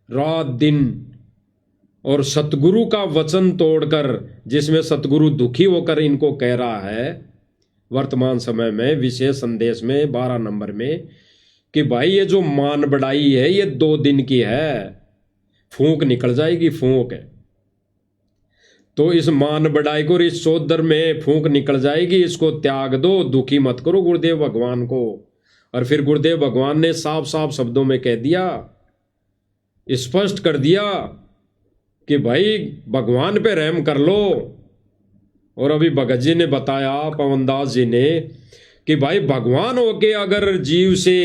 [SPEAKER 1] रात दिन। और सतगुरु का वचन तोड़कर, जिसमें सतगुरु दुखी होकर इनको कह रहा है वर्तमान समय में विशेष संदेश में 12 नंबर में, कि भाई ये जो मान बढ़ाई है ये 2 दिन की है, फूंक निकल जाएगी, फूंक है। तो इस मान बढ़ाई को, इस चौधर में फूंक निकल जाएगी, इसको त्याग दो, दुखी मत करो गुरुदेव भगवान को। और फिर गुरुदेव भगवान ने साफ साफ शब्दों में कह दिया, स्पष्ट कर दिया कि भाई भगवान पे रहम कर लो। और अभी भगत जी ने बताया, पवनदास जी ने, कि भाई भगवान होके अगर जीव से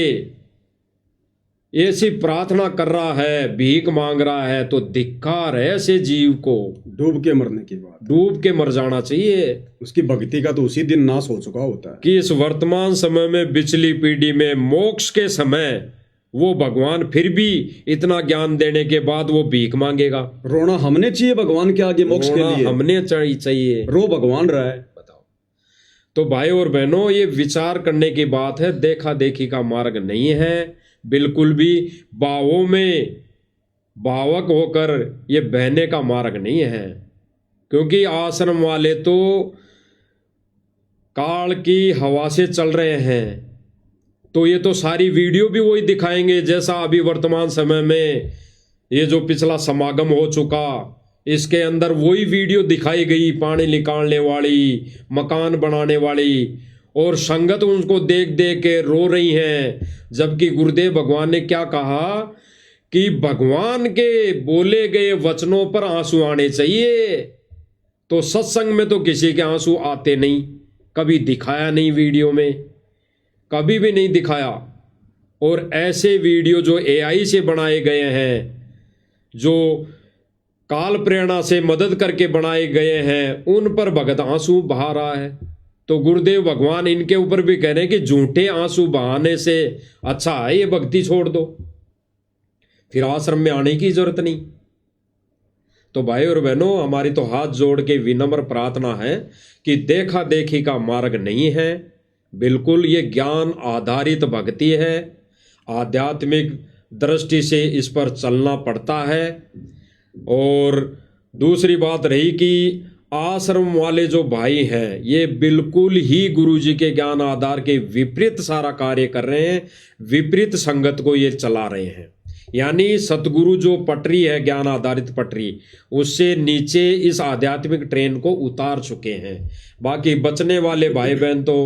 [SPEAKER 1] ऐसी प्रार्थना कर रहा है, भीख मांग रहा है, तो धिक्कार है ऐसे जीव को।
[SPEAKER 2] डूब के मरने की बात,
[SPEAKER 1] डूब के मर जाना चाहिए।
[SPEAKER 2] उसकी भक्ति का तो उसी दिन नाश हो चुका होता है।
[SPEAKER 1] कि इस वर्तमान समय में, पिछली पीढ़ी में, मोक्ष के समय वो भगवान फिर भी इतना ज्ञान देने के बाद वो भीख मांगेगा।
[SPEAKER 2] रोना हमने चाहिए भगवान के आगे मोक्ष के लिए,
[SPEAKER 1] हमने चाहिए,
[SPEAKER 2] रो भगवान रहा है।
[SPEAKER 1] बताओ। तो भाई और बहनों, ये विचार करने की बात है, देखा देखी का मार्ग नहीं है बिल्कुल भी। बावों में भावक होकर ये बहने का मार्ग नहीं है, क्योंकि आश्रम वाले तो काल की हवा से चल रहे हैं। तो ये तो सारी वीडियो भी वही दिखाएंगे जैसा अभी वर्तमान समय में ये जो पिछला समागम हो चुका, इसके अंदर वही वीडियो दिखाई गई, पानी निकालने वाली, मकान बनाने वाली, और संगत उनको देख देख के रो रही हैं। जबकि गुरुदेव भगवान ने क्या कहा कि भगवान के बोले गए वचनों पर आंसू आने चाहिए। तो सत्संग में तो किसी के आंसू आते नहीं, कभी दिखाया नहीं, वीडियो में कभी भी नहीं दिखाया। और ऐसे वीडियो जो AI से बनाए गए हैं, जो काल प्रेरणा से मदद करके बनाए गए हैं, उन पर भगत आंसू बहा रहा है। तो गुरुदेव भगवान इनके ऊपर भी कह रहे हैं कि झूठे आंसू बहाने से अच्छा है ये भक्ति छोड़ दो, फिर आश्रम में आने की जरूरत नहीं। तो भाई और बहनों, हमारी तो हाथ जोड़ के विनम्र प्रार्थना है कि देखा देखी का मार्ग नहीं है, बिल्कुल ये ज्ञान आधारित भक्ति है। आध्यात्मिक दृष्टि से इस पर चलना पड़ता है। और दूसरी बात रही कि आश्रम वाले जो भाई हैं, ये बिल्कुल ही गुरुजी के ज्ञान आधार के विपरीत सारा कार्य कर रहे हैं, विपरीत संगत को ये चला रहे हैं। यानी सतगुरु जो पटरी है, ज्ञान आधारित पटरी, उससे नीचे इस आध्यात्मिक ट्रेन को उतार चुके हैं। बाकी बचने वाले भाई बहन तो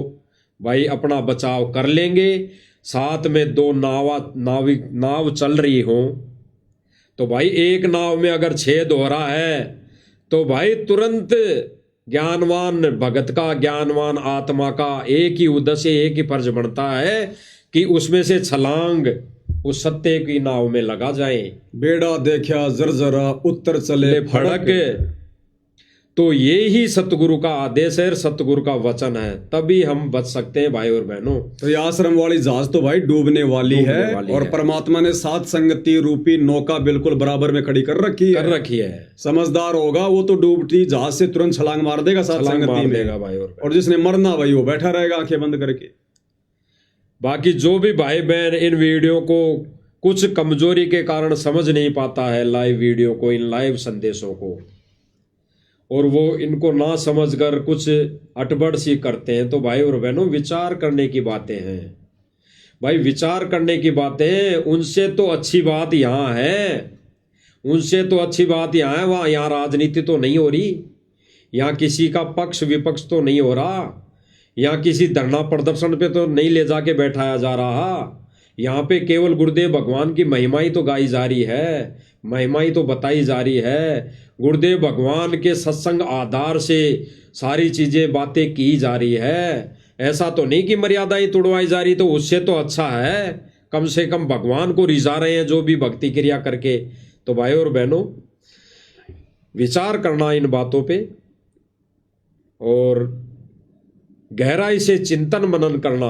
[SPEAKER 1] भाई अपना बचाव कर लेंगे। साथ में दो नाव चल रही हो तो भाई एक नाव में अगर छेद हो रहा है तो भाई तुरंत ज्ञानवान भगत का, ज्ञानवान आत्मा का एक ही उद्देश्य, एक ही फर्ज बनता है कि उसमें से छलांग उस सत्य की नाव में लगा जाए।
[SPEAKER 2] बेड़ा देखा जरजरा उत्तर चले
[SPEAKER 1] फड़क। तो ये ही सतगुरु का आदेश है, सतगुरु का वचन है, तभी हम बच सकते हैं भाई और बहनों।
[SPEAKER 2] तो ये आश्रम वाली जहाज तो भाई डूबने वाली है और परमात्मा ने सात संगति रूपी नौका बिल्कुल बराबर में खड़ी कर रखी है। समझदार होगा वो तो डूबती जहाज से तुरंत छलांग मार देगा सात संगति में भाई। और जिसने मरना भाई वो बैठा रहेगा आंखें बंद करके।
[SPEAKER 1] बाकी जो भी भाई बहन इन वीडियो को कुछ कमजोरी के कारण समझ नहीं पाता है, लाइव वीडियो को, इन लाइव संदेशों को, और वो इनको ना समझकर कुछ अटबड़ सी करते हैं, तो भाई और बहनों विचार करने की बातें हैं। भाई विचार करने की बातें, उनसे तो अच्छी बात यहाँ है, उनसे तो अच्छी बात यहाँ है, वहाँ यहाँ राजनीति तो नहीं हो रही, यहाँ किसी का पक्ष विपक्ष तो नहीं हो रहा, यहाँ किसी धरना प्रदर्शन पे तो नहीं ले जाके बैठाया जा रहा। यहाँ पे केवल गुरुदेव भगवान की महिमा ही तो गाई जा रही है, महिमा ही तो बताई जा रही है। गुरुदेव भगवान के सत्संग आधार से सारी चीजें बातें की जा रही है। ऐसा तो नहीं कि मर्यादाएं तोड़वाई जा रही, तो उससे तो अच्छा है, कम से कम भगवान को रिझा रहे हैं जो भी भक्ति क्रिया करके। तो भाई और बहनों विचार करना इन बातों पे और गहराई से चिंतन मनन करना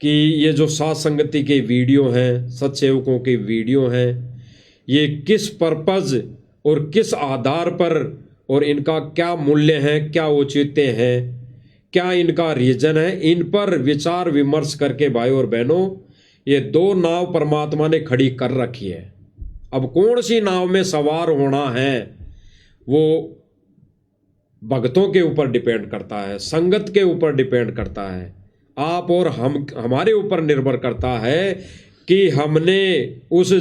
[SPEAKER 1] कि ये जो साथ संगति के वीडियो हैं, सत्सेवकों के वीडियो हैं, ये किस पर्पज और किस आधार पर और इनका क्या मूल्य है, क्या औचित्य है, क्या इनका रीजन है, इन पर विचार विमर्श करके भाई और बहनों ये दो नाव परमात्मा ने खड़ी कर रखी है। अब कौन सी नाव में सवार होना है वो भक्तों के ऊपर डिपेंड करता है, संगत के ऊपर डिपेंड करता है, आप और हमारे ऊपर निर्भर करता है कि हमने उस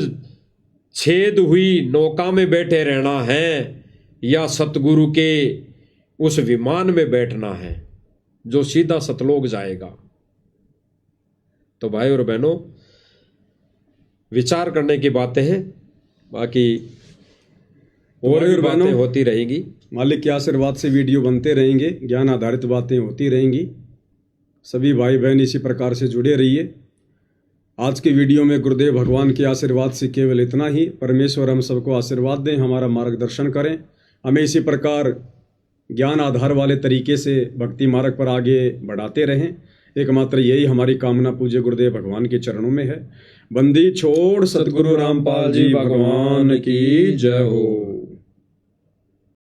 [SPEAKER 1] छेद हुई नौका में बैठे रहना है या सतगुरु के उस विमान में बैठना है जो सीधा सतलोक जाएगा। तो भाई और बहनों विचार करने की बातें हैं, बाकी और भी बातें होती रहेंगी।
[SPEAKER 2] मालिक के आशीर्वाद से वीडियो बनते रहेंगे, ज्ञान आधारित बातें होती रहेंगी। सभी भाई बहन इसी प्रकार से जुड़े रहिए। आज की वीडियो में गुरुदेव भगवान के आशीर्वाद से केवल इतना ही। परमेश्वर हम सबको आशीर्वाद दें, हमारा मार्गदर्शन करें, हमें इसी प्रकार ज्ञान आधार वाले तरीके से भक्ति मार्ग पर आगे बढ़ाते रहें। एकमात्र यही हमारी कामना पूज्य गुरुदेव भगवान के चरणों में है। बंदी छोड़ सतगुरु रामपाल जी भगवान की जय हो।